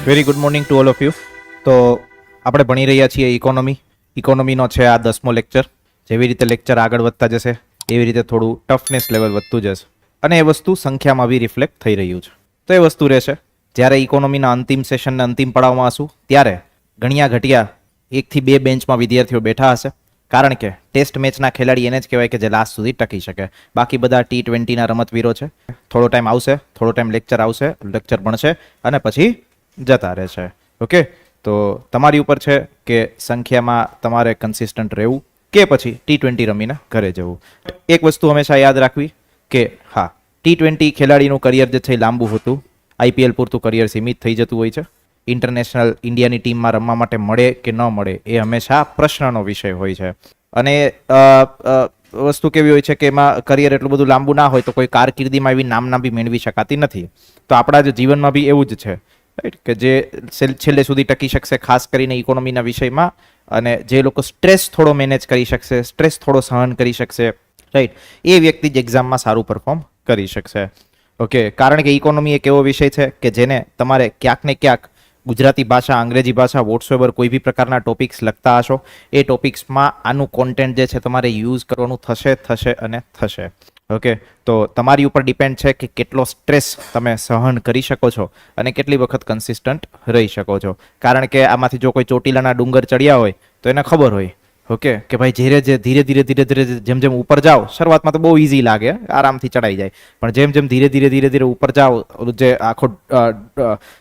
Very good morning to all of you. તો આપણે ભણી રહ્યા છીએ ઇકોનોમીનો છે આ 10મો લેક્ચર. જેવી રીતે લેક્ચર આગળ વધતા જશે એવી રીતે થોડું ટફનેસ લેવલ વધતું જશે અને એ વસ્તુ સંખ્યામાં બી રિફ્લેક્ટ થઈ રહ્યું છે. તો એ વસ્તુ રહેશે જ્યારે ઇકોનોમીના અંતિમ સેશનના અંતિમ પડાવમાં હશું ત્યારે ગણ્યા ઘટ્યા 1 થી 2 બેન્ચમાં વિદ્યાર્થીઓ બેઠા હશે. કારણ કે ટેસ્ટ મેચના ખેલાડી એને જ કહેવાય કે જે લાસ્ટ સુધી ટકી શકે. બાકી બધા T20ના રમતવીરો છે. થોડો ટાઈમ આવશે, થોડો ટાઈમ લેક્ચર આવશે, લેક્ચર ભણશે અને પછી જતા રહેશે. ઓકે, તો તમારી ઉપર છે કે સંખ્યામાં તમારે કન્સિસ્ટન્ટ રહેવું કે પછી T20 રમીને ઘરે જવું. એક વસ્તુ હંમેશા યાદ રાખવી કે હા, T20 ખેલાડીનું કરિયર જે છે લાંબુ હતું, IPL પૂરતું કરિયર સીમિત થઈ જતું હોય છે. ઇન્ટરનેશનલ ઇન્ડિયાની ટીમમાં રમવા માટે મળે કે ન મળે એ હંમેશા પ્રશ્નનો વિષય હોય છે. અને વસ્તુ કેવી હોય છે કે એમાં કરિયર એટલું બધું લાંબુ ના હોય તો કોઈ કારકિર્દીમાં એવી નામના બી મેળવી શકાતી નથી. તો આપણા જ જીવનમાં બી એવું જ છે, રાઈટ, કે જે છેલ્લે સુધી ટકી શકશે ખાસ કરીને ઇકોનોમીના વિષયમાં, અને જે લોકો સ્ટ્રેસ થોડો મેનેજ કરી શકશે, સ્ટ્રેસ થોડો સહન કરી શકશે, રાઈટ, એ વ્યક્તિ જ એક્ઝામમાં સારું પરફોર્મ કરી શકશે. ઓકે, કારણ કે ઇકોનોમી એક એવો વિષય છે કે જેને તમારે ક્યાંક ને ક્યાંક ગુજરાતી ભાષા, અંગ્રેજી ભાષા, વોટ્સએવર કોઈ બી પ્રકારના ટોપિક્સ લખતા હશો એ ટોપિક્સમાં આનું કોન્ટેન્ટ જે છે તમારે યુઝ કરવાનું થશે અને થશે. ઓકે, તો તમારી ઉપર ડિપેન્ડ છે કે કેટલો સ્ટ્રેસ તમે સહન કરી શકો છો અને કેટલી વખત કન્સિસ્ટન્ટ રહી શકો છો. કારણ કે આમાંથી જો કોઈ ચોટીલાના ડુંગર ચડ્યા હોય તો એને ખબર હોય, ઓકે, કે ભાઈ ધીરે ધીરે જેમ ઉપર જાઓ, શરૂઆતમાં તો બહુ ઇઝી લાગે, આરામથી ચડાઈ જાય, પણ જેમ ધીરે ધીરે ઉપર જાઓ, જે આખો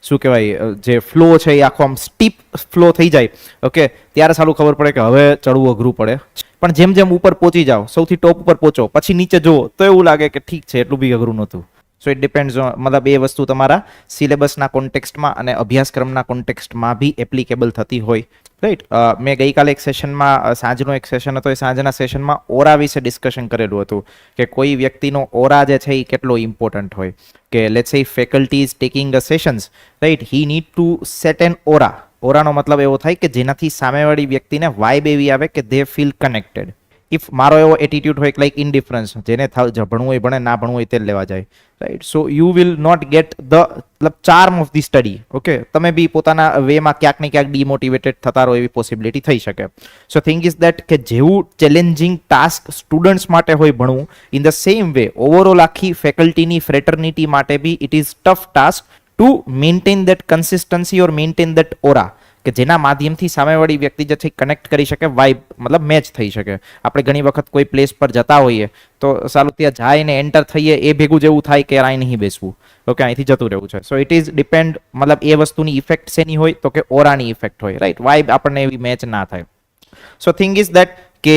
શું કહેવાય જે ફ્લો છે એ આખો આમ સ્ટીપ ફ્લો થઈ જાય, ઓકે, ત્યારે સારું ખબર પડે કે હવે ચડવું અઘરું પડે. પણ જેમ ઉપર પહોંચી જાઓ, સૌથી ટોપ ઉપર પહોંચો, પછી નીચે જુઓ તો એવું લાગે કે ઠીક છે, એટલું બી અઘરું નહોતું. સો ઇટ ડિપેન્ડ્સ ઓન, મતલબ એ વસ્તુ તમારા સિલેબસના કોન્ટેક્સ્ટમાં અને અભ્યાસક્રમના કોન્ટેક્સ્ટમાં બી એપ્લિકેબલ થતી હોય, રાઈટ. મેં ગઈકાલે એક સેશનમાં, સાંજનો એક સેશન હતો, એ સાંજના સેશનમાં ઓરા વિશે ડિસ્કશન કરેલું હતું કે કોઈ વ્યક્તિનો ઓરા જે છે એ કેટલો ઇમ્પોર્ટન્ટ હોય. કે let's say faculty is taking a sessions, right, he need to set an aura. ઓરાનો મતલબ એવો થાય કે જેનાથી સામેવાળી વ્યક્તિને વાઇબ એવી આવે કે દે ફીલ કનેક્ટેડ. ઇફ મારો એવો એટીટ્યુડ હોય લાઈક ઇનડિફરન્સ, જેને ભણવું હોય ભણે, ના ભણવું હોય તે લેવા જાય, right. So you will not get the મતલબ charm of the study. Okay, તમે બી પોતાના વેમાં ક્યાંક ને ક્યાંક ડિમોટિવેટેડ થતા રહો એવી પોસિબિલિટી થઈ શકે. સો થિંગ ઇઝ દેટ કે જેવું ચેલેન્જિંગ ટાસ્ક સ્ટુડન્ટ્સ માટે હોય ભણવું, in the same way overall આખી ફેકલ્ટીની ફ્રેટર્નિટી માટે બી it is tough task to maintain that consistency or maintain that aura, કે જેના માધ્યમથી સામેવાળી વ્યક્તિ જે છે કનેક્ટ કરી શકે, વાઇબ મતલબ મેચ થઈ શકે. આપણે ઘણી વખત કોઈ પ્લેસ પર જતા હોઈએ તો સારું ત્યાં જાય ને એન્ટર થઈએ એ ભેગું જેવું થાય કે અહીં નહીં બેસવું, ઓકે, અહીંથી જતું રહેવું છે. સો ઇટ ઇઝ ડિપેન્ડ, મતલબ એ વસ્તુની ઇફેક્ટ શેની હોય તો કે ઓરાની ઇફેક્ટ હોય, રાઈટ. વાઇબ આપણને એવી મેચ ના થાય. સો થિંગ ઇઝ દેટ કે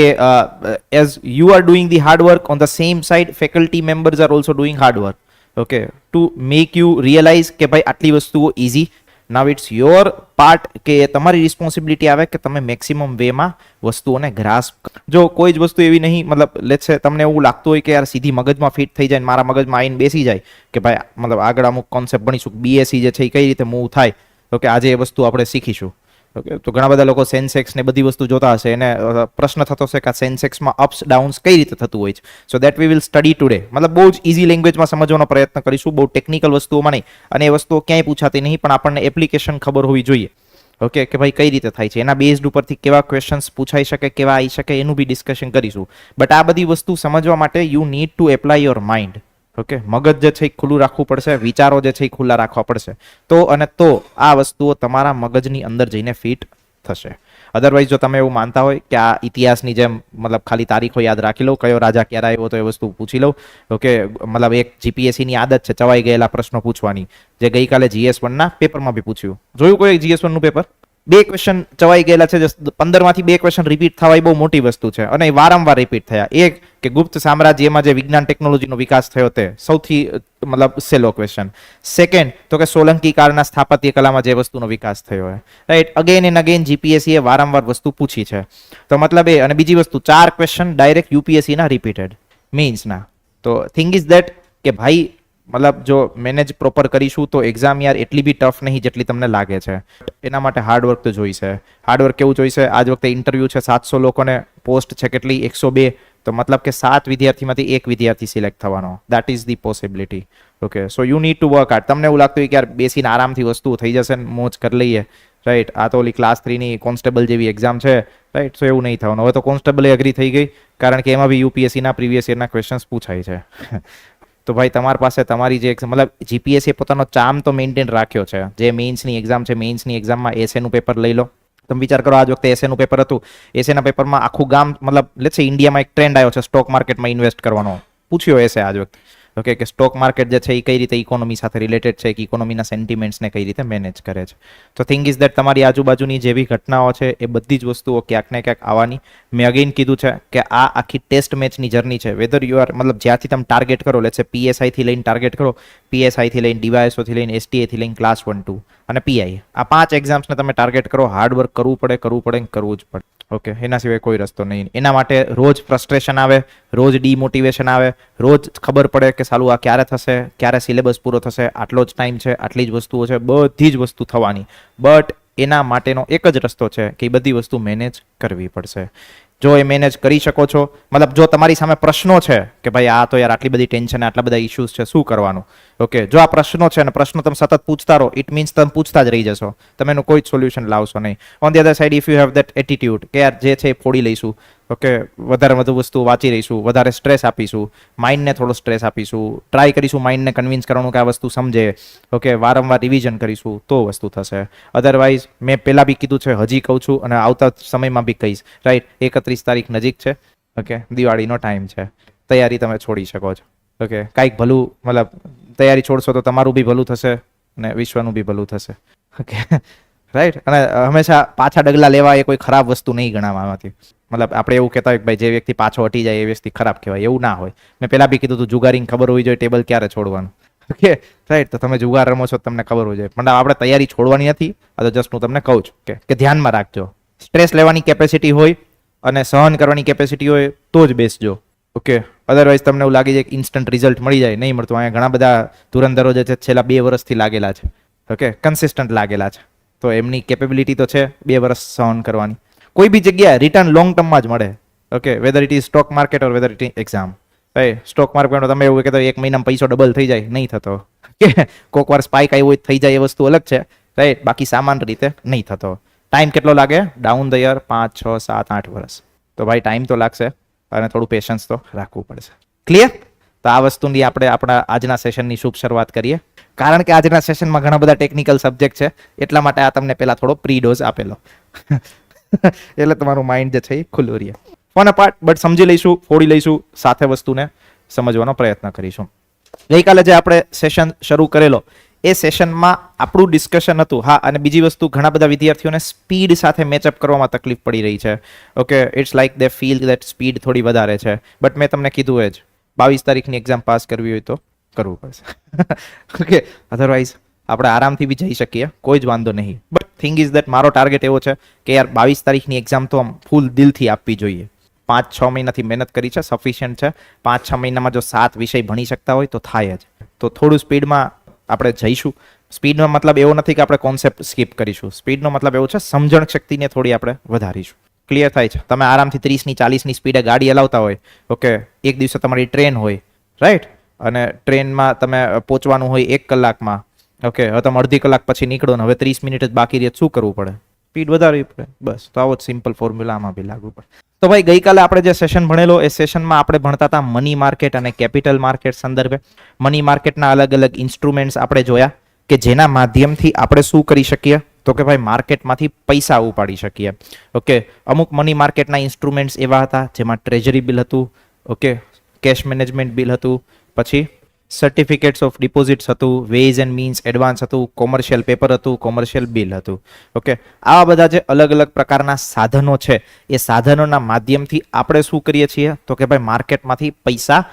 as you are doing the hard work on the same side, faculty members are also doing hard work, okay, to make you realize કે ભાઈ આટલી વસ્તુઓ easy. Now it's your part કે તમારી responsibility આવે કે તમે મેક્સિમમ વેમાં વસ્તુઓને ગ્રાસ્પ. જો કોઈ જ વસ્તુ એવી નહીં, મતલબ લેટ્સ સે તમને એવું લાગતું હોય કે યાર સીધી મગજમાં ફિટ થઈ જાય, મારા મગજમાં આવીને બેસી જાય કે ભાઈ મતલબ આગળ અમુક કોન્સેપ્ટ ભણીશું, BSc જે છે એ કઈ રીતે મૂવ થાય, ઓકે, આજે એ વસ્તુ આપણે શીખીશું. ઓકે, તો ઘણા બધા લોકો સેન્સેક્સ ને બધી વસ્તુ જોતા હશે, એને પ્રશ્ન થતો હશે કે આ સેન્સેક્સમાં અપ્સ ડાઉન્સ કઈ રીતે થતું હોય છે. So that we will study today. મતલબ બહુ જ ઇઝી લેંગ્વેજમાં સમજવાનો પ્રયત્ન કરીશું, બહુ ટેકનિકલ વસ્તુઓમાં નહીં, અને એ વસ્તુઓ ક્યાંય પૂછાતી નહીં, પણ આપણને એપ્લિકેશન ખબર હોવી જોઈએ, ઓકે, કે ભાઈ કઈ રીતે થાય છે, એના બેઝડ ઉપરથી કેવા ક્વેશ્ચન્સ પૂછાઈ શકે, કેવા આવી શકે, એનું બી ડિસ્કશન કરીશું. બટ આ બધી વસ્તુ સમજવા માટે you need to apply your mind. Okay, મગજ જે છે એ ખુલ્લું રાખવું પડશે, વિચારો જે છે એ ખુલ્લા રાખવા પડશે, તો આ વસ્તુઓ તમારા મગજની અંદર જઈને ફિટ થશે. અધરવાઇઝ જો તમે એવું માનતા હોય કે આ ઇતિહાસની જેમ મતલબ ખાલી તારીખો યાદ રાખી લો, કયો રાજા ક્યારે આવ્યો તો એ વસ્તુ પૂછી લો, ઓકે, મતલબ એક GPSCની આદત છે ચવાઈ ગયેલા પ્રશ્નો પૂછવાની, જે ગઈકાલે GS1ના પેપરમાં બી પૂછ્યું. જોયું કોઈ GS1નું પેપર? 2 ક્વેશ્ચન ચવાઈ ગયેલા છે, 15માંથી 2 ક્વેશ્ચન રિપીટ થવા એ બહુ મોટી વસ્તુ છે, અને એ વારંવાર રિપીટ થયા. એક કે ગુપ્ત સામ્રાજ્યમાં જે વિજ્ઞાન ટેકનોલોજીનો વિકાસ થયો તે સૌથી મતલબ સેલો ક્વેશ્ચન. સેકન્ડ તો કે સોલંકી કાળના સ્થાપત્ય કલામાં જે વસ્તુનો વિકાસ થયો હોય, right. Again and again GPSC એ વારંવાર વસ્તુ પૂછી છે. તો મતલબ એ, અને બીજી વસ્તુ 4 ક્વેશ્ચન ડાયરેક્ટ UPSCના રિપીટેડ મીન્સના. તો થિંગ ઇઝ દેટ કે ભાઈ મતલબ જો મેનેજ પ્રોપર કરીશું તો એક્ઝામ યાર એટલી બી ટફ નહીં જેટલી તમને લાગે છે. એના માટે હાર્ડવર્ક તો જોઈશે. હાર્ડવર્ક કેવું જોઈશે? આજ વખતે ઇન્ટરવ્યૂ છે, 700 લોકોને પોસ્ટ છે કેટલી? 102. તો મતલબ કે 7 વિદ્યાર્થીમાંથી એક વિદ્યાર્થી સિલેક્ટ થવાનો. That is the possibility. Okay, so you need to work hard. તમને એવું લાગતું હોય કે યાર બેસીને આરામથી વસ્તુ થઈ જશે ને મોજ કરી લઈએ, રાઈટ, આ તો ઓલી ક્લાસ 3 ની કોન્સ્ટેબલ જેવી એક્ઝામ છે, રાઈટ. સો એવું નહીં થવાનું. હવે તો કોન્સ્ટેબલ એગ્રી થઈ ગઈ, કારણ કે એમાં બી યુપીએસસીના પ્રીવિયસ યરના ક્વેશ્ચન્સ પૂછાય છે. તો ભાઈ તમારી પાસે તમારી જે મતલબ જીપીએસસી પોતાનો ચાર્મ તો મેન્ટેન રાખ્યો છે. જે મેઇન્સની એક્ઝામ છે, મેઇન્સની એક્ઝામમાં એસએનું પેપર લઈ લો. તમે વિચાર કરો, આજ વખતે એસએનું પેપર હતું, એસએના પેપરમાં આખું ગામ મતલબ લેટ્સ સે ઇન્ડિયામાં એક ટ્રેન્ડ આવ્યો છે સ્ટોક માર્કેટમાં ઇન્વેસ્ટ કરવાનો. પૂછ્યો એસે આજ વખતે, ઓકે, કે સ્ટોક માર્કેટ જે છે એ કઈ રીતે ઇકોનોમી સાથે રિલેટેડ છે, કે ઇકોનોમીના સેન્ટિમેન્ટ્સને કઈ રીતે મેનેજ કરે છે. તો થિંગ ઇઝ દેટ તમારી આજુબાજુની જે બી ઘટનાઓ છે એ બધી જ વસ્તુઓ ક્યાંક ને ક્યાંક આવવાની. મેં અગેન કીધું છે કે આ આખી ટેસ્ટ મેચની જર્ની છે. વેધર યુ આર મતલબ જ્યાંથી તમે ટાર્ગેટ કરો, લેટ્સ સે પીએસઆઈથી લઈને ટાર્ગેટ કરો, પીએસઆઈથી લઈને ડીવાયએસઓથી લઈને એસટીએથી લઈને ક્લાસ 1 2 અને પીઆઈ, આ 5 એક્ઝામ્સને તમે ટાર્ગેટ કરો, હાર્ડવર્ક કરવું પડે કરવું જ પડે. ઓકે, એના સિવાય કોઈ રસ્તો નહીં. એના માટે રોજ ફ્રસ્ટ્રેશન આવે, રોજ ડીમોટિવેશન આવે, રોજ ખબર પડે કે સાલું આ ક્યારે થશે, ક્યારે સિલેબસ પૂરો થશે, આટલો જ ટાઈમ છે, આટલી જ વસ્તુઓ છે, બધી જ વસ્તુ થવાની. બટ એના માટેનો એક જ રસ્તો છે કે એ બધી વસ્તુ મેનેજ કરવી પડશે. જો એ મેનેજ કરી શકો છો, મતલબ જો તમારી સામે પ્રશ્નો છે કે ભાઈ આ તો યાર આટલી બધી ટેન્શન, આટલા બધા ઇશ્યુઝ છે, શું કરવાનું? ઓકે, જો આ પ્રશ્નો છે અને પ્રશ્નો તમે સતત પૂછતા રહો, ઇટ મીન્સ તમે પૂછતા જ રહી જશો, તમે એનું કોઈ જ સોલ્યુશન લાવશો નહીં. On the other side, if you have that attitude કે યાર જે છે એ ફોડી લઈશું, ઓકે, વધારે વધુ વસ્તુ વાંચી રહીશું, વધારે સ્ટ્રેસ આપીશું, માઇન્ડને થોડો સ્ટ્રેસ આપીશું, ટ્રાય કરીશું માઇન્ડને કન્વિન્સ કરવાનું કે આ વસ્તુ સમજે, ઓકે, વારંવાર રિવિઝન કરીશું તો વસ્તુ થશે. અધરવાઇઝ મેં પહેલાં બી કીધું છે, હજી કહું છું અને આવતા સમયમાં બી કહીશ, રાઈટ. 31 તારીખ નજીક છે, ઓકે, દિવાળીનો ટાઈમ છે, તૈયારી તમે છોડી શકો છો. ઓકે, કાંઈક ભલું મતલબ તૈયારી છોડશો તો તમારું બી ભલું થશે અને વિશ્વનું બી ભલું થશે. Okay, right. અને હંમેશા પાછા ડગલા લેવા એ કોઈ ખરાબ વસ્તુ નહીં ગણાવવામાંથી. મતલબ આપણે એવું કહેતા હોય કે ભાઈ જે વ્યક્તિ પાછો હટી જાય એ વ્યક્તિ ખરાબ કહેવાય, એવું ના હોય. મેં પહેલાં બી કીધું હતું, જુગારીને ખબર હોવી જોઈએ ટેબલ ક્યારે છોડવાનું. Okay, right. તો તમે જુગાર રમો છો, તમને ખબર હોવી જોઈએ. પણ આપણે તૈયારી છોડવાની નથી. આ તો જસ્ટ હું તમને કહું છું કે ધ્યાનમાં રાખજો. સ્ટ્રેસ લેવાની કેપેસિટી હોય અને સહન કરવાની કેપેસિટી હોય તો જ બેસજો. ઓકે, અધરવાઇઝ તમને એવું લાગી જાય કે ઇન્સ્ટન્ટ રિઝલ્ટ મળી જાય, નહીં મળતું. અહીંયા ઘણા બધા ધુરંધરો જે છે છેલ્લા 2 વર્ષથી લાગેલા છે, ઓકે, કન્સિસ્ટન્ટ લાગેલા છે. તો એમની કેપેબિલિટી તો છે 2 વર્ષ સહન કરવાની. કોઈ બી જગ્યાએ રિટર્ન લોંગ ટર્મમાં જ મળે. Okay, weather it is stock market or weather it is exam. ભાઈ સ્ટોક માર્કેટમાં તમે એવું કહેતા 1 મહિનામાં પૈસો ડબલ થઈ જાય, નહીં થતો. કે કોઈક વાર સ્પાઇક આવી હોય થઈ જાય એ વસ્તુ અલગ છે, રાઈટ. બાકી સામાન્ય રીતે નહીં થતો. ટાઈમ કેટલો લાગે? ડાઉન ધ યર 5 6 7 8 વર્ષ. તો ભાઈ ટાઈમ તો લાગશે અને થોડું પેશન્સ તો રાખવું પડશે. ક્લિયર? તો આ વસ્તુની આપણે આપણા આજના સેશનની શુભ શરૂઆત કરીએ. કારણ કે આજના સેશનમાં ઘણા બધા ટેકનિકલ સબ્જેક્ટ છે, એટલા માટે આ તમને પહેલા થોડો પ્રી ડોઝ આપેલો. એટલે તમારું માઇન્ડ જે છે એ ખુલ્લું રહે. ફન અપાર્ટ, બટ સમજી લઈશું, ફોડી લઈશું, સાથે વસ્તુને સમજવાનો પ્રયત્ન કરીશું. ગઈકાલે જે આપણે સેશન શરૂ કરેલો એ સેશનમાં આપણું ડિસ્કશન હતું. હા, અને બીજી વસ્તુ, ઘણા બધા વિદ્યાર્થીઓને સ્પીડ સાથે મેચઅપ કરવામાં તકલીફ પડી રહી છે. Okay, it's like they feel that speed થોડી વધારે છે. બટ મેં તમને કીધું એ જ, 22 તારીખની એક્ઝામ પાસ કરવી હોય તો કરવું પડશે. ઓકે, અધરવાઇઝ આપણે આરામથી બી જઈ શકીએ, કોઈ જ વાંધો નહીં. બટ થિંગ ઇઝ દેટ મારો ટાર્ગેટ એવો છે કે યાર 22 તારીખની એક્ઝામ તો આમ ફૂલ દિલથી આપવી જોઈએ. 5-6 મહિનાથી મહેનત કરી છે, સફિશિયન્ટ છે. 5-6 મહિનામાં જો 7 વિષય ભણી શકતા હોય તો થાય જ. તો થોડું સ્પીડમાં આપણે જઈશું. સ્પીડનો મતલબ એવો નથી કે આપણે કોન્સેપ્ટ સ્કીપ કરીશું. સ્પીડનો મતલબ એવો છે સમજણ શક્તિને થોડી આપણે વધારીશું. ક્લિયર થાય છે? તમે આરામથી 30ની 40ની સ્પીડે ગાડી હલાવતા હોય, ઓકે, એક દિવસે તમારી ટ્રેન હોય, રાઈટ, અને ટ્રેનમાં તમે પહોંચવાનું હોય 1 કલાકમાં, ઓકે, હવે તમે અડધી કલાક પછી નીકળો ને હવે 30 મિનિટ જ બાકી રહે, શું કરવું પડે? સ્પીડ વધારવી પડે. બસ, તો આવો જ સિમ્પલ ફોર્મ્યુલા આમાં બી લાગુ પડે. તો ભાઈ ગઈકાલે આપણે જે સેશન ભણેલો એ સેશનમાં આપણે ભણતા હતા મની માર્કેટ અને કેપિટલ માર્કેટ સંદર્ભે. મની માર્કેટના અલગ અલગ ઇન્સ્ટ્રુમેન્ટ્સ આપણે જોયા કે જેના માધ્યમથી આપણે શું કરી શકીએ, તો કે ભાઈ માર્કેટમાંથી પૈસા ઉપાડી શકીએ. ઓકે, અમુક મની માર્કેટના ઇન્સ્ટ્રુમેન્ટ્સ એવા હતા જેમાં ટ્રેઝરી બિલ હતું, ઓકે, કેશ મેનેજમેન્ટ બિલ હતું, પછી સર્ટિફિકેટ્સ ઓફ ડિપોઝિટ્સ હતું, વેઝ એન્ડ મીન્સ એડવાન્સ હતું, કોમર્શિયલ પેપર હતું, કોમર્શિયલ બિલ હતું. ઓકે, આવા બધા જે અલગ અલગ પ્રકારના સાધનો છે એ સાધનોના માધ્યમથી આપણે શું કરીએ છીએ, તો કે ભાઈ માર્કેટમાંથી પૈસા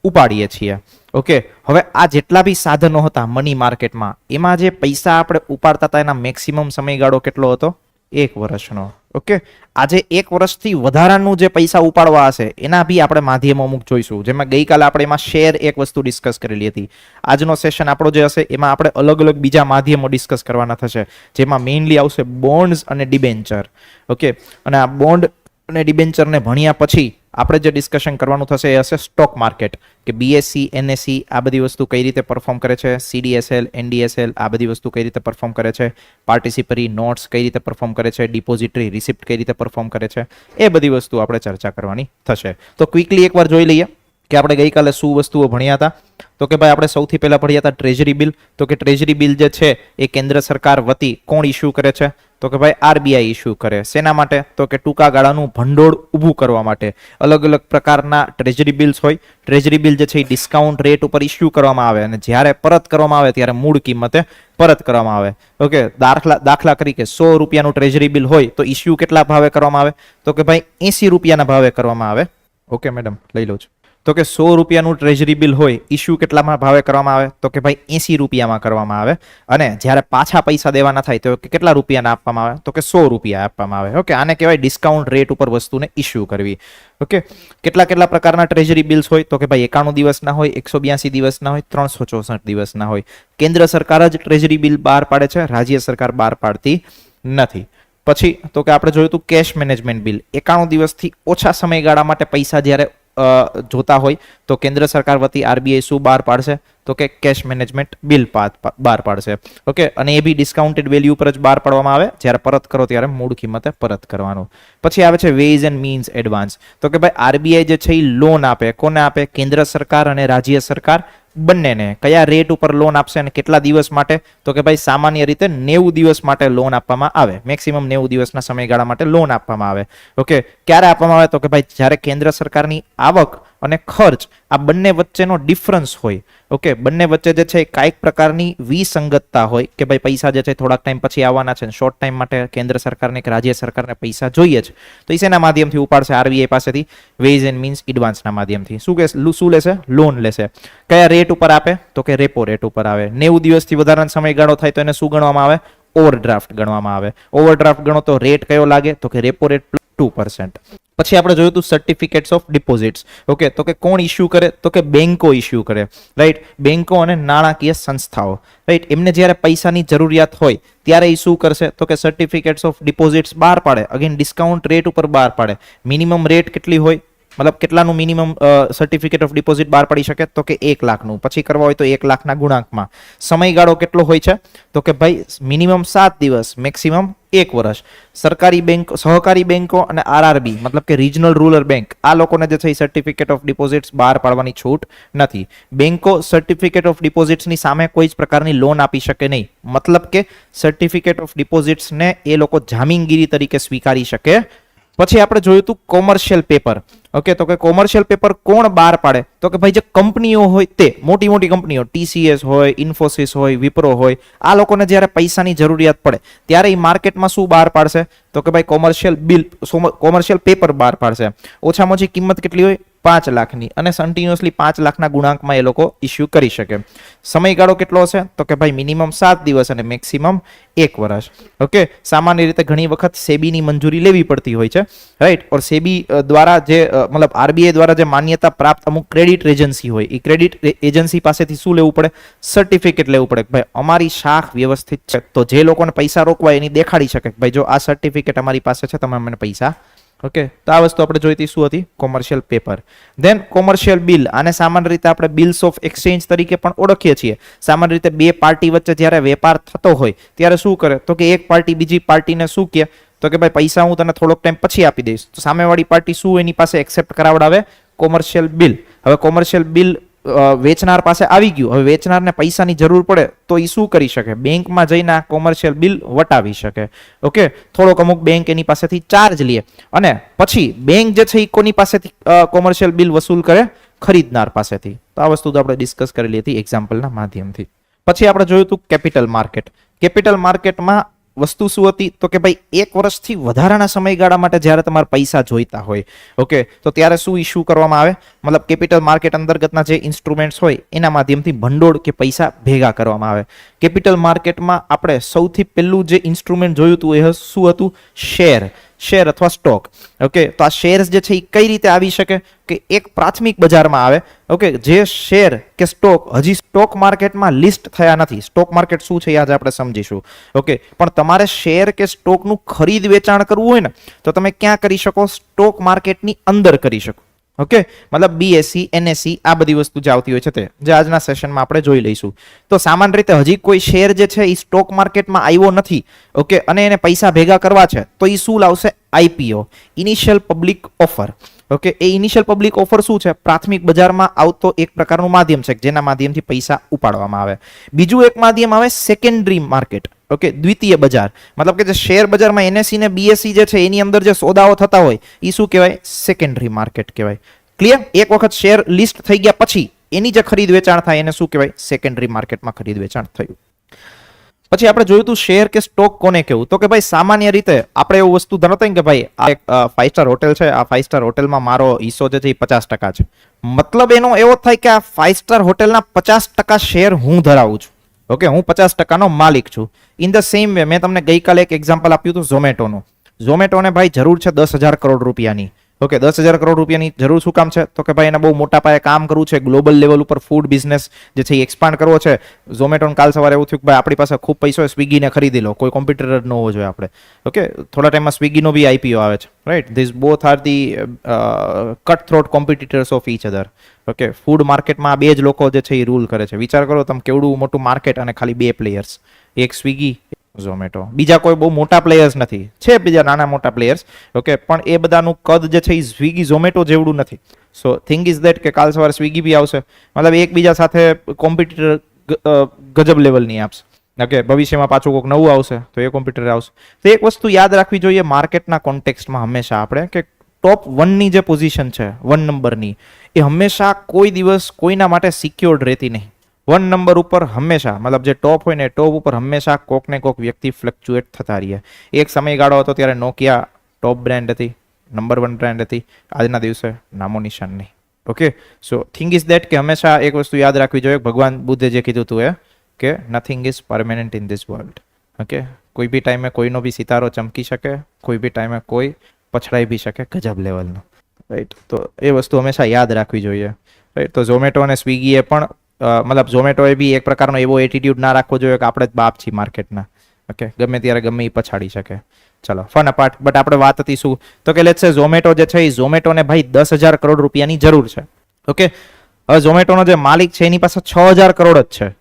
ઉપાડીએ છીએ. ઓકે, હવે આ જેટલા બી સાધનો હતા મની માર્કેટમાં, એમાં જે પૈસા આપણે ઉપાડતા હતા એના મેક્સિમમ સમયગાળો કેટલો હતો? 1 વર્ષનો. ઓકે, આજે 1 વર્ષથી વધારાનું જે પૈસા ઉપાડવા હશે એના બી આપણે માધ્યમો અમુક જોઈશું. જેમાં ગઈકાલે આપણે એમાં શેર એક વસ્તુ ડિસ્કસ કરેલી હતી. આજનો સેશન આપણો જે હશે એમાં આપણે અલગ અલગ બીજા માધ્યમો ડિસ્કસ કરવાના થશે, જેમાં મેઇનલી આવશે બોન્ડ્સ અને ડિબેન્ચર. ઓકે, અને આ બોન્ડ અને ડિબેન્ચરને ભણ્યા પછી આપણે જે ડિસ્કશન કરવાનું થશે એ હશે સ્ટોક માર્કેટ, કે બીએસસી, એનએસસી આ બધી વસ્તુ કઈ રીતે પરફોર્મ કરે છે, સીડીએસએલ, એનડીએસએલ આ બધી વસ્તુ કઈ રીતે પરફોર્મ કરે છે, પાર્ટિસિપરી નોટ્સ કઈ રીતે પરફોર્મ કરે છે, ડિપોઝિટરી રિસિપ્ટ કઈ રીતે પરફોર્મ કરે છે, એ બધી વસ્તુ આપણે ચર્ચા કરવાની થશે. તો ક્વિકલી એકવાર જોઈ લઈએ કે આપણે ગઈકાલે શું વસ્તુઓ ભણ્યા હતા. તો કે ભાઈ આપણે સૌથી પહેલા ભણ્યા હતા ટ્રેઝરી બિલ. તો કે ટ્રેઝરી બિલ જે છે એ કેન્દ્ર સરકાર વતી કોણ ઇસ્યુ કરે છે? તો કે ભાઈ આરબીઆઈ ઇસ્યુ કરે. શેના માટે? તો કે ટૂંકા ગાળાનું ભંડોળ ઊભું કરવા માટે. અલગ અલગ પ્રકારના ટ્રેઝરી બિલ્સ હોય. ટ્રેઝરી બિલ જે છે એ ડિસ્કાઉન્ટ રેટ ઉપર ઇસ્યુ કરવામાં આવે અને જ્યારે પરત કરવામાં આવે ત્યારે મૂળ કિંમતે પરત કરવામાં આવે. ઓકે, દાખલા તરીકે 100 રૂપિયાનું ટ્રેઝરી બિલ હોય તો ઇસ્યુ કેટલા ભાવે કરવામાં આવે? તો કે ભાઈ 80 રૂપિયાના ભાવે કરવામાં આવે. ઓકે મેડમ, લઈ લો છો. તો કે 100 રૂપિયાનું ટ્રેઝરી બિલ હોય, ઇસ્યુ કેટલામાં ભાવે કરવામાં આવે? તો કે ભાઈ 80 રૂપિયામાં કરવામાં આવે. અને જ્યારે પાછા પૈસા દેવાના થાય તો કેટલા રૂપિયાના આપવામાં આવે? તો કે 100 રૂપિયા આપવામાં આવે. ઓકે, આને કહેવાય ડિસ્કાઉન્ટ રેટ ઉપર વસ્તુને ઇસ્યુ કરવી. ઓકે, કેટલા પ્રકારના ટ્રેઝરી બિલ્સ હોય? તો કે ભાઈ 91 દિવસના હોય, 182 દિવસના હોય, 364 દિવસના હોય. કેન્દ્ર સરકાર જ ટ્રેઝરી બિલ બહાર પાડે છે, રાજ્ય સરકાર બહાર પાડતી નથી. પછી તો કે આપણે જોયું હતું કેશ મેનેજમેન્ટ બિલ. 91 દિવસથી ઓછા સમયગાળા માટે પૈસા જ્યારે જોતા હોય તો કેન્દ્ર સરકાર વતી આરબીઆઈ શું બહાર પાડશે? તો કે કેશ મેનેજમેન્ટ બિલ બહાર પાડશે. ઓકે, અને એ બી ડિસ્કાઉન્ટેડ વેલ્યુ ઉપર જ બહાર પાડવામાં આવે. જ્યારે પરત કરો ત્યારે મૂળ કિંમતે પરત કરવાનું. પછી આવે છે વેઝ એન્ડ મીન્સ એડવાન્સ. તો કે ભાઈ આરબીઆઈ જે છે એ લોન આપે. કોને આપે? કેન્દ્ર સરકાર અને રાજ્ય સરકાર બંનેને. કયા રેટ ઉપર લોન આપશે અને કેટલા દિવસ માટે? તો કે ભાઈ સામાન્ય રીતે 90 દિવસ માટે લોન આપવામાં આવે. મેક્સિમમ 90 દિવસના સમયગાળા માટે લોન આપવામાં આવે. ઓકે, ક્યારે આપવામાં આવે? તો કે ભાઈ જ્યારે કેન્દ્ર સરકારની આવક અને ખર્ચ આ બંને વચ્ચેનો ડિફરન્સ હોય. ઓકે, બંને વચ્ચે જે છે કાંઈક પ્રકારની વિસંગતતા હોય કે ભાઈ પૈસા જે છે થોડાક ટાઈમ પછી આવવાના છે, શોર્ટ ટાઈમ માટે કેન્દ્ર સરકારને કે રાજ્ય સરકારને પૈસા જોઈએ છે, તો એ શેના માધ્યમથી ઉપાડશે? આરબીઆઈ પાસેથી વેઝ એન્ડ મીન્સ એડવાન્સના માધ્યમથી. શું લેશે? લોન લેશે. કયા રેટ ઉપર આપે? તો કે રેપો રેટ ઉપર આવે. 90 દિવસથી વધારાનો સમયગાળો થાય તો એને શું ગણવામાં આવે? ઓવરડ્રાફ્ટ ગણવામાં આવે. ઓવરડ્રાફ્ટ ગણો તો રેટ કયો લાગે? તો કે રેપો રેટ 2%. પછી આપણે જોયું હતું સર્ટિફિકેટ્સ ઓફ ડિપોઝિટ્સ. ઓકે, તો કે કોણ ઇસ્યુ કરે? તો કે બેંકો ઇસ્યુ કરે. રાઈટ, બેંકો અને નાણાકીય સંસ્થાઓ. રાઈટ, એમને જ્યારે પૈસાની જરૂરિયાત હોય ત્યારે એ શું કરશે? તો કે સર્ટિફિકેટ્સ ઓફ ડિપોઝિટ્સ બહાર પાડે. અગેન ડિસ્કાઉન્ટ રેટ ઉપર બહાર પાડે. મિનિમમ રેટ કેટલી હોય? મતલબ કેટલાનું મિનિમમ સર્ટિફિકેટ ઓફ ડિપોઝિટ બહાર પાડી શકે? તો કે 1 લાખનું. પછી કરવા હોય તો 1 લાખના ગુણાંકમાં. સમયગાળો કેટલો હોય છે? તો કે ભાઈ મિનિમમ 7 દિવસ, મેક્સિમમ 1 વર્ષ. સરકારી બેંક, સહકારી બેંકો અને આરઆરબી મતલબ કે રિજનલ રૂરલ બેંક, આ લોકોને જે છે સર્ટિફિકેટ ઓફ ડિપોઝિટ્સ બહાર પાડવાની છૂટ નથી. બેંકો સર્ટિફિકેટ ઓફ ડિપોઝિટ્સની સામે કોઈ જ પ્રકારની લોન આપી શકે નહીં. મતલબ કે સર્ટિફિકેટ ઓફ ડિપોઝિટ્સને એ લોકો જામીનગીરી તરીકે સ્વીકારી શકે. પછી આપણે જોયું હતું કોમર્શિયલ પેપર. ઓકે, તો કે કોમર્શિયલ પેપર કોણ બહાર પાડે? તો કે ભાઈ જે કંપનીઓ હોય તે, મોટી કંપનીઓ, ટીસીએસ હોય, ઇન્ફોસિસ હોય, વિપ્રો હોય, આ લોકોને જ્યારે પૈસાની જરૂરિયાત પડે ત્યારે એ માર્કેટમાં શું બહાર પાડશે? તો કે ભાઈ કોમર્શિયલ પેપર બહાર પાડશે. ઓછામાં ઓછી કિંમત કેટલી હોય? 5 લાખની. અને કન્ટિન્યુઅસલી 5 લાખના ગુણાંકમાં એ લોકો ઇસ્યુ કરી શકે. સમયગાળો કેટલો હશે? તો કે ભાઈ મિનિમમ 7 દિવસ અને મેક્સિમમ 1 વર્ષ. ઓકે, સામાન્ય રીતે ઘણી વખત સેબીની મંજૂરી લેવી પડતી હોય છે. રાઈટ, ઓર સેબી દ્વારા જે મતલબ આરબીઆઈ દ્વારા જે માન્યતા પ્રાપ્ત અમુક ક્રેડિટ એજન્સી હોય, એ ક્રેડિટ એજન્સી પાસેથી શું લેવું પડે? સર્ટિફિકેટ લેવું પડે. ભાઈ અમારી શાખ વ્યવસ્થિત છે, તો જે લોકોને પૈસા રોકવા એની દેખાડી શકે ભાઈ જો આ સર્ટિફિકેટ અમારી પાસે છે, તમે અમને પૈસા. ઓકે, તો આ વસ્તુ આપણે જોઈ હતી શું હતી? Commercial paper. Then commercial bill. આને સામાન્ય રીતે આપણે બિલ્સ ઓફ એક્સચેન્જ તરીકે પણ ઓળખીએ છીએ. સામાન્ય રીતે બે પાર્ટી વચ્ચે જ્યારે વેપાર થતો હોય ત્યારે શું કરે? તો કે એક પાર્ટી બીજી પાર્ટીને શું કહે? તો કે ભાઈ પૈસા હું તને થોડોક ટાઈમ પછી આપી દઈશ. તો સામેવાળી પાર્ટી શું એની પાસે એક્સેપ્ટ કરાવડાવે? Commercial bill. હવે કોમર્શિયલ બિલ વેચનાર પાસે આવી ગયું. હવે વેચનારને પૈસાની જરૂર પડે તો એ શું કરી શકે? બેંકમાં જઈને આ કોમર્શિયલ બિલ વટાવી શકે. ઓકે, થોડોક અમુક બેંક એની પાસેથી ચાર્જ લે અને પછી બેંક જે છે એ કોની પાસેથી કોમર્શિયલ બિલ વસૂલ કરે? ખરીદનાર પાસેથી. તો આ વસ્તુ તો આપણે ડિસ્કસ કરેલી હતી એક્ઝામ્પલના માધ્યમથી. પછી આપણે જોયું હતું કેપિટલ માર્કેટ. કેપિટલ માર્કેટમાં વસ્તુ શું હતી? તો કે ભાઈ 1 વર્ષથી વધારાના સમયગાળા માટે જ્યારે તમારે પૈસા જોઈતા હોય, ઓકે, તો ત્યારે શું ઇસ્યુ કરવામાં આવે? મતલબ કેપિટલ માર્કેટ અંતર્ગતના જે ઇન્સ્ટ્રુમેન્ટ્સ હોય એના માધ્યમથી ભંડોળ કે પૈસા ભેગા કરવામાં આવે. કેપિટલ માર્કેટમાં આપણે સૌથી પહેલું જે ઇન્સ્ટ્રુમેન્ટ જોયું હતું એ શું હતું? શેર અથવા સ્ટોક. ઓકે, તો આ શેર્સ જે છે એ કઈ રીતે આવી શકે? કે એક પ્રાથમિક બજારમાં આવે. ઓકે, જે શેર કે સ્ટોક હજી સ્ટોક માર્કેટમાં લિસ્ટ થયા નથી. સ્ટોક માર્કેટ શું છે આજે આપણે સમજીશું. ઓકે, પણ તમારે શેર કે સ્ટોકનું ખરીદ વેચાણ કરવું હોય ને તો તમે ક્યાં કરી શકો? સ્ટોક માર્કેટની અંદર કરી શકો. ઓકે, મતલબ બીએસસી, એનએસસી આ બધી વસ્તુ જે આવતી હોય છે તે જે આજના સેશનમાં આપણે જોઈ લઈશું. તો સામાન્ય રીતે હજી કોઈ શેર જે છે એ સ્ટોક માર્કેટમાં આવ્યો નથી, ઓકે, અને એને પૈસા ભેગા કરવા છે તો એ શું લાવશે? IPO, initial public offer. Okay, એ ઇનિશિયલ પબ્લિક ઓફર શું છે? પ્રાથમિક બજારમાં આવતો એક પ્રકારનું માધ્યમ છે જેના માધ્યમથી પૈસા ઉપાડવામાં આવે. બીજું એક માધ્યમ આવે સેકન્ડરી માર્કેટ. ઓકે, દ્વિતીય બજાર, મતલબ કે જે શેર બજારમાં એનએસસી ને બીએસસી જે છે એની અંદર જે સોદાઓ થતા હોય એ શું કહેવાય? સેકન્ડરી માર્કેટ કહેવાય. ક્લિયર? એક વખત શેર લિસ્ટ થઈ ગયા પછી એની જે ખરીદ વેચાણ થાય એને શું કહેવાય? સેકન્ડરી માર્કેટમાં ખરીદ વેચાણ થયું. પછી આપણે જોયું હતું શેર કે સ્ટોક કોને કહેવું, તો કે ભાઈ સામાન્ય રીતે આપણે એવું વસ્તુ ધરાવતા કે ભાઈ આ એક 5 સ્ટાર હોટેલ છે, આ 5 સ્ટાર હોટેલમાં મારો હિસ્સો જે છે એ 50% છે. મતલબ એનો એવો થાય કે આ 5 સ્ટાર હોટેલના 50% શેર હું ધરાવું છું. ઓકે, હું 50%નો માલિક છું. ઇન ધ સેમ વે મેં તમને ગઈકાલે એક એક્ઝામ્પલ આપ્યું હતું ઝોમેટોનું. ઝોમેટોને ભાઈ જરૂર છે 10,000 કરોડ રૂપિયાની. ઓકે, 10,000 કરોડ રૂપિયાની જરૂર શું કામ છે? તો કે ભાઈ એને બહુ મોટા પાયે કામ કરવું છે, ગ્લોબલ લેવલ ઉપર ફૂડ બિઝનેસ જે છે એ એક્સપાન્ડ કરવો છે. ઝોમેટોને કાલ સવારે એવું થયું કે ભાઈ આપણી પાસે ખૂબ પૈસો છે, સ્વિગીને ખરીદી લો, કોઈ કોમ્પ્યુટર ન હોવો જોઈએ આપણે. ઓકે, થોડા ટાઈમમાં સ્વિગીનો બી આઈપીઓ આવે છે, right? This both are the cut throat competitors of each other. Okay, food માર્કેટમાં આ બે જ લોકો જે છે એ રૂલ કરે છે. વિચાર કરો તમે કેવડું મોટું માર્કેટ અને ખાલી બે પ્લેયર્સ, એક સ્વિગી, ઝોમેટો. બીજા કોઈ બહુ મોટા પ્લેયર્સ નથી, છે બીજા નાના મોટા પ્લેયર્સ. ઓકે, પણ એ બધાનું કદ જે છે એ સ્વિગી ઝોમેટો જેવડું નથી. સો થિંગ ઇઝ ધેટ કે કાલ સવારે સ્વિગી બી આવશે, મતલબ એકબીજા સાથે કોમ્પિટિટર ગજબ લેવલની આપશે. ઓકે, ભવિષ્યમાં પાછું કોઈક નવું આવશે તો એ કોમ્પ્યુટર આવશે. તો એક વસ્તુ યાદ રાખવી જોઈએ માર્કેટના કોન્ટેક્સ્ટમાં હંમેશા આપણે કે ટોપ 1ની જે પોઝિશન છે 1 નંબરની એ હંમેશા કોઈ દિવસ કોઈના માટે સિક્યોર્ડ રહેતી નહીં. 1 નંબર ઉપર હંમેશા, મતલબ જે ટોપ હોય ને ટોપ ઉપર હંમેશા કોક ને કોક વ્યક્તિ ફ્લક્ચ્યુએટ થતા રહીએ. એક સમયગાળો હતો ત્યારે નોકિયા ટોપ બ્રાન્ડ હતી, નંબર 1 બ્રાન્ડ હતી. આજના દિવસે નામો નિશાન નહીં. Okay, so thing is that કે હંમેશા એક વસ્તુ યાદ રાખવી જોઈએ, ભગવાન બુદ્ધે જે કીધું હતું એ કે nothing is permanent in this world. Okay, કોઈ બી ટાઈમે કોઈનો બી સિતારો ચમકી શકે, કોઈ બી ટાઈમે કોઈ પછડાઈ બી શકે ગજબ લેવલનો, રાઈટ? તો એ વસ્તુ હંમેશા યાદ રાખવી જોઈએ, રાઈટ? તો ઝોમેટો અને સ્વિગીએ પણ મતલબ ઝોમેટોએ બી એક પ્રકારનો એવો એટીટ્યુડ ના રાખવો જોઈએ કે આપણે જ બાપ છીએ માર્કેટના. ઓકે, ગમે ત્યારે ગમે એ પછાડી શકે. ચલો, ફન અપાર્ટ. બટ આપણે વાત હતી શું? તો કે લેટ્સ સે ઝોમેટો જે છે એ ઝોમેટોને ભાઈ 10,000 કરોડ રૂપિયાની જરૂર છે. ઓકે, હવે ઝોમેટોનો જે માલિક છે એની પાસે 6,000 કરોડ જ છે,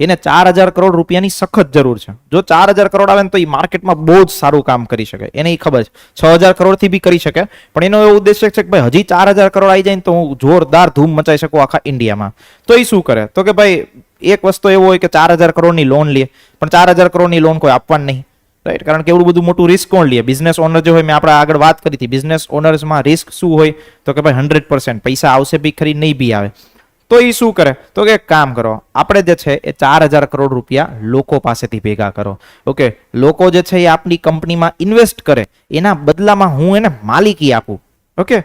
એને 4,000 કરોડ રૂપિયાની સખત જરૂર છે. જો 4,000 કરોડ આવે ને તો એ માર્કેટમાં બહુ જ સારું કામ કરી શકે, એને ખબર છે. 6,000 કરોડથી બી કરી શકે, પણ એનો એવો ઉદ્દેશ્ય છે કે ભાઈ હજી 4,000 કરોડ આવી જાય ને તો હું જોરદાર ધૂમ મચાઈ શકું આખા ઇન્ડિયામાં. તો એ શું કરે? તો કે ભાઈ એક વસ્તુ એવો હોય કે 4,000 કરોડની લોન લે, પણ 4,000 કરોડની લોન કોઈ આપવાનું નહીં, રાઈટ? કારણ કે એવડું બધું મોટું રિસ્ક કોણ લે? બિઝનેસ ઓનર જે હોય, મેં આપણે આગળ વાત કરી હતી, બિઝનેસ ઓનર્સમાં રિસ્ક શું હોય? તો કે ભાઈ 100%, પૈસા આવશે બી ખરી, નહીં બી આવે. તો એ શું કરે? તો કે એક કામ કરો, આપણે જે છે એ 4,000 કરોડ રૂપિયા લોકો પાસેથી ભેગા કરો. ઓકે, લોકો જે છે એ આપણી કંપનીમાં ઇન્વેસ્ટ કરે, એના બદલામાં હું એને માલિકી આપું. Okay,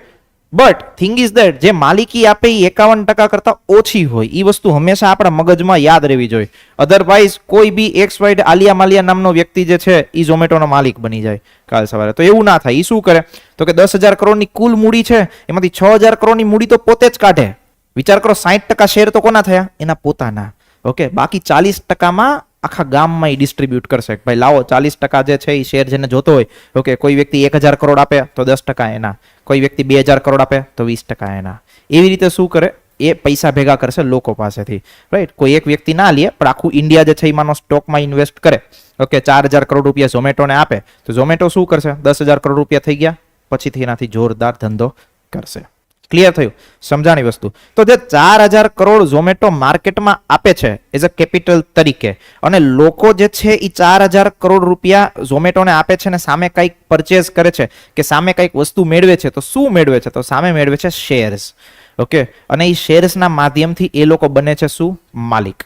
but thing is that જે માલિકી આપે એ 51% કરતા ઓછી હોય. એ વસ્તુ હંમેશા આપણા મગજમાં યાદ રહેવી જોઈએ. અધરવાઇઝ કોઈ બી XY આલિયા માલિયા નામનો વ્યક્તિ જે છે એ ઝોમેટોનો માલિક બની જાય કાલ સવારે. તો એવું ના થાય. એ શું કરે? તો કે 10,000 કરોડની કુલ મૂડી છે, એમાંથી 6,000 કરોડની મૂડી તો પોતે જ કાઢે. વિચાર કરો, 60% શેર તો કોના થયા? એના પોતાના. ઓકે, બાકી 40%માં આખા ગામમાં એ ડિસ્ટ્રીબ્યુટ કરશે. ભાઈ લાવો 40% જે છે એ શેર જેને જોતો હોય. ઓકે, કોઈ વ્યક્તિ 1,000 કરોડ આપે તો 10% એના, કોઈ વ્યક્તિ 2,000 કરોડ આપે તો 20% એના. એવી રીતે શું કરે? એ પૈસા ભેગા કરશે લોકો પાસેથી, રાઈટ? કોઈ એક વ્યક્તિ ના લે, પણ આખું ઇન્ડિયા જે છે એ માનો સ્ટોકમાં ઇન્વેસ્ટ કરે. ઓકે, 4,000 કરોડ રૂપિયા ઝોમેટોને આપે તો ઝોમેટો શું કરશે? 10,000 કરોડ રૂપિયા થઈ ગયા, પછીથી એનાથી જોરદાર ધંધો કરશે. ક્લિયર થયું? સમજાણી વસ્તુ. તો જે 4,000 કરોડ ઝોમેટો માર્કેટમાં આપે છે એઝ અ કેપિટલ તરીકે, અને લોકો જે છે એ 4,000 કરોડ રૂપિયા ઝોમેટોને આપે છે ને સામે કંઈક પરચેઝ કરે છે કે સામે કંઈક વસ્તુ મેળવે છે, તો શું મેળવે છે? તો સામે મેળવે છે શેર્સ. ઓકે, અને એ શેર્સના માધ્યમથી એ લોકો બને છે શું? માલિક.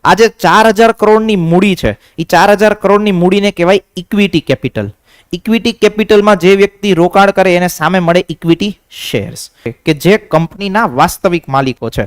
આ જે 4,000 કરોડની મૂડી છે એ 4,000 કરોડની મૂડીને કહેવાય ઇક્વિટી કેપિટલ. ઇક્વિટી કેપિટલમાં જે વ્યક્તિ રોકાણ કરે એને સામે મળે ઇક્વિટી શેર્સ, કે જે કંપનીના વાસ્તવિક માલિકો છે.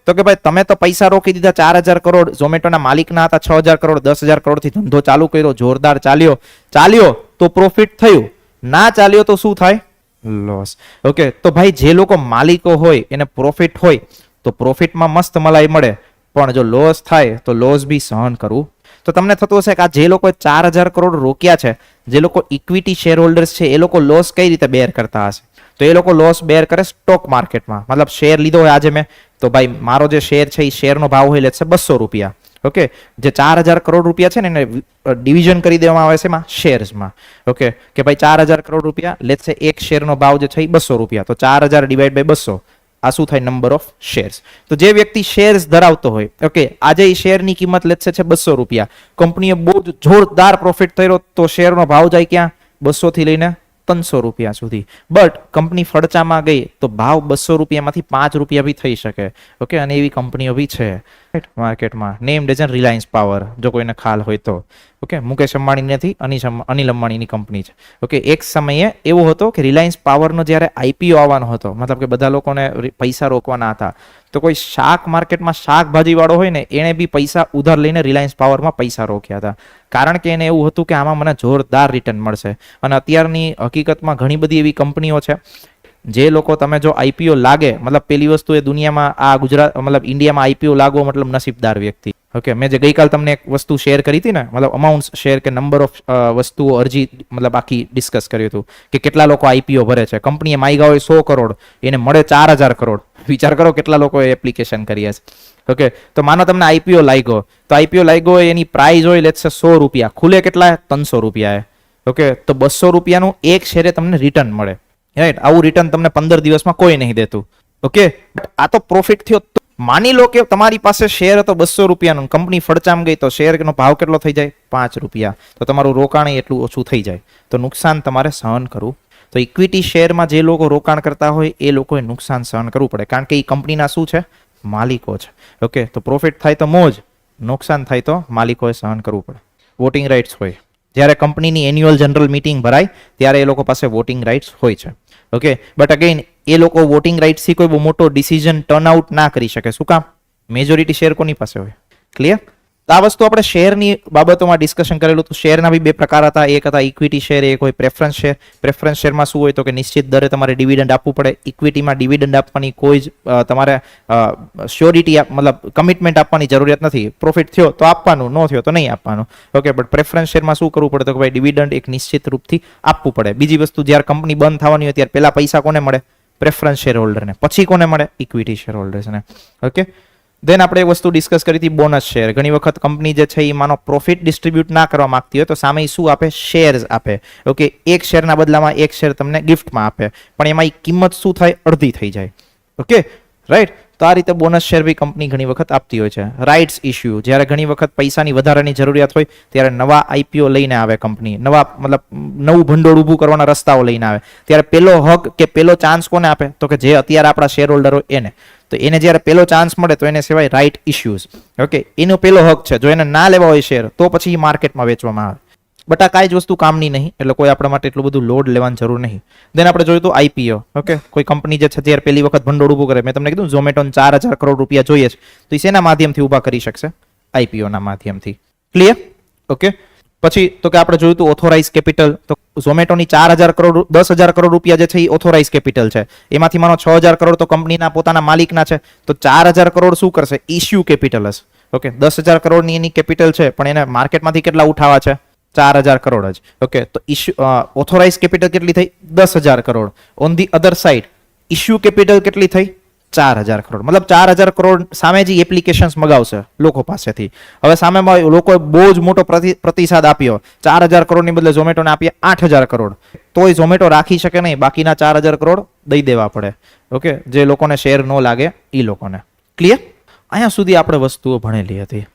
તો કે ભાઈ તમે તો પૈસા રોકી દીધા 4,000 કરોડ, ઝોમેટોના માલિકના હતા 6,000 કરોડ, 10,000 કરોડથી ધંધો ચાલુ કર્યો, જોરદાર ચાલ્યો તો પ્રોફિટ થયું, ના ચાલ્યો તો શું થાય? લોસ. ઓકે, તો ભાઈ જે લોકો માલિકો હોય એને પ્રોફિટ હોય તો પ્રોફિટમાં મસ્ત મલાઈ મળે, પણ જો લોસ થાય તો લોસ બી સહન કરવું. તો તમને થતું હશે કે આ જે લોકો 4,000 કરોડ રોક્યા છે, જે લોકો ઇક્વિટી શેર હોલ્ડર્સ છે, એ લોકો લોસ કઈ રીતે બેર કરતા હશે? તો એ લોકો લોસ બેર કરે સ્ટોક માર્કેટમાં. મતલબ શેર લીધો હોય આજે મેં, તો ભાઈ મારો જે શેર છે એ શેરનો ભાવ હોય લેટ્સ સે 200 રૂપિયા. ઓકે, જે 4000 કરોડ રૂપિયા છે ને એને ડિવિઝન કરી દેવામાં આવે છે એમાં શેર્સમાં. ઓકે, કે ભાઈ 4000 કરોડ રૂપિયા, લેટ્સ સે એક શેરનો ભાવ જે છે એ 200 રૂપિયા, તો 4000 ડિવાઈડ બાય 200, આ શું થાય? Number of shares. તો જે વ્યક્તિ શેર્સ ધરાવતો હોય, ઓકે, આજે એ શેરની કિંમત લેટ્સ સે છે 200 રૂપિયા, કંપનીએ બહુ જ જોરદાર પ્રોફિટ થયો તો શેરનો ભાવ જાય ક્યાં? 200 થી લઈને 300 રૂપિયા સુધી. બટ કંપની ફડચામાં ગઈ તો ભાવ 200 રૂપિયામાંથી 5 રૂપિયા બી થઈ શકે. ઓકે, અને એવી કંપનીઓ બી છે માર્કેટમાં. નેમ ડઝન રિલાયન્સ પાવર, જો કોઈને ખ્યાલ હોય તો. ઓકે, મુકેશ અંબાણી નથી, અનિલ અંબાણીની કંપની છે. ઓકે, એક સમયે એવો હતો કે રિલાયન્સ પાવરનો જ્યારે આઈપીઓ આવવાનો હતો, મતલબ કે બધા લોકોને પૈસા રોકવાના હતા, તો કોઈ શાક માર્કેટમાં શાકભાજી વાળો હોય ને એને બી પૈસા ઉધાર લઈને રિલાયન્સ પાવરમાં પૈસા રોક્યા હતા. કારણ કે એને એવું હતું કે આમાં મને જોરદાર રિટર્ન મળશે. અને અત્યારની હકીકતમાં ઘણી બધી એવી કંપનીઓ છે જે લોકો, તમે જો આઈપીઓ લાગે, મતલબ પેલી વસ્તુ એ દુનિયામાં આ ગુજરાત મતલબ ઇન્ડિયામાં આઈપીઓ લાગવો મતલબ નસીબદાર વ્યક્તિ. ઓકે, મેં જે ગઈકાલ તમને એક વસ્તુ શેર કરી હતી ને, મતલબ અમાઉન્ટ શેર કે નંબર ઓફ વસ્તુઓ અરજી મતલબ આખી ડિસ્કસ કર્યું હતું કે કેટલા લોકો આઈપીઓ ભરે છે. કંપનીએ માગ્યા હોય 100 કરોડ, એને મળે 4000 કરોડ. વિચાર કરો કેટલા લોકોએ એપ્લિકેશન કરી હશે. ઓકે, તો માનો તમને આઈપીઓ લાગ્યો, તો આઈપીઓ લાગ્યો હોય એની પ્રાઇસ હોય લેટ્સ સે 100 રૂપિયા, ખુલે કેટલા? 300 રૂપિયા. ઓકે, તો 200 રૂપિયાનું એક શેરે તમને રિટર્ન મળે. રાઈટ, આવું રિટર્ન તમને 15 દિવસમાં કોઈ નહીં દેતું. ઓકે, આ તો પ્રોફિટ થયો. માની લો કે તમારી પાસે શેર હતો 200 રૂપિયાનો, કંપની ફડચામ ગઈ તો શેરનો ભાવ કેટલો થઈ જાય? 5 રૂપિયા. તો તમારું રોકાણ એટલું ઓછું થઈ જાય, તો નુકસાન તમારે સહન કરવું. તો ઇક્વિટી શેરમાં જે લોકો રોકાણ કરતા હોય એ લોકોએ નુકસાન સહન કરવું પડે, કારણ કે એ કંપનીના શું છે? માલિકો છે. ઓકે, તો પ્રોફિટ થાય તો મોજ, નુકસાન થાય તો માલિકોએ સહન કરવું પડે. વોટિંગ રાઇટ્સ હોય, જ્યારે કંપનીની એન્યુઅલ જનરલ મીટિંગ ભરાય ત્યારે એ લોકો પાસે વોટિંગ રાઇટ્સ હોય છે. ઓકે, બટ અગેન એ લોકો વોટિંગ રાઇટ્સથી કોઈ બહુ મોટો ડિસિઝન ટર્નઆઉટ ના કરી શકે. શું કામ? મેજોરિટી શેર કોની પાસે હોય. ક્લિયર? તો આ વસ્તુ આપણે શેરની બાબતોમાં ડિસ્કશન કરેલું. તો શેરના બી બે પ્રકાર હતા. એક હતા ઇક્વિટી શેર, એક હોય પ્રેફરન્સ શેર. પ્રેફરન્સ શેરમાં શું હોય તો કે નિશ્ચિત દરે તમારે ડિવિડન્ડ આપવું પડે. ઇક્વિટીમાં ડિવિડન્ડ આપવાની કોઈ જ તમારે શ્યોરિટી મતલબ કમિટમેન્ટ આપવાની જરૂરિયાત નથી. પ્રોફિટ થયો તો આપવાનું, ન થયો તો નહીં આપવાનું. ઓકે, બટ પ્રેફરન્સ શેરમાં શું કરવું પડે તો કે ભાઈ ડિવિડન્ડ એક નિશ્ચિત રૂપથી આપવું પડે. બીજી વસ્તુ, જ્યારે કંપની બંધ થવાની હોય ત્યારે પહેલા પૈસા કોને મળે? પ્રેફરન્સ શેર હોલ્ડરને. પછી કોને મળે? ઇક્વિટી શેર હોલ્ડર્સને. ઓકે, દેન આપણે એક વસ્તુ ડિસ્કસ કરી હતી, બોનસ શેર. ઘણી વખત કંપની જે છે એ માનો પ્રોફિટ ડિસ્ટ્રીબ્યુટ ના કરવા માંગતી હોય તો સામે શું આપે? શેર્સ આપે. ઓકે, એક શેરના બદલામાં એક શેર તમને ગિફ્ટમાં આપે, પણ એમાં કિંમત શું થાય? અડધી થઈ જાય. Okay, right. તો આ રીતે બોનસ શેર બી કંપની ઘણી વખત આપતી હોય છે. રાઇટ્સ ઇશ્યુ, જ્યારે ઘણી વખત પૈસાની વધારાની જરૂરિયાત હોય ત્યારે નવા આઈપીઓ લઈને આવે કંપની, મતલબ નવું ભંડોળ ઊભું કરવાના રસ્તાઓ લઈને આવે, ત્યારે પેલો હક કે પેલો ચાન્સ કોને આપે તો કે જે અત્યારે આપણા શેર હોલ્ડર હોય એને. તો એને જ્યારે પેલો ચાન્સ મળે તો એને સિવાય રાઇટ ઇશ્યુઝ. ઓકે, એનો પેલો હક છે. જો એને ના લેવા હોય શેર તો પછી માર્કેટમાં વેચવામાં આવે. બટ આ કાંઈ જ વસ્તુ કામની નહીં, એટલે કોઈ આપણા માટે એટલું બધું લોડ લેવાની જરૂર નહીં. દેન આપણે જોયું તો આઈપીઓ. ઓકે, કોઈ કંપની જે છે ત્યારે પહેલી વખત ભંડોળ ઊભું કરે. મેં તમને કીધું ઝોમેટોને 4000 કરોડ રૂપિયા જોઈએ છે, તો એ શેના માધ્યમથી ઊભા કરી શકશે? આઈપીઓના માધ્યમથી. ક્લિયર? ઓકે, પછી તો કે આપણે જોયું તો ઓથોરાઇઝ કેપિટલ. તો ઝોમેટોની 4000 કરોડ 10,000 કરોડ રૂપિયા જે છે એ ઓથોરાઇઝ કેપિટલ છે. એમાંથી માનો 6000 કરોડ તો કંપનીના પોતાના માલિકના છે, તો 4000 કરોડ શું કરશે? ઇશ્યુ કેપિટલ હશે. ઓકે, 10,000 કરોડની એની કેપિટલ છે, પણ એને માર્કેટમાંથી કેટલા ઉઠાવવા છે? 4000 કરોડ જ. ઓકે, તો ઓથોરાઇઝ કેપિટલ કેટલી થઈ? 10,000 crore. On the other side issue capital કેટલી થઈ? 4000 કરોડ. મતલબ 4000 કરોડ સામે જે એપ્લિકેશન્સ મગાવશે લોકો પાસેથી. હવે સામે લોકોએ બહુ જ મોટો પ્રતિસાદ આપ્યો. 4000 કરોડની બદલે ઝોમેટોને આપ્યા 8000 કરોડ. તોય ઝોમેટો રાખી શકે નહીં, બાકીના 4000 કરોડ દઈ દેવા પડે. ઓકે, જે લોકોને શેર ન લાગે એ લોકોને. ક્લિયર? અહીંયા સુધી આપણે વસ્તુઓ ભણેલી હતી.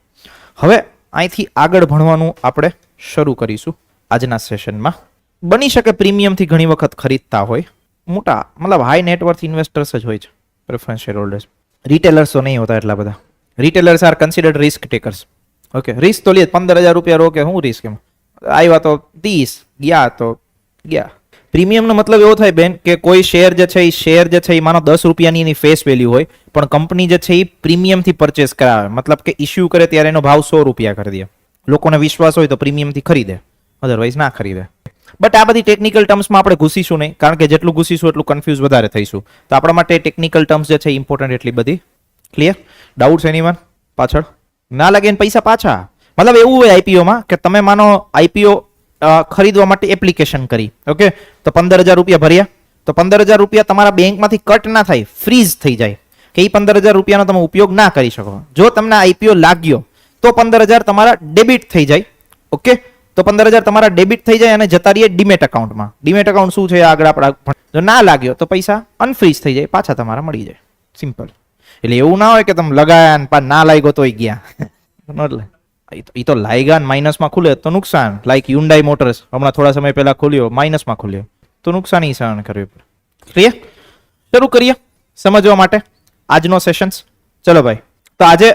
હવે અહીંથી આગળ ભણવાનું આપણે શરૂ કરીશું આજના સેશનમાં. બની શકે પ્રીમિયમથી ઘણી વખત ખરીદતા હોય મોટા, મતલબ હાઈ નેટવર્થ ઇન્વેસ્ટર્સ જ હોય છે પ્રેફરન્સ શેર હોલ્ડર્સ. રિટેલર્સ તો નહીં હોતા એટલા બધા. Retailers are considered risk takers. Okay, risk તો લે 15000 રૂપિયા રોકે, હું રિસ્ક એમ આવ્યા તો 30, ગયા તો ગયા. પ્રીમિયમનો મતલબ એવો થાય બેન કે કોઈ શેર જે છે એ માનો 10 રૂપિયાની એની ફેસ વેલ્યુ હોય, પણ કંપની જે છે એ પ્રીમિયમથી પરચેસ કરાવે. મતલબ કે ઇશ્યુ કરે ત્યારે એનો ભાવ 100 રૂપિયા કરી દે. લોકોને વિશ્વાસ હોય તો પ્રીમિયમથી ખરીદે, અધરવાઇઝ ના ખરીદે. બટ આ બધી ટેકનિકલ ટર્મ્સમાં આપણે ઘૂસીશું નહીં, કારણ કે જેટલું ઘૂસીશું એટલું કન્ફ્યુઝ વધારે થઈશું. તો આપણા માટે ટેકનિકલ ટર્મ્સ જે છે ઇમ્પોર્ટન્ટ એટલી બધી. ક્લિયર? ડાઉટ્સ એનીવન પાછળ? ના લાગે ને પૈસા પાછા. મતલબ એવું હોય આઈપીઓમાં કે તમે માનો આઈપીઓ ખરીદવા માટે એપ્લિકેશન કરી. ઓકે, તો 15000 રૂપિયા ભર્યા, તો 15,000 રૂપિયા તમારા બેંકમાંથી કટ ના થાય, ફ્રીઝ થઈ જાય કે એ 15,000 રૂપિયાનો તમે ઉપયોગ ના કરી શકો. જો તમને આઈપીઓ લાગ્યો તો 15,000 તમારા ડેબિટ થઈ જાય. ઓકે, તો 15,000 તમારા ડેબિટ થઈ જાય અને જતા રહીએ ડીમેટ એકાઉન્ટમાં. ડીમેટ એકાઉન્ટ શું છે આગળ આપણે, જો ના લાગ્યો તો પૈસા અનફ્રીઝ થઈ જાય, પાછા તમારા મળી જાય. સિમ્પલ. એટલે એવું ના હોય કે તમે લગાયા ને ના લાગ્યો તોય ગયા. એ તો લાગ્યા ને માઇનસમાં ખુલે તો નુકસાન. લાઈક હ્યુન્ડાઈ મોટર્સ હમણાં થોડા સમય પહેલા ખોલ્યો, માઇનસમાં ખોલ્યો તો નુકસાની સહન કરવી પડે. ક્લિયર? શરૂ કરીએ સમજવા માટે આજનો સેશન્સ. ચલો ભાઈ, તો આજે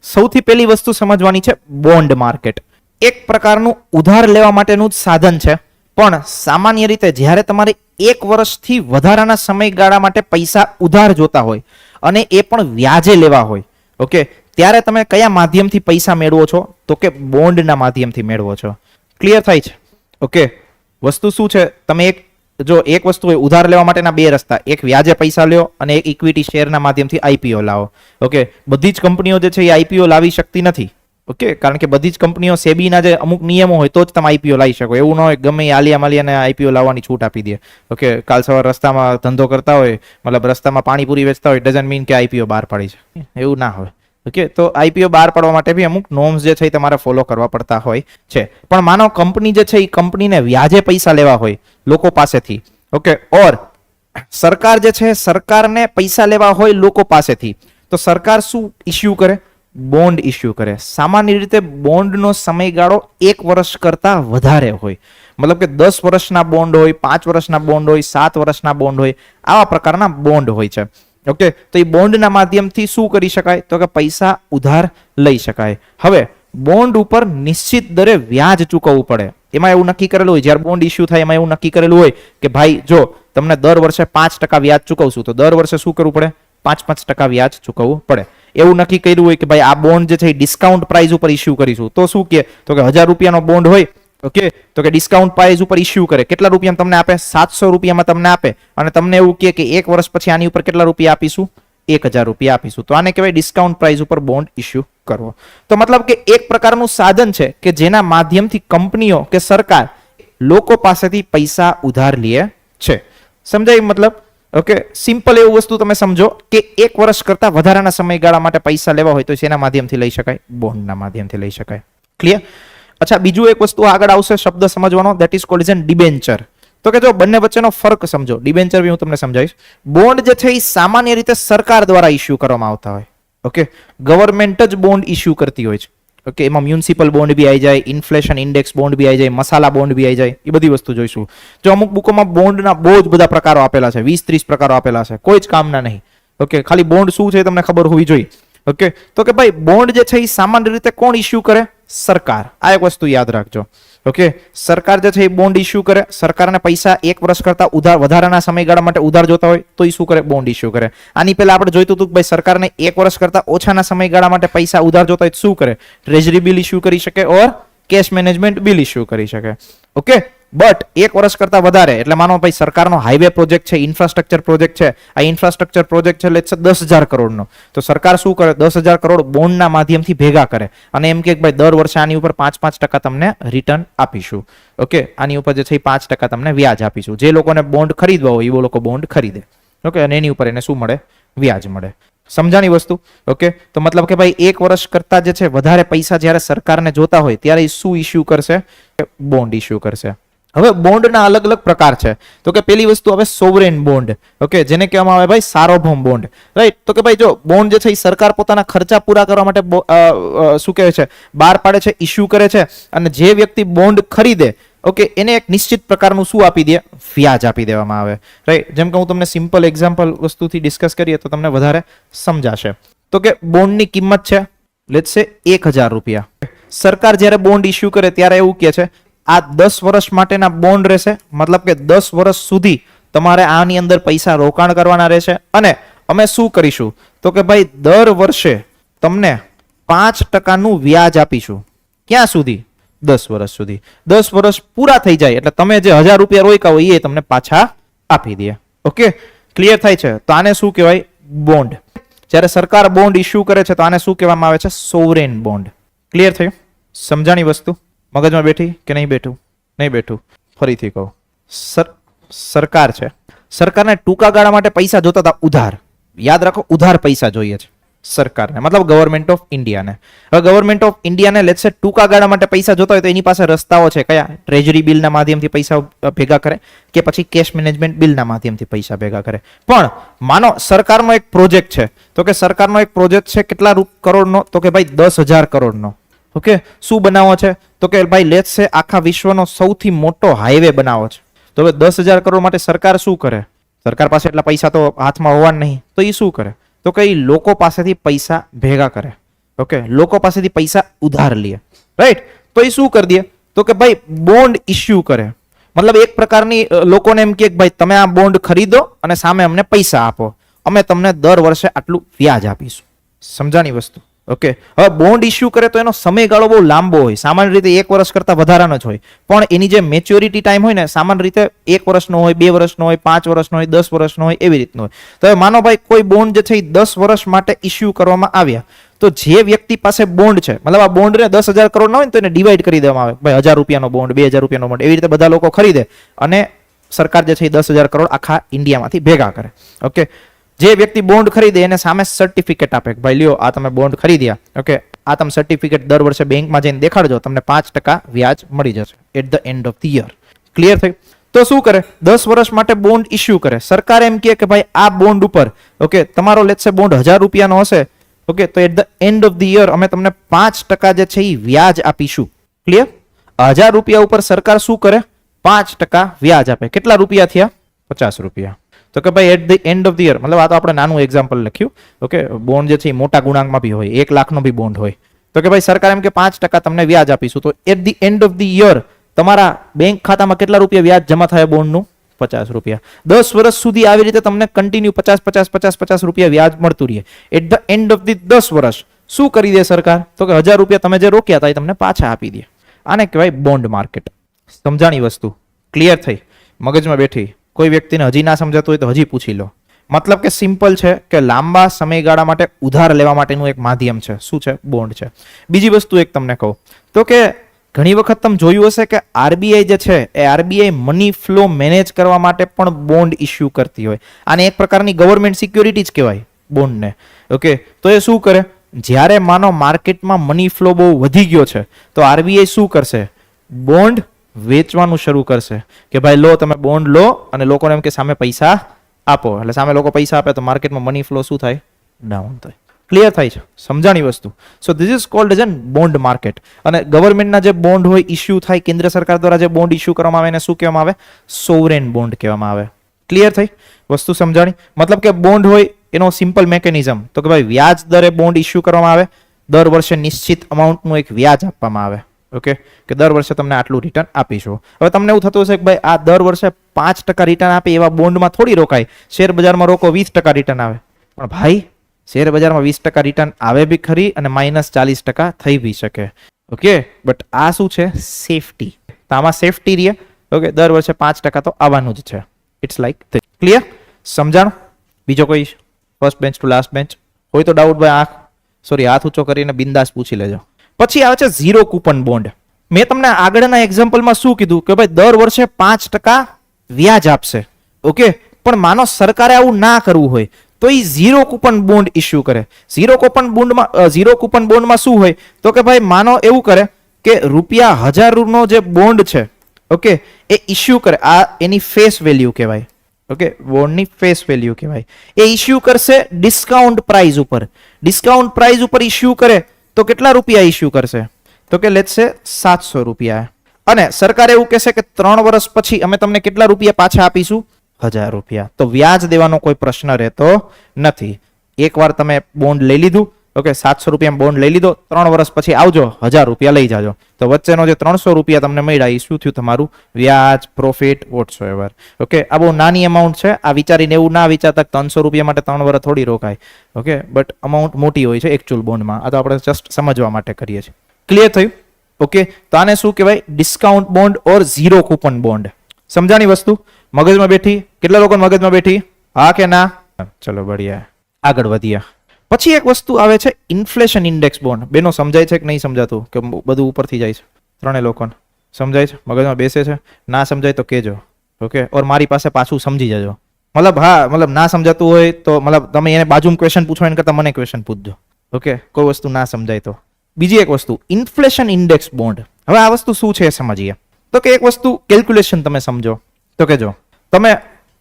સૌથી પહેલી વસ્તુ સમજવાની છે બોન્ડ માર્કેટ. એક પ્રકારનું ઉધાર લેવા માટેનું જ સાધન છે, પણ સામાન્ય રીતે જ્યારે તમારે 1 વર્ષથી વધારાના સમયગાળા માટે પૈસા ઉધાર જોતા હોય અને એ પણ વ્યાજે લેવા હોય, ઓકે, ત્યારે તમે કયા માધ્યમથી પૈસા મેળવો છો? તો કે બોન્ડના માધ્યમથી મેળવો છો. ક્લિયર થાય છે? ઓકે, વસ્તુ શું છે, તમે એક વસ્તુ હોય ઉધાર લેવા માટેના 2 રસ્તા, એક વ્યાજે પૈસા લ્યો અને એક ઇક્વિટી શેરના માધ્યમથી આઈપીઓ લાવો. ઓકે, બધી જ કંપનીઓ જે છે એ આઈપીઓ લાવી શકતી નથી. ઓકે, કારણ કે બધી જ કંપનીઓ સેબીના જે અમુક નિયમો હોય તો જ તમે આઈપીઓ લાવી શકો. એવું ન હોય ગમે આલિયા માલિયાને આઈપીઓ લાવવાની છૂટ આપી દે. ઓકે, કાલ સવાર રસ્તામાં ધંધો કરતા હોય, મતલબ રસ્તામાં પાણીપુરી વેચતા હોય, ડઝન્ટ મીન કે આઈપીઓ બહાર પાડી છે. એવું ના હોય. ઓકે, તો આઈપીઓ બહાર પાડવા માટે બી અમુક નોર્મ્સ જે છે એ તમારે ફોલો કરવા પડતા હોય છે. પણ માનો કંપની જે છે એ કંપનીને વ્યાજે પૈસા લેવા હોય લોકો પાસેથી, ઓકે, ઓર સરકાર જે છે સરકારને પૈસા લેવા હોય લોકો પાસેથી, તો સરકાર શું ઇસ્યુ કરે? બોન્ડ ઇસ્યુ કરે. સામાન્ય રીતે બોન્ડનો સમયગાળો 1 વર્ષ કરતા વધારે હોય. મતલબ કે 10 વર્ષના બોન્ડ હોય, 5 વર્ષના બોન્ડ હોય, 7 વર્ષના બોન્ડ હોય, આવા પ્રકારના બોન્ડ હોય છે. ઓકે, તો એ બોન્ડના માધ્યમથી શું કરી શકાય? તો કે પૈસા ઉધાર લઈ શકાય. હવે બોન્ડ ઉપર નિશ્ચિત દરે વ્યાજ ચૂકવવું પડે. એમાં એવું નક્કી કરેલું હોય, જ્યારે બોન્ડ ઇસ્યુ થાય એમાં એવું નક્કી કરેલું હોય કે ભાઈ જો તમને દર વર્ષે 5% વ્યાજ ચૂકવશું, તો દર વર્ષે શું કરવું પડે? 5% વ્યાજ ચૂકવવું પડે. એવું નક્કી કર્યું હોય કે ભાઈ આ બોન્ડ જે છે એ ડિસ્કાઉન્ટ પ્રાઇસ ઉપર ઇસ્યુ કરીશું, તો શું કે તો કે 1000 રૂપિયાનો બોન્ડ હોય, ઓકે, તો કે ડિસ્કાઉન્ટ પ્રાઇસ ઉપર ઇસ્યુ કરે. કેટલા રૂપિયા તમને આપે? 700 રૂપિયામાં તમને આપે અને તમને એવું કહે કે 1 વર્ષ પછી આની ઉપર કેટલા રૂપિયા આપીશું? 1000 રૂપિયા આપીશું. તો આને કહેવાય ડિસ્કાઉન્ટ પ્રાઇસ ઉપર બોન્ડ ઇસ્યુ કરવો. તો મતલબ કે એક પ્રકારનું સાધન છે કે જેના માધ્યમથી કંપનીઓ કે સરકાર લોકો પાસેથી પૈસા ઉધાર લે છે. સમજાય મતલબ? ઓકે, સિમ્પલ એવું વસ્તુ તમે સમજો કે 1 વર્ષ કરતા વધારાના સમયગાળા માટે પૈસા લેવા હોય તો શેના માધ્યમથી લઈ શકાય? બોન્ડના માધ્યમથી લઈ શકાય. ક્લિયર? અચ્છા, બીજું એક વસ્તુ આગળ આવશે શબ્દ સમજવાનો, that is called as an debenture. તો કે જો બંને વચ્ચેનો ફરક સમજો. ડિબેન્ચર બી હું તમને સમજાવીશ. બોન્ડ જે છે એ સામાન્ય રીતે સરકાર દ્વારા ઇસ્યુ કરવામાં આવતા હોય. ઓકે, ગવર્મેન્ટ જ બોન્ડ ઇસ્યુ કરતી હોય છે. ઓકે, એમાં મ્યુનિસિપલ બોન્ડ બી આવી જાય, ઇન્ફ્લેશન ઇન્ડેક્સ બોન્ડ બી આવી જાય, મસાલા બોન્ડ બી આવી જાય, એ બધી વસ્તુ જોઈશું. જો અમુક બુકોમાં બોન્ડના બહુ જ બધા પ્રકારો આપેલા છે, 20-30 પ્રકારો આપેલા છે, કોઈ જ કામના નહીં. ઓકે, ખાલી બોન્ડ શું છે તમને ખબર હોવી જોઈએ. ઓકે, તો કે ભાઈ બોન્ડ જે છે એ સામાન્ય રીતે કોણ ઇસ્યુ કરે? સરકાર. આ એક વસ્તુ યાદ રાખજો. ઓકે, સરકાર જે છે એ બોન્ડ ઇસ્યુ કરે. સરકારને પૈસા 1 વર્ષ કરતા વધારાના સમયગાળા માટે ઉધાર જોતા હોય તો એ શું કરે? બોન્ડ ઇસ્યુ કરે. આની પહેલા આપણે જોઈતું હતું કે ભાઈ સરકારને 1 વર્ષ કરતા ઓછાના સમયગાળા માટે પૈસા ઉધાર જોતા હોય તો શું કરે? ટ્રેઝરી બિલ ઇસ્યુ કરી શકે ઓર કેશ મેનેજમેન્ટ બિલ ઇસ્યુ કરી શકે. ઓકે, બટ 1 વર્ષ કરતા વધારે એટલે માનો ભાઈ સરકારનો હાઈવે પ્રોજેક્ટ છે, ઇન્ફ્રાસ્ટ્રક્ચર પ્રોજેક્ટ છે, આ ઇન્ફ્રાસ્ટ્રક્ચર પ્રોજેક્ટ છે એટલે 10,000 કરોડનો, તો સરકાર શું કરે? 10,000 કરોડ બોન્ડના માધ્યમથી ભેગા કરે અને એમ કે ભાઈ દર વર્ષે આની ઉપર 5% તમને રિટર્ન આપીશું. ઓકે, આની ઉપર જે છે એ 5% તમને વ્યાજ આપીશું. જે લોકોને બોન્ડ ખરીદવા હોય એ લોકો બોન્ડ ખરીદે. ઓકે, અને એની ઉપર એને શું મળે? વ્યાજ મળે. સમજાની વસ્તુ? ઓકે, તો મતલબ કે ભાઈ 1 વર્ષ કરતા જે છે વધારે પૈસા જ્યારે સરકારને જોતા હોય ત્યારે શું ઇસ્યુ કરશે? બોન્ડ ઇસ્યુ કરશે. હવે બોન્ડના અલગ અલગ પ્રકાર છે. તો કે પેલી વસ્તુ હવે સોવરેન બોન્ડ. ઓકે, જેને કહેવામાં આવે ભાઈ સાર્વભૌમ બોન્ડ. રાઈટ? તો કે ભાઈ જો બોન્ડ જે છે એ સરકાર પોતાના ખર્ચા પૂરા કરવા માટે શું કહે છે? બહાર પાડે છે, ઇસ્યુ કરે છે અને જે વ્યક્તિ બોન્ડ ખરીદે, ઓકે, એને એક નિશ્ચિત પ્રકારનું શું આપી દે? વ્યાજ આપી દેવામાં આવે. રાઈટ? જેમ કે હું તમને સિમ્પલ એક્ઝામ્પલ વસ્તુથી ડિસ્કસ કરીએ તો તમને વધારે સમજાશે. તો કે બોન્ડની કિંમત છે લેટ્સ સે 1000 રૂપિયા. સરકાર જ્યારે બોન્ડ ઇસ્યુ કરે ત્યારે એવું કહે છે આ 10 વર્ષ માટેના બોન્ડ રહેશે. મતલબ કે 10 વર્ષ સુધી તમારે આની અંદર પૈસા રોકાણ કરવાના રહેશે અને અમે શું કરીશું? તો કે ભાઈ દર વર્ષે તમને 5%નું વ્યાજ આપીશું. ક્યાં સુધી? 10 વર્ષ સુધી. 10 વર્ષ પૂરા થઈ જાય એટલે તમે જે 1000 રૂપિયા રોક્યા હોય એ તમને પાછા આપી દે. ઓકે, ક્લિયર થાય છે? તો આને શું કહેવાય? બોન્ડ. જ્યારે સરકાર બોન્ડ ઇસ્યુ કરે છે તો આને શું કહેવામાં આવે છે? Sovereign bond. ક્લિયર થયું? સમજાણી વસ્તુ? મગજમાં બેઠી કે નહીં બેઠું? નહીં બેઠું? ફરીથી કહું. સરકાર છે, સરકારને ટૂંકા ગાળા માટે પૈસા જોતા હતા ઉધાર. યાદ રાખો, ઉધાર પૈસા જોઈએ છે સરકારને, મતલબ ગવર્મેન્ટ ઓફ ઇન્ડિયાને. હવે ગવર્મેન્ટ ઓફ ઇન્ડિયાને લેટ્સ સે ટૂંકા ગાળા માટે પૈસા જોતા હોય તો એની પાસે રસ્તાઓ છે કયા? ટ્રેજરી બિલના માધ્યમથી પૈસા ભેગા કરે કે પછી કેશ મેનેજમેન્ટ બિલના માધ્યમથી પૈસા ભેગા કરે. પણ માનો સરકારનો એક પ્રોજેક્ટ છે, તો કે સરકારનો એક પ્રોજેક્ટ છે કેટલા કરોડનો? તો કે ભાઈ 10,000 કરોડનો. ઓકે, શું બનાવો છે? તો કે ભાઈ લેટ્સ સે આખા વિશ્વનો સૌથી મોટો હાઈવે બનાવો છે. તો હવે 10,000 કરોડ માટે સરકાર શું કરે? સરકાર પાસે એટલા પૈસા તો હાથમાં હોવા નહીં, તો એ શું કરે? તો કે લોકો પાસેથી પૈસા ભેગા કરે. ઓકે, લોકો પાસેથી પૈસા ઉધાર લે, રાઈટ? તો એ શું કરી દે? તો કે ભાઈ બોન્ડ ઇસ્યુ કરે. મતલબ એક પ્રકારની લોકોને એમ કે ભાઈ તમે આ બોન્ડ ખરીદો અને સામે અમને પૈસા આપો, અમે તમને દર વર્ષે આટલું વ્યાજ આપીશું. સમજાણી વસ્તુ? ઓકે, હવે બોન્ડ ઇસ્યુ કરે તો એનો સમયગાળો બહુ લાંબો હોય, સામાન્ય રીતે 1 વર્ષ કરતા વધારાનો જ હોય. પણ એની જે મેચ્યોરિટી ટાઈમ હોય ને, સામાન્ય રીતે 1 વર્ષનો હોય, 2 વર્ષનો હોય, 5 વર્ષનો હોય, 10 વર્ષનો હોય, એવી રીતનો હોય. તો હવે માનો ભાઈ કોઈ બોન્ડ જે છે એ 10 વર્ષ માટે ઇસ્યુ કરવામાં આવ્યા, તો જે વ્યક્તિ પાસે બોન્ડ છે, મતલબ આ બોન્ડને 10,000 કરોડ ના હોય તો એને ડિવાઈડ કરી દેવામાં આવે. ભાઈ 1,000 રૂપિયાનો બોન્ડ, 2,000 રૂપિયાનો બોન્ડ, એવી રીતે બધા લોકો ખરીદે અને સરકાર જે છે એ 10,000 કરોડ આખા ઇન્ડિયામાંથી ભેગા કરે. ઓકે, જે વ્યક્તિ બોન્ડ ખરીદે એને સામે સર્ટિફિકેટ આપે કે ભાઈ લ્યો આ તમે બોન્ડ ખરીદ્યા. ઓકે, આ તમે સર્ટિફિકેટ દર વર્ષે બેંકમાં જઈને દેખાડજો, તમને 5% વ્યાજ મળી જશે at the end of the year. Clear થઈ? તો શું કરે? 10 વર્ષ માટે બોન્ડ ઇસ્યુ કરે. સરકાર એમ કહે કે ભાઈ આ બોન્ડ ઉપર, ઓકે, તમારો લેટ્સ સે બોન્ડ 1,000 રૂપિયાનો હશે, ઓકે, તો at the end of the year અમે તમને 5% જે છે એ વ્યાજ આપીશું. ક્લિયર? 1,000 રૂપિયા ઉપર સરકાર શું કરે? 5% વ્યાજ આપે. કેટલા રૂપિયા થયા? 50 રૂપિયા. તો કે ભાઈ at the end of the year, મતલબ આ તો આપણે નાનું એક્ઝામ્પલ લખ્યું. ઓકે, બોન્ડ જે છે એ મોટા ગુણાંકમાં બી હોય, 1 લાખનો બી બોન્ડ હોય. તો કે ભાઈ સરકાર એમ કે 5% તમને વ્યાજ આપીશું. તો at the end of the year તમારા બેંક ખાતામાં કેટલા રૂપિયા વ્યાજ જમા થાય બોન્ડનું? 50 રૂપિયા. 10 વર્ષ સુધી આવી રીતે તમને કન્ટિન્યુ 50 રૂપિયા વ્યાજ મળતું રહે. At the end of the 10 વર્ષ શું કરી દે સરકાર? તો કે 1,000 રૂપિયા તમે જે રોક્યા હતા એ તમને પાછા આપી દે. આને કહેવાય બોન્ડ માર્કેટ. સમજાણી વસ્તુ? ક્લિયર થઈ? મગજમાં બેઠી? કોઈ વ્યક્તિને હજી ના સમજાતું હોય તો હજી પૂછી લો. મતલબ કે સિમ્પલ છે કે લાંબા સમયગાળા માટે ઉધાર લેવા માટેનું એક માધ્યમ છે. શું છે? બોન્ડ છે. બીજી વસ્તુ એક તમને કહું તો કે ઘણી વખત તમે જોયું હશે કે આરબીઆઈ જે છે એ આરબીઆઈ મની ફ્લો મેનેજ કરવા માટે પણ બોન્ડ ઇસ્યુ કરતી હોય. આને એક પ્રકારની ગવર્મેન્ટ સિક્યોરિટી જ કહેવાય બોન્ડને. ઓકે, તો એ શું કરે? જ્યારે માનો માર્કેટમાં મની ફ્લો બહુ વધી ગયો છે તો આરબીઆઈ શું કરશે? બોન્ડ વેચવાનું શરૂ કરશે કે ભાઈ લો તમે બોન્ડ લો અને લોકોને એમ કે સામે પૈસા આપો. એટલે સામે લોકો પૈસા આપે તો માર્કેટમાં મની ફ્લો શું થાય? ડાઉન થાય. ક્લિયર થાય છે? સમજાણી વસ્તુ? સો this is called as an bond market. અને ગવર્મેન્ટના જે બોન્ડ હોય ઇસ્યુ થાય, કેન્દ્ર સરકાર દ્વારા જે બોન્ડ ઇસ્યુ કરવામાં આવે એને શું કહેવામાં આવે? સોવરેન બોન્ડ કહેવામાં આવે. ક્લિયર થઈ? વસ્તુ સમજાણી? મતલબ કે બોન્ડ હોય એનો સિમ્પલ મેકેનિઝમ તો કે ભાઈ વ્યાજ દરે બોન્ડ ઇસ્યુ કરવામાં આવે. દર વર્ષે નિશ્ચિત અમાઉન્ટનું એક વ્યાજ આપવામાં આવે. ઓકે, કે દર વર્ષે તમને આટલું રિટર્ન આપીશું. હવે તમને એવું થતું હશે કે ભાઈ આ દર વર્ષે 5% રિટર્ન આપે એવા બોન્ડમાં થોડી રોકાય. શેર બજારમાં રોકો 20% રિટર્ન આવે. પણ ભાઈ શેર બજારમાં 20% રિટર્ન આવે બી ખરી અને -40% થઈ બી શકે. ઓકે, બટ આ શું છે? સેફટી. તો આમાં સેફટી રહે. ઓકે, દર વર્ષે 5% તો આવવાનું જ છે. It's like this. ક્લિયર? સમજાણું? બીજો કોઈ first bench to last bench હોય તો ડાઉટ ભાઈ હાથ ઊંચો કરીને બિંદાસ પૂછી લેજો. પછી આવે છે ઝીરો કૂપન બોન્ડ. મેં તમને આગળના એક્ઝામ્પલમાં શું કીધું કે ભાઈ દર વર્ષે 5% વ્યાજ આપશે. ઓકે, પણ માનો સરકારે આવું ના કરવું હોય તો એ ઝીરો કૂપન બોન્ડ ઇસ્યુ કરે. ઝીરો કૂપન બોન્ડમાં શું હોય તો કે ભાઈ માનો એવું કરે કે રૂપિયા 1,000 નો જે બોન્ડ છે, ઓકે, એ ઇસ્યુ કરે. આ એની ફેસ વેલ્યુ કહેવાય. ઓકે, બોન્ડની ફેસ વેલ્યુ કહેવાય. એ ઇસ્યુ કરશે ડિસ્કાઉન્ટ પ્રાઇસ ઉપર. ડિસ્કાઉન્ટ પ્રાઇસ ઉપર ઇસ્યુ કરે તો કેટલા રૂપિયા ઇસ્યુ કરશે? તો કે લેટ્સ સે 700 રૂપિયા. અને સરકાર એવું કહેશે કે 3 વર્ષ પછી અમે તમને કેટલા રૂપિયા પાછા આપીશું? 1,000 રૂપિયા. તો વ્યાજ દેવાનો કોઈ પ્રશ્ન રહેતો નથી. એકવાર તમે બોન્ડ લઈ લીધું, ઓકે, 700 રૂપિયા બોન્ડ લઈ લીધો, 3 વર્ષ પછી આવજો 1,000 રૂપિયા લઈ જાજો. તો વચ્ચેનો જે 300 રૂપિયા તમને મળ્યા એ શું થયું? તમારું વ્યાજ, પ્રોફિટ, વોટ્સો એવર. ઓકે, આ બહુ નાની અમાઉન્ટ છે. આ વિચારીને એવું ના વિચારતા 300 રૂપિયા માટે 3 વર્ષ થોડી રોકાય. ઓકે, બટ અમાઉન્ટ મોટી હોય છે એકચ્યુઅલ બોન્ડમાં. આ તો આપણે જસ્ટ સમજવા માટે કરીએ છીએ. ક્લિયર થયું? ઓકે, તો આને શું કહેવાય? Discount bond or zero coupon bond. સમજાણી વસ્તુ? મગજમાં બેઠી? કેટલા લોકો મગજમાં બેઠી? હા કે ના? ચલો બઢિયા, આગળ વધીએ. પછી એક વસ્તુ આવે છે ઇન્ફ્લેશન ઇન્ડેક્સ બોન્ડ. બેનો સમજાય છે કે નહીં સમજાતું? કે બધું ઉપરથી જાય છે? ત્રણે લોકોને સમજાય છે? મગજમાં બેસે છે? ના સમજાય તો કહેજો. ઓકે, ઓર મારી પાસે પાછું સમજી જજો. મતલબ હા, મતલબ ના સમજાતું હોય તો મતલબ તમે એને બાજુમાં ક્વેશ્ચન પૂછો એના કરતા મને ક્વેશ્ચન પૂછજો. ઓકે, કોઈ વસ્તુ ના સમજાય તો. બીજી એક વસ્તુ ઇન્ફ્લેશન ઇન્ડેક્સ બોન્ડ. હવે આ વસ્તુ શું છે એ સમજીએ. તો કે એક વસ્તુ કેલ્ક્યુલેશન તમે સમજો. તો કે જો તમે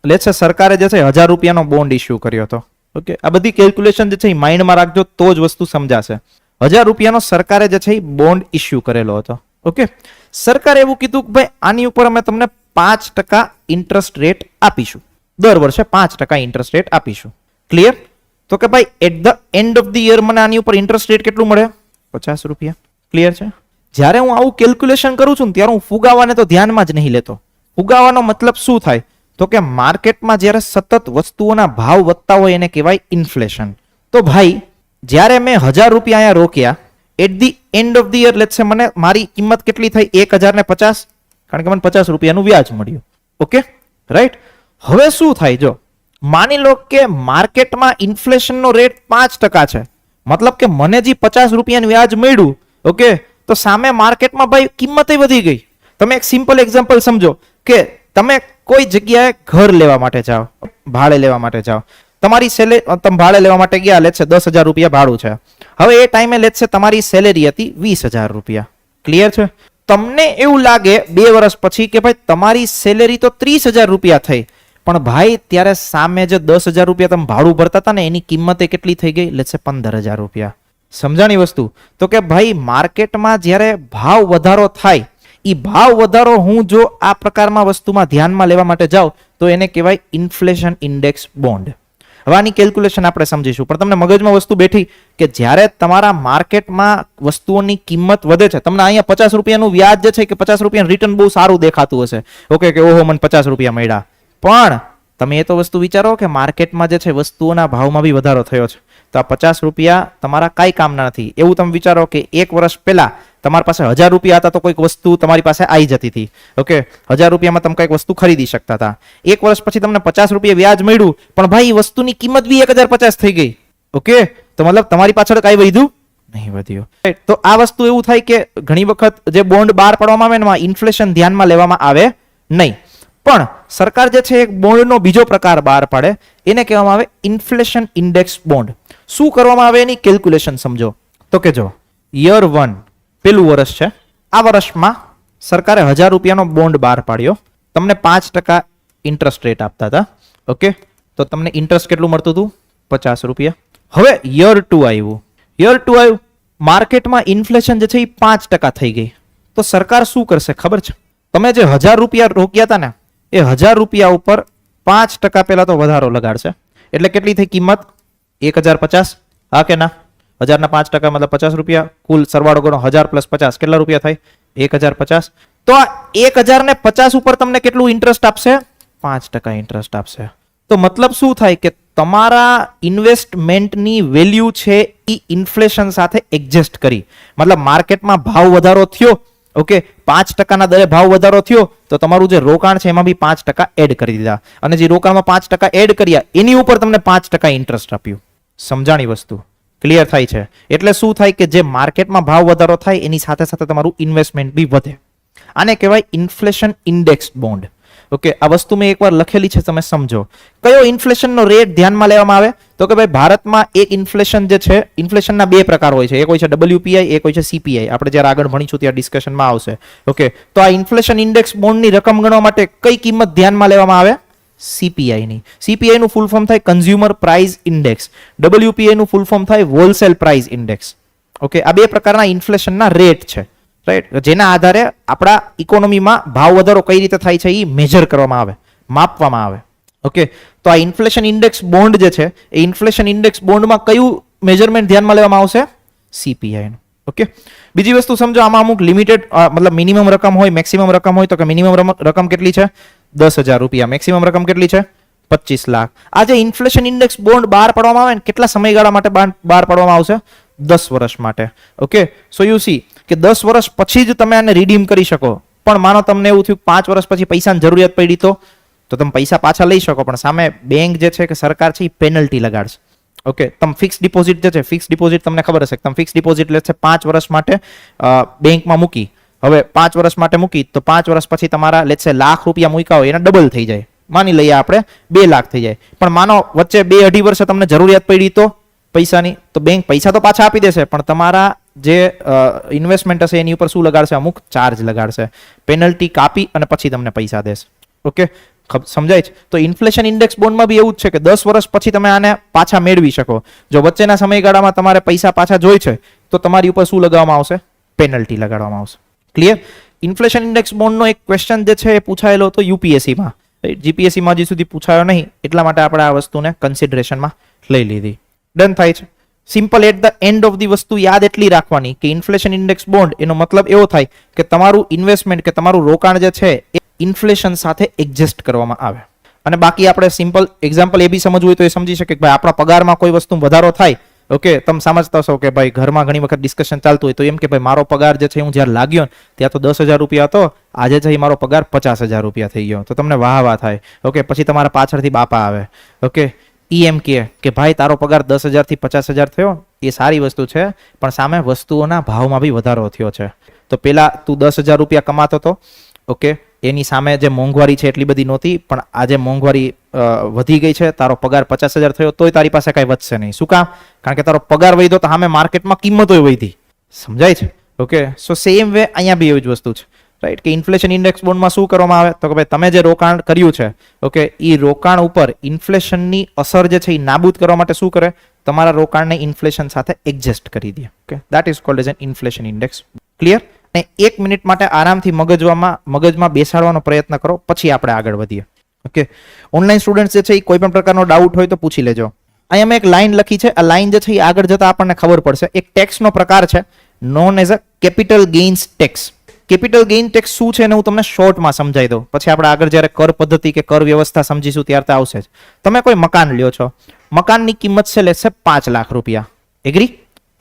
લે છે સરકારે જે છે 1000 રૂપિયાનો બોન્ડ ઇસ્યુ કર્યો હતો. ઓકે, આ બધી કેલ્ક્યુલેશન જે છે એ માઇન્ડમાં રાખજો તો જ વસ્તુ સમજાશે. 1000 રૂપિયાનો સરકારે જે છે એ બોન્ડ ઇસ્યુ કરેલો હતો. ઓકે, સરકારે એવું કીધું કે ભાઈ આની ઉપર અમે તમને 5% ઇન્ટરેસ્ટ રેટ આપીશું. દર વર્ષે 5% ઇન્ટરેસ્ટ રેટ આપીશું. ક્લિયર? તો કે ભાઈ at the end of the year મને આની ઉપર ઇન્ટરેસ્ટ રેટ કેટલું મળે? 50 રૂપિયા. ક્લિયર છે? જ્યારે હું આવું કેલ્ક્યુલેશન કરું છું ત્યારે હું ફુગાવાને તો ધ્યાનમાં જ નહીં લેતો. ફુગાવાનો મતલબ શું થાય? તો કે માર્કેટમાં જ્યારે સતત વસ્તુઓના ભાવ વધતા હોય એને કહેવાય ઇન્ફ્લેશન. તો ભાઈ જ્યારે મેં 1000 રૂપિયા અહીંયા રોક્યા, at the end of the year let's say મને મારી કિંમત કેટલી થઈ? 1050, કારણ કે મને 50 રૂપિયાનું વ્યાજ મળ્યું. Okay, right? હવે શું થાય? જો માની લો કે માર્કેટમાં ઇન્ફ્લેશનનો રેટ 5% છે, મતલબ કે મને જે 50 રૂપિયાનું વ્યાજ મળ્યું, ઓકે, તો સામે માર્કેટમાં ભાઈ કિંમત વધી ગઈ. તમે એક સિમ્પલ એક્ઝામ્પલ સમજો કે તમે કોઈ જગ્યાએ ઘર લેવા માટે જાઓ, ભાડે લેવા માટે જાઓ. તમારી સેલેરી તમે ભાડે લેવા માટે ગયા, લેટ છે 10,000 રૂપિયા ભાડું છે. હવે એ ટાઈમે લેટ છે તમારી સેલેરી હતી 20,000 રૂપિયા. ક્લિયર છે? તમને એવું લાગે 2 વર્ષ પછી કે ભાઈ તમારી સેલેરી તો 30,000 રૂપિયા થઈ, પણ ભાઈ ત્યારે સામે જે 10,000 રૂપિયા તમે ભાડું ભરતા હતા ને એની કિંમત કેટલી થઈ ગઈ? લેટ છે 15,000 રૂપિયા. સમજાણી વસ્તુ? તો કે ભાઈ માર્કેટમાં જ્યારે ભાવ વધારો થાય, એ ભાવ વધારો હું જો આ પ્રકારમાં વસ્તુમાં ધ્યાનમાં લેવા માટે જાઉં તો એને કહેવાય ઇન્ફ્લેશન ઇન્ડેક્સ બોન્ડ. હવે આની કેલ્ક્યુલેશન આપણે સમજીશું, પણ તમને મગજમાં વસ્તુ બેઠી કે જ્યારે તમારા માર્કેટમાં વસ્તુઓની કિંમત વધે છે, તમને અહીંયા 50 રૂપિયાનું વ્યાજ જે છે કે 50 રૂપિયાનું રિટર્ન બહુ સારું દેખાતું હશે. ઓકે, કે ઓહો મને 50 રૂપિયા મળ્યા, પણ તમે એ તો વસ્તુ વિચારો કે માર્કેટમાં જે છે વસ્તુઓના ભાવમાં બી વધારો થયો છે. તો આ 50 રૂપિયા તમારા કાંઈ કામના નથી. એવું તમે વિચારો કે 1 વર્ષ પહેલા તમારી પાસે 1000 રૂપિયા હતા તો કોઈક વસ્તુ તમારી પાસે આવી જતી હતી. ઓકે, 1000 રૂપિયામાં તમે કઈક વસ્તુ ખરીદી શકતા હતા. 1 વર્ષ પછી તમને 50 રૂપિયા વ્યાજ મળ્યું, પણ ભાઈ વસ્તુની કિંમત બી 1050 થઈ ગઈ. ઓકે, તો મતલબ તમારી પાછળ કઈ વધ્યું નહીં? વધ્યું. તો આ વસ્તુ એવું થાય કે ઘણી વખત જે બોન્ડ બહાર પાડવામાં આવે એમાં ઇન્ફ્લેશન ધ્યાનમાં લેવામાં આવે નહીં, પણ સરકાર જે છે એક બોન્ડનો બીજો પ્રકાર બહાર પાડે, એને કહેવામાં આવે ઇન્ફ્લેશન ઇન્ડેક્સ બોન્ડ. શું કરવામાં આવે એની કેલ્ક્યુલેશન સમજો. તો કે જો યર 1 પેલું વર્ષ છે, આ વર્ષમાં સરકારે 1000 રૂપિયાનો બોન્ડ બહાર પાડ્યો, તમને 5% ઇન્ટરેસ્ટ રેટ આપતા હતા. ઓકે, તો તમને ઇન્ટરેસ્ટ કેટલું મળતું હતું? 50 રૂપિયા. હવે યર 2 આવ્યું. યર 2 આવ્યું, માર્કેટમાં ઇન્ફ્લેશન જે છે એ 5% થઈ ગઈ. તો સરકાર શું કરશે ખબર છે? તમે જે 1000 રૂપિયા રોક્યા હતા ને એ 1000 રૂપિયા ઉપર 5% પહેલા તો વધારો લગાડશે. એટલે કેટલી થઈ કિંમત? 1050. હા કે ના? 1000 ના 5% મતલબ 50 રૂપિયા. કુલ સરવાળો ગણો, 1000 + 50 કેટલા રૂપિયા થાય? 1050. તો આ 1050 ઉપર તમને કેટલું ઇન્ટરેસ્ટ આપશે? 5% ઇન્ટરેસ્ટ આપશે. તો મતલબ શું થાય કે તમારા ઇન્વેસ્ટમેન્ટની વેલ્યુ છે એ ઇન્ફ્લેશન સાથે એડજસ્ટ કરી, મતલબ માર્કેટમાં ભાવ વધારો થયો, ઓકે, 5% દરે ભાવ વધારો થયો તો તમારું જે રોકાણ છે એમાં બી 5% એડ કરી દીધા, અને જે રોકાણમાં 5% એડ કર્યા એની ઉપર તમને 5% ઇન્ટરેસ્ટ આપ્યું. સમજાણી વસ્તુ? ક્લિયર થાય છે? એટલે શું થાય કે જે માર્કેટમાં ભાવ વધારો થાય એની સાથે સાથે તમારું ઇન્વેસ્ટમેન્ટ બી વધે. આને કહેવાય ઇન્ફ્લેશન ઇન્ડેક્સ બોન્ડ. ઓકે, આ વસ્તુ મેં એકવાર લખેલી છે, તમે સમજો. કયો ઇન્ફ્લેશનનો રેટ ધ્યાનમાં લેવામાં આવે? તો કે ભાઈ ભારતમાં એક ઇન્ફ્લેશન જે છે, ઇન્ફ્લેશનના 2 પ્રકાર હોય છે. એક હોય છે WPI, એક હોય છે CPI. આપણે જ્યારે આગળ ભણીશું ત્યારે ડિસ્કશનમાં આવશે. ઓકે, તો આ ઇન્ફ્લેશન ઇન્ડેક્સ બોન્ડની રકમ ગણવા માટે કઈ કિંમત ધ્યાનમાં લેવામાં આવે? CPI ની. CPI નું ફૂલ ફોર્મ થાય કન્ઝ્યુમર પ્રાઇસ ઇન્ડેક્સ. WPI નું ફૂલ ફોર્મ થાય હોલસેલ પ્રાઇસ ઇન્ડેક્સ. ઓકે, આ 2 પ્રકારના ઇન્ફ્લેશનના રેટ છે, રાઈટ? જેના આધારે આપણા ઇકોનોમીમાં ભાવ વધારો કઈ રીતે થાય છે એ મેજર કરવામાં આવે, માપવામાં આવે. ઓકે, તો આ ઇન્ફ્લેશન ઇન્ડેક્સ બોન્ડ જે છે એ ઇન્ફ્લેશન ઇન્ડેક્સ બોન્ડમાં કયું મેજરમેન્ટ ધ્યાનમાં લેવામાં આવશે? CPI નું. ઓકે, બીજી વસ્તુ સમજો, આમાં અમુક લિમિટેડ મતલબ મિનિમમ રકમ હોય, મેક્સિમમ રકમ હોય. તો કે મિનિમમ રકમ કેટલી છે? 10,000 રૂપિયા. મેક્સિમમ રકમ કેટલી છે? 25 લાખ. આ જે ઇન્ફ્લેશન ઇન્ડેક્સ બોન્ડ બહાર પાડવામાં આવે ને કેટલા સમયગાળા માટે બહાર પાડવામાં આવશે? 10 વર્ષ માટે. ઓકે, સો યુ સી કે 10 વર્ષ પછી જ તમે આને રિડીમ કરી શકો. પણ માનો તમને એવું થયું 5 વર્ષ પછી પૈસાની જરૂરિયાત પડી તો તમે પૈસા પાછા લઈ શકો, પણ સામે બેંક જે છે કે સરકાર છે એ પેનલ્ટી લગાડશે. ઓકે, તમે ફિક્સ ડિપોઝિટ જે છે, ફિક્સ ડિપોઝિટ તમને ખબર હશે, તમે ફિક્સ ડિપોઝિટ લે છે 5 વર્ષ માટે બેંકમાં મૂકી. હવે 5 વર્ષ માટે મૂકી તો 5 વર્ષ પછી તમારા લેટ સે લાખ રૂપિયા મૂક્યા હોય એના ડબલ થઈ જાય. માની લઈએ આપણે 2 લાખ થઈ જાય, પણ માનો વચ્ચે 2-2.5 વર્ષે તમને જરૂરિયાત પડી તો પૈસાની, તો બેંક પૈસા તો પાછા આપી દેશે, પણ તમારા જે ઇન્વેસ્ટમેન્ટ હશે એની ઉપર શું લગાડશે? અમુક ચાર્જ લગાડશે, પેનલ્ટી કાપી અને પછી તમને પૈસા દેશે. ઓકે, સમજાય છે? તો ઇન્ફ્લેશન ઇન્ડેક્સ બોન્ડમાં બી એવું જ છે કે 10 વર્ષ પછી તમે આને પાછા મેળવી શકો. જો વચ્ચેના સમયગાળામાં તમારે પૈસા પાછા જોઈ છે તો તમારી ઉપર શું લગાવવામાં આવશે? પેનલ્ટી લગાડવામાં આવશે. ક્લિયર? ઇન્ફ્લેશન ઇન્ડેક્સ બોન્ડનો એક ક્વેશ્ચન જે છે એ પૂછાયેલો હતો યુપીએસસીમાં, જીપીએસસીમાં હજી સુધી પૂછાયો નહીં, એટલા માટે આપણે આ વસ્તુને કન્સિડરેશનમાં લઈ લીધી. ડન થાય છે? Simple at the end of the વસ્તુ યાદ એટલી રાખવાની કે ઇન્ફ્લેશન ઇન્ડેક્સ બોન્ડ એનો મતલબ એવો થાય કે તમારું ઇન્વેસ્ટમેન્ટ કે તમારું રોકાણ જે છે એ ઇન્ફ્લેશન સાથે એડજસ્ટ કરવામાં આવે. અને બાકી આપણે સિમ્પલ એક્ઝામ્પલ એ બી સમજવું હોય તો એ સમજી શકે કે ભાઈ આપણા પગારમાં કોઈ વસ્તુ વધારો થાય. ઓકે, તમે સમજતા હશો કે ભાઈ ઘરમાં ઘણી વખત ડિસ્કશન ચાલતું હોય તો એમ કે ભાઈ મારો પગાર જે છે હું જ્યારે લાગ્યો ને ત્યાં તો 10,000 રૂપિયા હતો, આજે છે મારો પગાર 50,000 રૂપિયા થઈ ગયો, તો તમને વાહ વાહ થાય. ઓકે, પછી તમારા પાછળથી બાપા આવે. ઓકે, એમ કે ભાઈ તારો પગાર 10,000 થી 50,000 થયો, એ સારી વસ્તુ છે, પણ સામે વસ્તુઓના ભાવમાં બી વધારો થયો છે. તો પેલા તું 10,000 રૂપિયા કમાતો હતો, ઓકે, એની સામે જે મોંઘવારી છે એટલી બધી નહોતી, પણ આજે મોંઘવારી વધી ગઈ છે, તારો પગાર 50,000 થયો તોય તારી પાસે કાંઈ વધશે નહીં. શું કામ? કારણ કે તારો પગાર વધ્યો તો સામે માર્કેટમાં કિંમતો વધી. સમજાય છે? ઓકે, સો સેમ વે અહીંયા બી એવી જ વસ્તુ છે, રાઈટ? કે ઇન્ફ્લેશન ઇન્ડેક્સ બોન્ડમાં શું કરવામાં આવે તો કે ભાઈ તમે જે રોકાણ કર્યું છે, ઓકે, એ રોકાણ ઉપર ઇન્ફ્લેશનની અસર જે છે એ નાબૂદ કરવા માટે શું કરે? તમારા રોકાણને ઇન્ફ્લેશન સાથે એડજસ્ટ કરી દે. Okay, that is called as an inflation index. Clear? અને 1 મિનિટ માટે આરામથી મગજમાં બેસાડવાનો પ્રયત્ન કરો, પછી આપણે આગળ વધીએ. ઓકે, ઓનલાઈન સ્ટુડન્ટ્સ જે છે એ કોઈ પણ પ્રકારનો ડાઉટ હોય તો પૂછી લેજો. અહીંયા મેં એક લાઈન લખી છે, આ લાઈન જે છે એ આગળ જતા આપણને ખબર પડશે. એક ટેક્સનો પ્રકાર છે known as a capital gains tax. Capital gain tax શું છે એને હું તમને શોર્ટમાં સમજાવી દઉં, પછી આપણે આગળ જ્યારે કર પદ્ધતિ કે કર વ્યવસ્થા સમજીશું ત્યારે તો આવશે જ. તમે કોઈ મકાન લ્યો છો, મકાનની કિંમત છે લેશે 5 લાખ રૂપિયા. એગ્રી?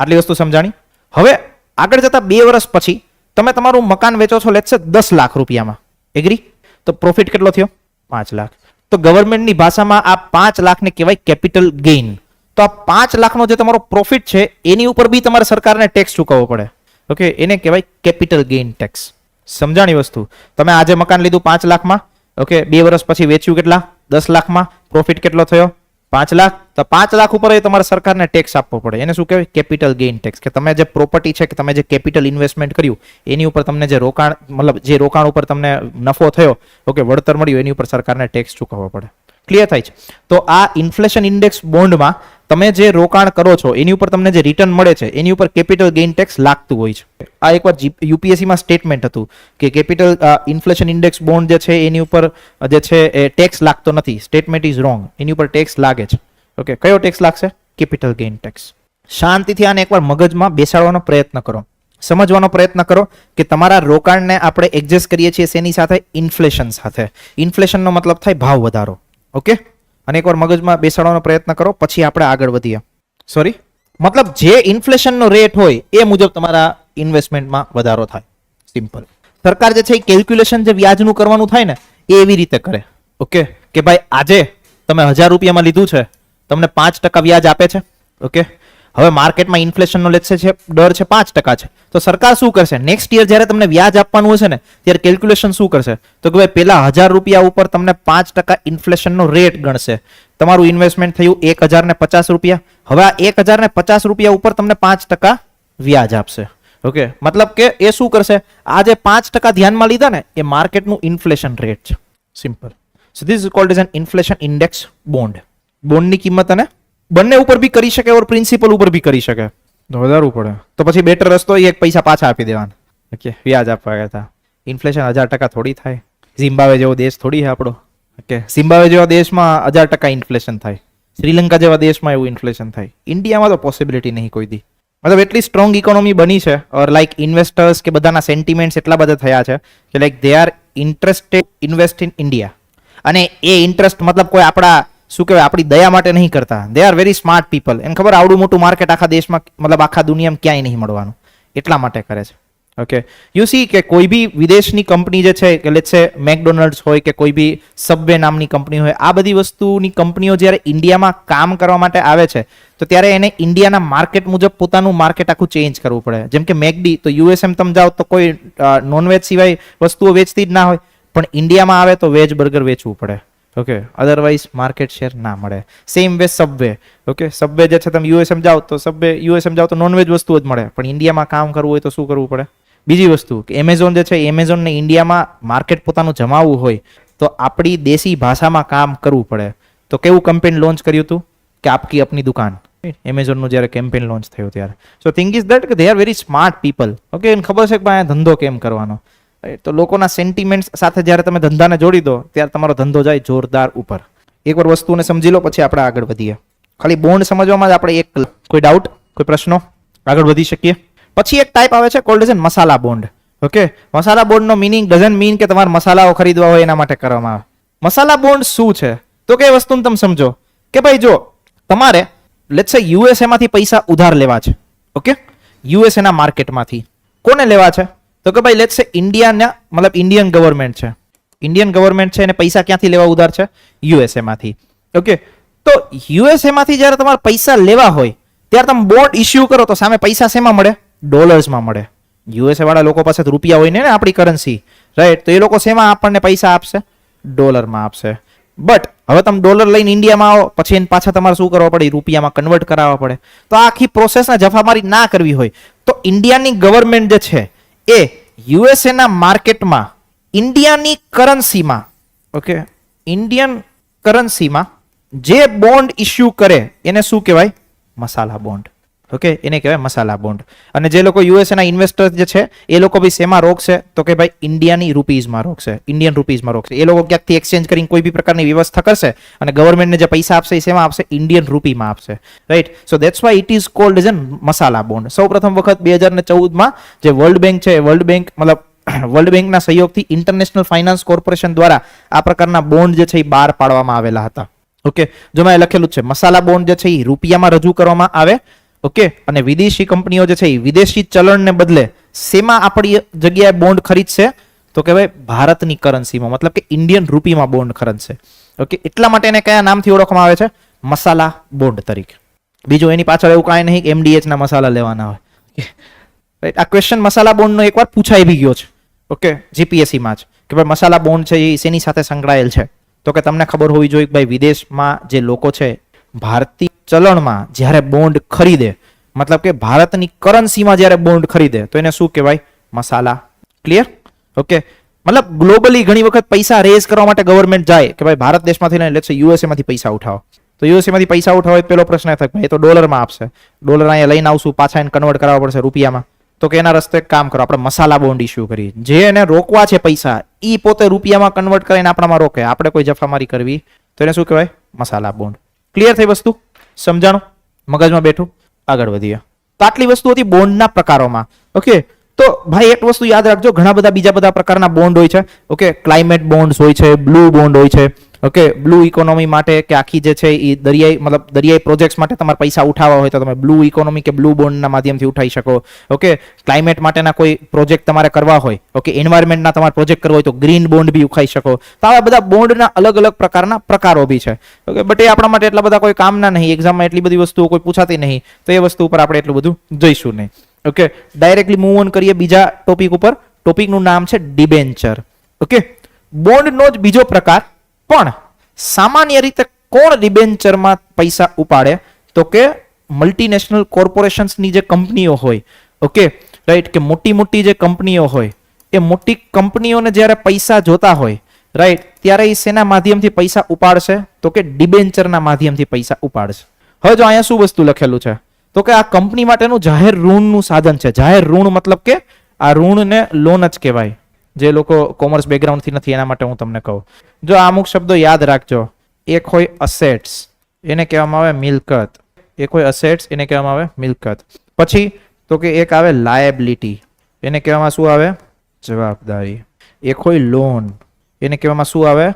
આટલી વસ્તુ સમજાણી? હવે આગળ જતા 2 વર્ષ પછી તમે તમારું મકાન વેચો છો લેશે 10 લાખ રૂપિયામાં. એગ્રી? તો પ્રોફિટ કેટલો થયો? 5 લાખ. તો ગવર્મેન્ટની ભાષામાં આ 5 લાખને કહેવાય કેપિટલ ગેઇન. તો આ 5 લાખનો જે તમારો પ્રોફિટ છે એની ઉપર બી તમારે સરકારને ટેક્સ ચૂકવવો પડે. ઓકે, એને કહેવાય કેપિટલ ગેઇન ટેક્સ. સમજાણી વસ્તુ? તમે આજે મકાન લીધું 5 લાખમાં, ઓકે, 2 વર્ષ પછી વેચ્યું કેટલા? 10 લાખમાં. પ્રોફિટ કેટલો થયો? 5 લાખ. તો 5 લાખ ઉપર તમારે સરકારને ટેક્સ આપવો પડે. એને શું કહેવાય? Capital gain tax. કે તમે જે પ્રોપર્ટી છે કે તમે જે કેપિટલ ઇન્વેસ્ટમેન્ટ કર્યું એની ઉપર તમને જે રોકાણ મતલબ જે રોકાણ ઉપર તમને નફો થયો, ઓકે, વળતર મળ્યું, એની ઉપર સરકારને ટેક્સ ચૂકવવો પડે. ક્લિયર થાય છે? તો આ ઇન્ફ્લેશન ઇન્ડેક્સ બોન્ડમાં તમે જે રોકાણ કરો છો એની ઉપર તમને જે રિટર્ન મળે છે એની ઉપર કેપિટલ ગેઇન ટેક્સ લાગતું હોય છે. આ એકવાર યુપીએસસીમાં સ્ટેટમેન્ટ હતું કે કેપિટલ ઇન્ફ્લેશન ઇન્ડેક્સ બોન્ડ જે છે એની ઉપર જે છે એ ટેક્સ લાગતો નથી. Statement is wrong. એની ઉપર ટેક્સ લાગે છે. ઓકે, કયો ટેક્સ લાગશે? Capital gain tax. શાંતિથી આને એકવાર મગજમાં બેસાડવાનો પ્રયત્ન કરો, સમજવાનો પ્રયત્ન કરો કે તમારા રોકાણને આપણે એડજસ્ટ કરીએ છીએ શેની સાથે? ઇન્ફ્લેશન સાથે. ઇન્ફ્લેશનનો મતલબ થાય ભાવ વધારો. ઓકે, અને એકવાર મગજમાં બેસાડવાનો પ્રયત્ન કરો, પછી આપણે આગળ વધીએ. સોરી, મતલબ જે ઇન્ફ્લેશનનો રેટ હોય એ મુજબ તમારા ઇન્વેસ્ટમેન્ટમાં વધારો થાય. સિમ્પલ. સરકાર જે છે એ કેલ્ક્યુલેશન જે વ્યાજનું કરવાનું થાય ને એ એવી રીતે કરે. ઓકે, કે ભાઈ આજે તમે 1000 રૂપિયામાં લીધું છે, તમને 5% વ્યાજ આપે છે. ઓકે, હવે માર્કેટમાં ઇન્ફ્લેશનનો લેશે છે દર છે 5% છે, તો સરકાર શું કરશે? નેક્સ્ટ યર જ્યારે તમને વ્યાજ આપવાનું હશે ને ત્યારે કેલ્ક્યુલેશન શું કરશે? તો કે ભાઈ પેલા 1000 રૂપિયા ઉપર તમને 5% ઇન્ફ્લેશનનો રેટ ગણશે. તમારું ઇન્વેસ્ટમેન્ટ થયું 1050 રૂપિયા. હવે આ 1050 રૂપિયા ઉપર તમને 5% વ્યાજ આપશે. ઓકે, મતલબ કે એ શું કરશે? આ જે 5% ધ્યાનમાં લીધા ને એ માર્કેટનું ઇન્ફ્લેશન રેટ છે. Simple. So this is called as an inflation index bond. બોન્ડની કિંમત અને બંને ઉપર બી કરી શકે ઓર પ્રિન્સિપલ ઉપર બી કરી શકે. વધારવું પડે તો પછી બેટર રસ્તો એક પૈસા પાછા આપી દેવાના. ઓકે, વ્યાજ આપવા ગયા હતા. ઇન્ફ્લેશન 1000% થોડી થાય. ઝિમ્બાબ્વે જેવો દેશ થોડી છે આપણો. ઓકે, ઝિમ્બાબ્વે જેવા દેશમાં 1000% ઇન્ફ્લેશન થાય. શ્રીલંકા જેવા દેશમાં એવું ઇન્ફ્લેશન થાય. ઇન્ડિયામાં તો પોસિબિલિટી નહીં કોઈ દી. મતલબ એટલી સ્ટ્રોંગ ઇકોનોમી બની છે ઓર લાઈક ઇન્વેસ્ટર્સ કે બધાના સેન્ટિમેન્ટ્સ એટલા બધા થયા છે કે like they are interested invest in India. અને એ ઇન્ટરેસ્ટ મતલબ કોઈ આપણા શું કહેવાય આપણી દયા માટે નહીં કરતા. They are very smart people. એને ખબર આવડું મોટું માર્કેટ આખા દેશમાં મતલબ આખા દુનિયામાં ક્યાંય નહીં મળવાનું, એટલા માટે કરે છે. ઓકે, યુ સી કે કોઈ બી વિદેશની કંપની જે છે કે લેટ્સ સે મેકડોનલ્ડ્સ હોય કે કોઈ બી સબવે નામની કંપની હોય, આ બધી વસ્તુની કંપનીઓ જ્યારે ઇન્ડિયામાં કામ કરવા માટે આવે છે તો ત્યારે એને ઇન્ડિયાના માર્કેટ મુજબ પોતાનું માર્કેટ આખું ચેન્જ કરવું પડે. જેમ કે મેકડી તો યુએસએમ તમે જાઓ તો કોઈ નોનવેજ સિવાય વસ્તુઓ વેચતી જ ના હોય, પણ ઇન્ડિયામાં આવે તો વેજ બર્ગર વેચવું પડે. ઓકે, અધરવાઇઝ માર્કેટ શેર ના મળે. Same way subway. Okay, subway જે છે તમે યુએસએમ જાઓ તો યુએસએમ જાઓ તો નોનવેજ વસ્તુ જ મળે, પણ ઇન્ડિયામાં કામ કરવું હોય તો શું કરવું પડે? બીજી વસ્તુ કે એમેઝોન જે છે, એમેઝોનને ઇન્ડિયામાં માર્કેટ પોતાનું જમાવવું હોય તો આપણી દેશી ભાષામાં કામ કરવું પડે. તો કેવું કેમ્પેન લોન્ચ કર્યું હતું કે આપકી અપની દુકાન, એમેઝોનનું જ્યારે કેમ્પેન લોન્ચ થયું ત્યારે. સો થિંક ઇઝ દેટ કે they are very smart people. Okay, એને ખબર છે કે ભાઈ આ ધંધો કેમ કરવાનો. તો લોકોના સેન્ટિમેન્ટ્સ સાથે જ્યારે તમે ધંધાને જોડી દો ત્યારે તમારો ધંધો જાય જોરદાર ઉપર. એકવાર વસ્તુને સમજી લો પછી આપણે આગળ વધીએ. ખાલી બોન્ડ સમજવામાં જ આપણે એક, કોઈ ડાઉટ, કોઈ પ્રશ્નો? આગળ વધી શકીએ. પછી એક ટાઈપ આવે છે called as masala bond. Okay, masala બોન્ડનો મીનિંગ ડઝન્ટ મીન કે તમારે મસાલાઓ ખરીદવા હોય એના માટે કરવામાં આવે. મસાલા બોન્ડ શું છે તો કે વસ્તુને તમે સમજો કે ભાઈ જો તમારે લેટ્સ સે યુએસએ માંથી પૈસા ઉધાર લેવા છે. ઓકે, યુએસએ ના માર્કેટમાંથી કોને લેવા છે તો કે ભાઈ લેટ્સ સે ઇન્ડિયાના, મતલબ ઇન્ડિયન ગવર્મેન્ટ છે. ઇન્ડિયન ગવર્મેન્ટ છે એને પૈસા ક્યાંથી લેવા ઉધાર છે? યુએસએ માંથી. ઓકે, તો યુએસએ માંથી જ્યારે તમારે પૈસા લેવા હોય ત્યારે તમે બોન્ડ ઇસ્યુ કરો તો સામે પૈસા શેમાં મળે? ડોલર્સમાં મળે. યુએસએ વાળા લોકો પાસે રૂપિયા હોય ને આપણી કરન્સી, રાઈટ? તો એ લોકો શેમાં આપણને પૈસા આપશે? ડોલરમાં આપશે. બટ હવે તમે ડોલર લઈને ઇન્ડિયામાં આવો પછી એને પાછા તમારે શું કરવા પડે? રૂપિયામાં કન્વર્ટ કરાવવા પડે. તો આખી પ્રોસેસને જફામારી ના કરવી હોય તો ઇન્ડિયાની ગવર્મેન્ટ જે છે એ યુએસએ ના માર્કેટમાં ઇન્ડિયાની કરન્સીમાં, ઓકે, ઇન્ડિયન કરન્સીમાં જે બોન્ડ ઇસ્યુ કરે એને શું કહેવાય? મસાલા બોન્ડ. ઓકે, એને કહેવાય મસાલા બોન્ડ. અને જે લોકો યુએસએ ના ઇન્વેસ્ટર જે છે એ લોકો બી શેમાં રોકશે તો કે ભાઈ ઇન્ડિયાની રૂપીઝમાં રોકશે, ઇન્ડિયન રૂપીઝમાં રોકશે. એ લોકો ક્યાંકથી એક્સચેન્જ કરીને કોઈ બી પ્રકારની વ્યવસ્થા કરશે અને ગવર્મેન્ટને જે પૈસા આપશે એ શેમાં આપશે? ઇન્ડિયન રૂપીમાં આપશે, right? So that's why it is called as masala bond. સૌ પ્રથમ વખત 2014માં જે વર્લ્ડ બેંક છે, વર્લ્ડ બેંક મતલબ વર્લ્ડ બેંકના સહયોગથી ઇન્ટરનેશનલ ફાઇનાન્સ કોર્પોરેશન દ્વારા આ પ્રકારના બોન્ડ જે છે એ બહાર પાડવામાં આવેલા હતા. ઓકે, જો મેં લખેલું છે મસાલા બોન્ડ જે છે એ રૂપિયામાં રજૂ કરવામાં આવે. ઓકે, અને વિદેશી કંપનીઓ જે છે એ વિદેશી ચલણને બદલે શેમાં આપણી જગ્યાએ બોન્ડ ખરીદશે તો કે ભાઈ ભારતની કરન્સીમાં, મતલબ કે ઇન્ડિયન રૂપીમાં બોન્ડ ખરીદશે. ઓકે, એટલા માટે એને કયા નામથી ઓળખવામાં આવે છે? મસાલા બોન્ડ તરીકે. બીજું એની પાછળ એવું કાંઈ નહીં કે એમડીએચ ના મસાલા લેવાના હોય. રાઈટ? આ ક્વેશ્ચન મસાલા બોન્ડનો એકવાર પૂછાઈ બી ગયો છે. ઓકે, જીપીએસસીમાં જ કે ભાઈ મસાલા બોન્ડ છે એ શેની સાથે સંકળાયેલ છે તો કે તમને ખબર હોવી જોઈએ કે ભાઈ વિદેશમાં જે લોકો છે ભારતીય ચલણમાં જ્યારે બોન્ડ ખરીદે, મતલબ કે ભારતની કરન્સીમાં જ્યારે બોન્ડ ખરીદે તો એને શું કહેવાય? મસાલા. ક્લિયર? ઓકે, મતલબ ગ્લોબલી ઘણી વખત પૈસા રેઝ કરવા માટે ગવર્મેન્ટ જાય કે ભાઈ ભારત દેશમાંથી નહીં, લેટ્સ સે યુએસએ માંથી પૈસા ઉઠાવો. તો યુએસએ માંથી પૈસા ઉઠાવો પેલો પ્રશ્ન એ થાય ભાઈ એ તો ડોલરમાં આપશે, ડોલર અહીંયા લઈને આવશું, પાછા એને કન્વર્ટ કરાવવા પડશે રૂપિયામાં. તો કે એના રસ્તે કામ કરો, આપણે મસાલા બોન્ડ ઇસ્યુ કરીએ. જે એને રોકવા છે પૈસા એ પોતે રૂપિયામાં કન્વર્ટ કરીને આપણામાં રોકે, આપણે કોઈ જફામારી કરવી તો એને શું કહેવાય? મસાલા બોન્ડ. ક્લિયર થઈ વસ્તુ? સમજાણું? મગજમાં બેઠું? આગળ વધીએ. તો આટલી વસ્તુ હતી બોન્ડના પ્રકારોમાં. ઓકે, તો ભાઈ એક વસ્તુ યાદ રાખજો, ઘણા બધા બીજા બધા પ્રકારના બોન્ડ હોય છે. ઓકે, ક્લાઇમેટ બોન્ડ્સ હોય છે, બ્લુ બોન્ડ હોય છે. ઓકે, બ્લુ ઇકોનોમી માટે કે આખી જે છે એ દરિયાઈ, મતલબ દરિયાઈ પ્રોજેક્ટ્સ માટે તમારે પૈસા ઉઠાવવા હોય તો તમે બ્લુ ઇકોનોમી કે બ્લુ બોન્ડના માધ્યમથી ઉઠાવી શકો. ઓકે, ક્લાઇમેટ માટેના કોઈ પ્રોજેક્ટ તમારે કરવા હોય, ઓકે, એન્વાયરમેન્ટના તમારે પ્રોજેક્ટ કરવા હોય તો ગ્રીન બોન્ડ બી ઉઠાવી શકો. તો આવા બધા બોન્ડના અલગ અલગ પ્રકારના પ્રકારો બી છે. ઓકે, બટ એ આપણા માટે એટલા બધા કોઈ કામના નહીં, એક્ઝામમાં એટલી બધી વસ્તુઓ કોઈ પૂછાતી નહીં, તો એ વસ્તુ ઉપર આપણે એટલું બધું જઈશું નહીં. ઓકે, ડાયરેક્ટલી મૂવ ઓન કરીએ બીજા ટોપિક ઉપર. ટોપિકનું નામ છે ડિબેન્ચર. ઓકે, બોન્ડનો જ બીજો પ્રકાર. પણ સામાન્ય રીતે કોણ ડિબેન્ચરમાં પૈસા ઉપાડે તો કે મલ્ટીનેશનલ કોર્પોરેશન્સની જે કંપનીઓ હોય. Okay, right? કે મોટી મોટી જે કંપનીઓ હોય એ મોટી કંપનીઓને જ્યારે પૈસા જોતા હોય, રાઈટ, ત્યારે એ શેના માધ્યમથી પૈસા ઉપાડશે તો કે ડિબેન્ચરના માધ્યમથી પૈસા ઉપાડશે. હવે જો અહીંયા શું વસ્તુ લખેલું છે તો કે આ કંપની માટેનું જાહેર ઋણનું સાધન છે. જાહેર ઋણ મતલબ કે આ ઋણને લોન જ કહેવાય. જે લોકો કોમર્સ બેકગ્રાઉન્ડથી નથી એના માટે હું તમને કહું. જો આ અમુક શબ્દો યાદ રાખજો. એક હોય અસેટ્સ, એને કહેવામાં આવે મિલકત. એક હોય અસેટ્સ, એને કહેવામાં આવે મિલકત. પછી તો કે એક આવે લાયબિલિટી, એને કહેવામાં શું આવે? જવાબદારી. એક હોય લોન, એને કહેવામાં શું આવે?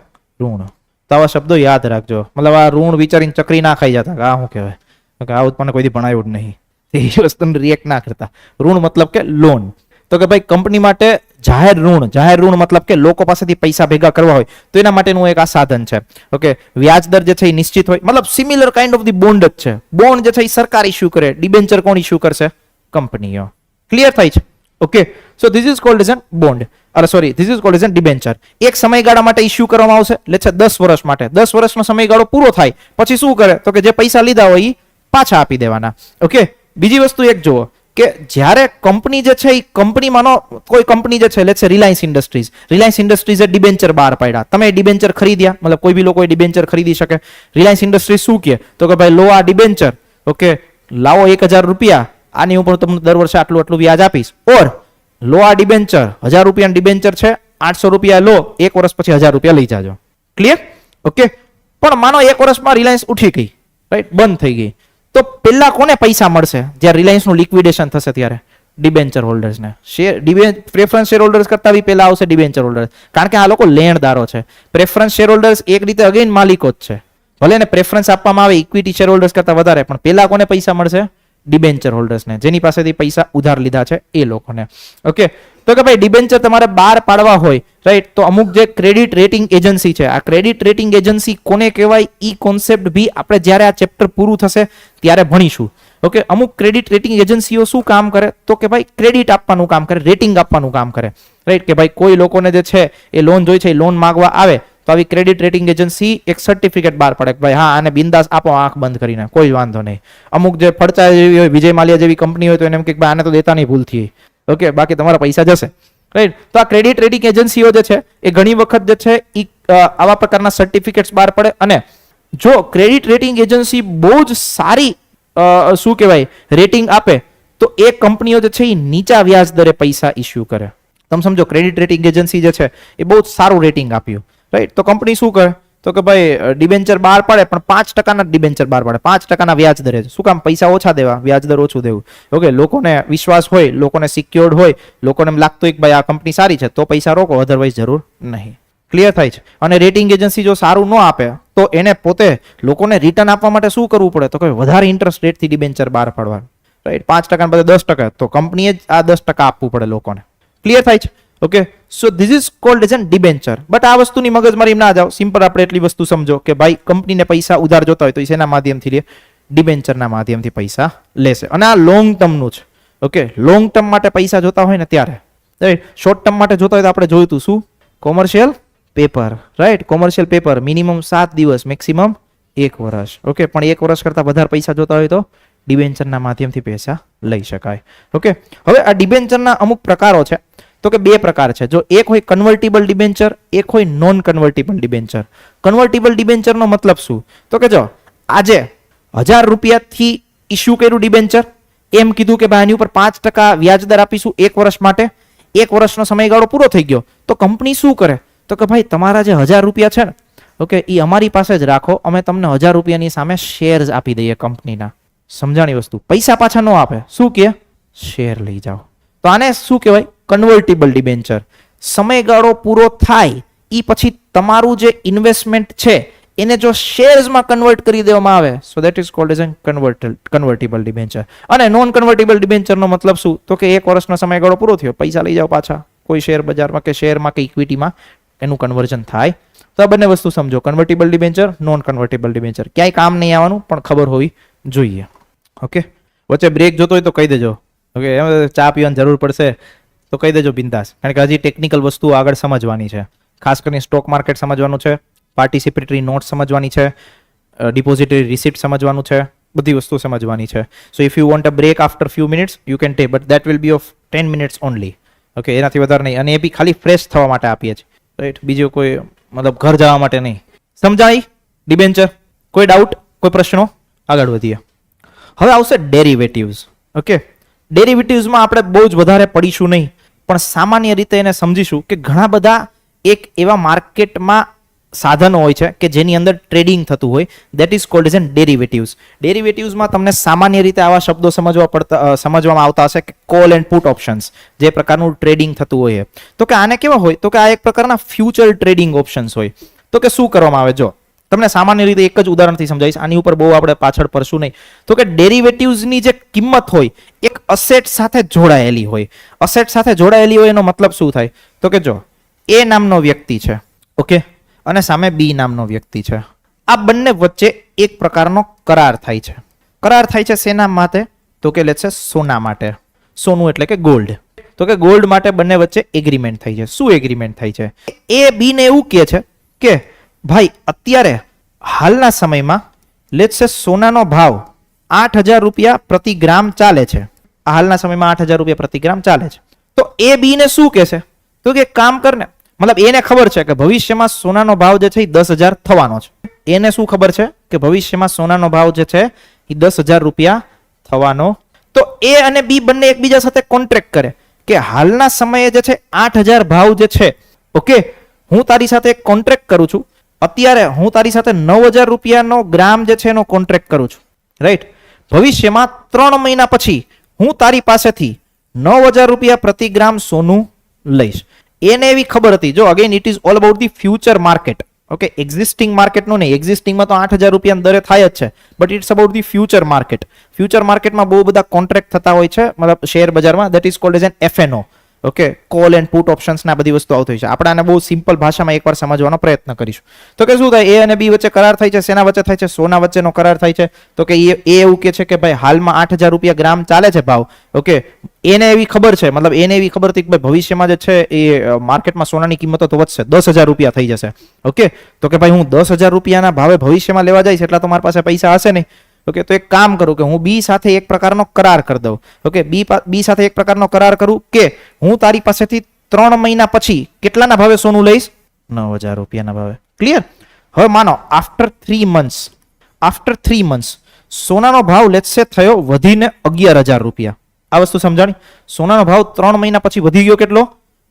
ઋણ. તો આવા શબ્દો યાદ રાખજો. મતલબ આ ઋણ વિચારીને ચકરી ના ખાઈ જતા કે આ શું કહેવાય, આવું મને કોઈથી ભણાવ્યું જ નહીં, એ વસ્તુને રિએક્ટ ના કરતા. ઋણ મતલબ કે લોન. તો કે ભાઈ કંપની માટે જાહેર ઋણ મતલબ કે લોકો પાસેથી પૈસા ભેગા કરવા હોય તો એના માટેનું એક આ સાધન છે. ઓકે, વ્યાજ દર જે છે એ નિશ્ચિત હોય, મતલબ similar kind of the bond જ છે. બોન્ડ જે છે એ સરકાર ઇસ્યુ કરે, ડિબેન્ચર કોણ ઇસ્યુ કરશે? કંપનીઓ. ક્લિયર થાય છે? Okay, so this is called as an bond, અરે sorry, this is called as an debenture. એક સમયગાળા માટે ઇસ્યુ કરવામાં આવશે, લેટ્સ સે 10 વર્ષ માટે. 10 વર્ષનો સમયગાળો પૂરો થાય પછી શું કરે તો કે જે પૈસા લીધા હોય એ પાછા આપી દેવાના. ઓકે, બીજી વસ્તુ એક જુઓ કે જ્યારે કંપની જે છે એ કંપનીમાંનો કોઈ કંપની જે છે લેટ્સ સે રિલાયન્સ ઇન્ડસ્ટ્રીઝે ડિબેન્ચર બહાર પાડ્યા, તમે ડિબેન્ચર ખરીદ્યા, મતલબ કોઈ બી લોકો ડિબેન્ચર ખરીદી શકે. રિલાયન્સ ઇન્ડસ્ટ્રીઝ શું કહે તો કે ભાઈ લો આ ડિબેન્ચર, ઓકે, લાવો 1000 રૂપિયા, આની ઉપર તમને દર વર્ષે આટલું આટલું વ્યાજ આપીશ. ઓર લો આ ડિબેન્ચર, 1000 રૂપિયાની ડિબેન્ચર છે, 800 રૂપિયા લો, 1 વર્ષ પછી 1000 રૂપિયા લઈ જાજો. ક્લિયર? ઓકે, પણ માનો 1 વર્ષમાં રિલાયન્સ ઉઠી ગઈ, રાઈટ, બંધ થઈ ગઈ, તો પેલા કોને પૈસા મળશે જ્યારે રિલાયન્સનું લિક્વિડેશન થશે ત્યારે? ડિબેન્ચર હોલ્ડર્સને. પ્રેફરન્સ શેર હોલ્ડર્સ કરતા બી પહેલા આવશે ડિબેન્ચર હોલ્ડર્સ, કારણ કે આ લોકો લેણદારો છે. પ્રેફરન્સ શેર હોલ્ડર્સ એક રીતે અગેન માલિકો જ છે, ભલે ને પ્રેફરન્સ આપવામાં આવે ઇક્વિટી શેર હોલ્ડર્સ કરતા વધારે, પણ પેલા કોને પૈસા મળશે? ડિબેન્ચર હોલ્ડર્સને, જેની પાસેથી પૈસા ઉધાર લીધા છે એ લોકોને. ઓકે, તો કે ભાઈ ડિબેન્ચર તમારે બહાર પાડવા હોય, રાઈટ, તો અમુક જે ક્રેડિટ રેટિંગ એજન્સી છે, આ ક્રેડિટ રેટિંગ એજન્સી કોને કહેવાય ઈ કોન્સેપ્ટ બી આપણે જ્યારે આ ચેપ્ટર પૂરું થશે ત્યારે ભણીશું. ઓકે, અમુક ક્રેડિટ રેટિંગ એજન્સીઓ શું કામ કરે તો કે ભાઈ ક્રેડિટ આપવાનું કામ કરે, રેટિંગ આપવાનું કામ કરે, રાઈટ, કે ભાઈ કોઈ લોકોને જે છે એ લોન જોઈ છે, એ લોન માંગવા આવે તો આવી ક્રેડિટ રેટિંગ એજન્સી એક સર્ટિફિકેટ બહાર પડે કે ભાઈ હા આને બિંદાસ આપો, આંખ બંધ કરીને, કોઈ વાંધો નહીં. અમુક જે ફડચા જેવી હોય, વિજય માલ્યા જેવી કંપની હોય તો એને એમ કે ભાઈ આને તો દેતા નહીં ભૂલથી, ઓકે, બાકી તમારા પૈસા જશે, રાઈટ. તો આ ક્રેડિટ રેટિંગ એજન્સીઓ જે છે એ ઘણી વખત જે છે એ આવા પ્રકારના સર્ટિફિકેટ્સ બહાર પડે, અને જો ક્રેડિટ રેટિંગ એજન્સી બહુ જ સારી શું કહેવાય રેટિંગ આપે તો એ કંપનીઓ જે છે એ નીચા વ્યાજ દરે પૈસા ઇસ્યુ કરે. તમે સમજો ક્રેડિટ રેટિંગ એજન્સી જે છે એ બહુ જ સારું રેટિંગ આપ્યું, રાઈટ, તો કંપની શું કરે તો કે ભાઈ ડિબેન્ચર બહાર પાડે પણ 5% ડિબેન્ચર બહાર પાડે, 5% વ્યાજ દરે. શું કામ? પૈસા ઓછા દેવા, વ્યાજ દર ઓછું દેવું. ઓકે, લોકોને વિશ્વાસ હોય, લોકોને સિક્યોર્ડ હોય, લોકોને એમ લાગતું હોય કે ભાઈ આ કંપની સારી છે તો પૈસા રોકો, અધરવાઇઝ જરૂર નહીં. ક્લિયર થાય છે? અને રેટિંગ એજન્સી જો સારું ન આપે તો એને પોતે લોકોને રિટર્ન આપવા માટે શું કરવું પડે તો કે વધારે ઇન્ટરેસ્ટ રેટથી ડિબેન્ચર બહાર પાડવાનું, રાઈટ, 5% બદલે 10%, તો કંપનીએ જ આ 10% આપવું પડે લોકોને. ક્લિયર થાય છે? Okay, so this is called as an debenture. But આ વસ્તુની મગજમારી ના જાઓ, સિમ્પલ આપણે એટલી વસ્તુ સમજો કે ભાઈ કંપનીને પૈસા ઉધાર જોતા હોય તો એ શેના માધ્યમથી લે? ડિબેન્ચરના માધ્યમથી પૈસા લેશે. અને આ લોંગ ટર્મનું છે. ઓકે, લોંગ ટર્મ માટે પૈસા જોતા હોય ને ત્યારે, રાઈટ. શોર્ટ ટર્મ માટે જોતા હોય તો આપણે જોયું હતું શું? Commercial paper, right, commercial paper minimum 7 દિવસ, મેક્સિમમ 1 વર્ષ. ઓકે, પણ 1 વર્ષ કરતા વધારે પૈસા જોતા હોય તો ડિબેન્ચરના માધ્યમથી પૈસા લઈ શકાય. ઓકે, હવે આ ડિબેન્ચરના અમુક પ્રકારો છે તો કે 2 પ્રકાર છે. જો એક હોય કન્વર્ટિબલ ડિબેન્ચર, એક હોય નોન કન્વર્ટિબલ ડિબેન્ચર. કન્વર્ટિબલ ડિબેન્ચરનો મતલબ શું તો કે જો આજે 1000 રૂપિયાથી ઇસ્યુ કર્યું ડિબેન્ચર, એમ કીધું કે ભાઈ આની ઉપર 5% વ્યાજ દર આપીશું 1 વર્ષ માટે, 1 વર્ષનો સમયગાળો પૂરો થઈ ગયો તો કંપની શું કરે તો કે ભાઈ તમારા જે 1000 રૂપિયા છે ને, ઓકે, એ અમારી પાસે જ રાખો, અમે તમને 1000 રૂપિયાની સામે શેર્સ આપી દઈએ કંપનીના. સમજાણી વસ્તુ? પૈસા પાછા ન આપે, શું કે શેર લઈ જાઓ. તો આને શું કહેવાય? કન્વર્ટિબલ ડિબેન્ચર. સમયગાળો પૂરો થાય એ પછી તમારું જે ઇન્વેસ્ટમેન્ટ છે એને જો શેર્સમાં કન્વર્ટ કરી દેવામાં આવે, so that is called as an convertible debenture. અને નોન કન્વર્ટિબલ ડિબેન્ચરનો મતલબ શું તો કે 1 વર્ષનો સમયગાળો પૂરો થયો, પૈસા લઈ જાઓ પાછા, કોઈ શેર બજારમાં કે શેરમાં કે ઇક્વિટીમાં એનું કન્વર્ઝન થાય. તો આ બંને વસ્તુ સમજો, કન્વર્ટિબલ ડિબેન્ચર, નોન કન્વર્ટિબલ ડિબેન્ચર. ક્યાંય કામ નહીં આવવાનું પણ ખબર હોવી જોઈએ. ઓકે, વચ્ચે બ્રેક જોતો હોય તો કહી દેજો. ઓકે, ચા પીવાની જરૂર પડશે તો કહી દેજો બિંદાસ, કારણ કે હજી ટેકનિકલ વસ્તુઓ આગળ સમજવાની છે. ખાસ કરીને સ્ટોક માર્કેટ સમજવાનું છે, પાર્ટિસિપેટરી નોટ સમજવાની છે, ડિપોઝિટરી રિસિપ્ટ સમજવાનું છે, બધી વસ્તુ સમજવાની છે. So if you want a break after few minutes you can take, but that will be of 10 minutes only. Okay, એનાથી વધારે નહીં, અને એ બી ખાલી ફ્રેશ થવા માટે આપીએ છીએ, રાઈટ, બીજો કોઈ મતલબ ઘર જવા માટે નહીં. સમજાય ડિબેન્ચર? કોઈ ડાઉટ, કોઈ પ્રશ્નો? આગળ વધીએ. હવે આવશે ડેરિવેટિવ્સ. ઓકે, ડેરિવેટિવ્સમાં આપણે બહુ જ વધારે પડીશું નહીં, પણ સામાન્ય રીતે એને સમજીશું કે ઘણા બધા એક એવા માર્કેટમાં સાધનો હોય છે કે જેની અંદર ટ્રેડિંગ થતું હોય, that is called as an derivatives. ડેરિવેટિવ્સમાં તમને સામાન્ય રીતે આવા શબ્દો સમજવામાં આવતા હશે કે કોલ એન્ડ પુટ ઓપ્શન્સ, જે પ્રકારનું ટ્રેડિંગ થતું હોય. તો કે આને કેવા હોય તો કે આ એક પ્રકારના ફ્યુચર ટ્રેડિંગ ઓપ્શન્સ હોય. તો કે શું કરવામાં આવે, જો તમને સામાન્ય રીતે એક જ ઉદાહરણથી સમજાવીશ, આની ઉપર બહુ આપણે પાછળ પડશું નહીં. તો કે ડેરિવેટિવ્સની જે કિંમત હોય એક અસેટ સાથે જોડાયેલી હોય. અસેટ સાથે જોડાયેલી હોય એનો મતલબ શું થાય તો કે જો એ નામનો વ્યક્તિ છે, ઓકે, અને સામે બી નામનો વ્યક્તિ છે. આ બંને વચ્ચે એક પ્રકારનો કરાર થાય છે. કરાર થાય છે શેના માટે તો કે લેટ્સ સે સોના માટે. સોનું એટલે કે ગોલ્ડ. તો કે ગોલ્ડ માટે બંને વચ્ચે એગ્રીમેન્ટ થઈ છે. શું એગ્રીમેન્ટ થઈ છે? એ બી ને એવું કહે છે કે ભાઈ અત્યારે હાલના સમયમાં લેટ્સ સે સોનાનો ભાવ 8,000 રૂપિયા પ્રતિ ગ્રામ ચાલે છે. હાલના સમયમાં 8,000 રૂપિયા પ્રતિ ગ્રામ ચાલે છે. તો એ બી ને શું કહે છે? તો કે કામ કરને, મતલબ એને ખબર છે કે ભવિષ્યમાં સોનાનો ભાવ જે છે એ 10,000 થવાનો છે. એને શું ખબર છે કે ભવિષ્યમાં સોનાનો ભાવ જે છે એ 10,000 રૂપિયા થવાનો. તો એ અને બી બંને એકબીજા સાથે કોન્ટ્રાક્ટ કરે કે હાલના સમયે જે છે 8,000 ભાવ જે છે, ઓકે, હું તારી સાથે એક કોન્ટ્રાક્ટ કરું છું. અત્યારે હું તારી સાથે 9,000 રૂપિયાનો ગ્રામ જે છે એનો કોન્ટ્રાક્ટ કરું છું, રાઈટ. ભવિષ્યમાં 3 મહિના પછી હું તારી પાસેથી 9,000 રૂપિયા પ્રતિ ગ્રામ સોનું લઈશ. એને એવી ખબર હતી, જો again it is all about the future market, okay, existing માર્કેટનું નહીં. એક્ઝિસ્ટિંગમાં તો 8,000 રૂપિયા દરે થાય જ છે, but it's about the future market. Future માર્કેટમાં બહુ બધા કોન્ટ્રાક્ટ થતા હોય છે, મતલબ શેર બજારમાં, that is called as an FNO, okay, call and put options ના બધી વસ્તુ આવતી હોય છે. આપણે આને બહુ સિમ્પલ ભાષામાં એકવાર સમજવાનો પ્રયત્ન કરીશું. તો કે શું થાય, એ અને બી વચ્ચે કરાર થાય છે. શેના વચ્ચે થાય છે? સોના વચ્ચેનો કરાર થાય છે. તો કે એ એવું કહે છે કે ભાઈ હાલમાં 8,000 રૂપિયા ગ્રામ ચાલે છે ભાવ, ઓકે. એને એવી ખબર છે, મતલબ એને એવી ખબર હતી કે ભાઈ ભવિષ્યમાં જે છે એ માર્કેટમાં સોનાની કિંમતો તો વધશે, 10,000 રૂપિયા થઈ જશે, ઓકે. તો કે ભાઈ હું 10,000 રૂપિયાના ભાવે ભવિષ્યમાં લેવા જઈશ એટલા તો મારી પાસે પૈસા હશે નહીં, ઓકે. તો એક કામ કરું કે હું બી સાથે એક પ્રકારનો કરાર કરી દઉં, ઓકે. બી સાથે એક પ્રકારનો કરાર કરું કે હું તારી પાસેથી 3 મહિના પછી કેટલાના ભાવે સોનું લઈશ? 9,000 રૂપિયાના ભાવે. ક્લિયર? હવે માનો આફ્ટર 3 મંથ્સ સોનાનો ભાવ લેટ્સ સે થયો વધીને 11,000 રૂપિયા. આ વસ્તુ સમજાણી? સોનાનો ભાવ 3 મહિના પછી વધી ગયો કેટલો?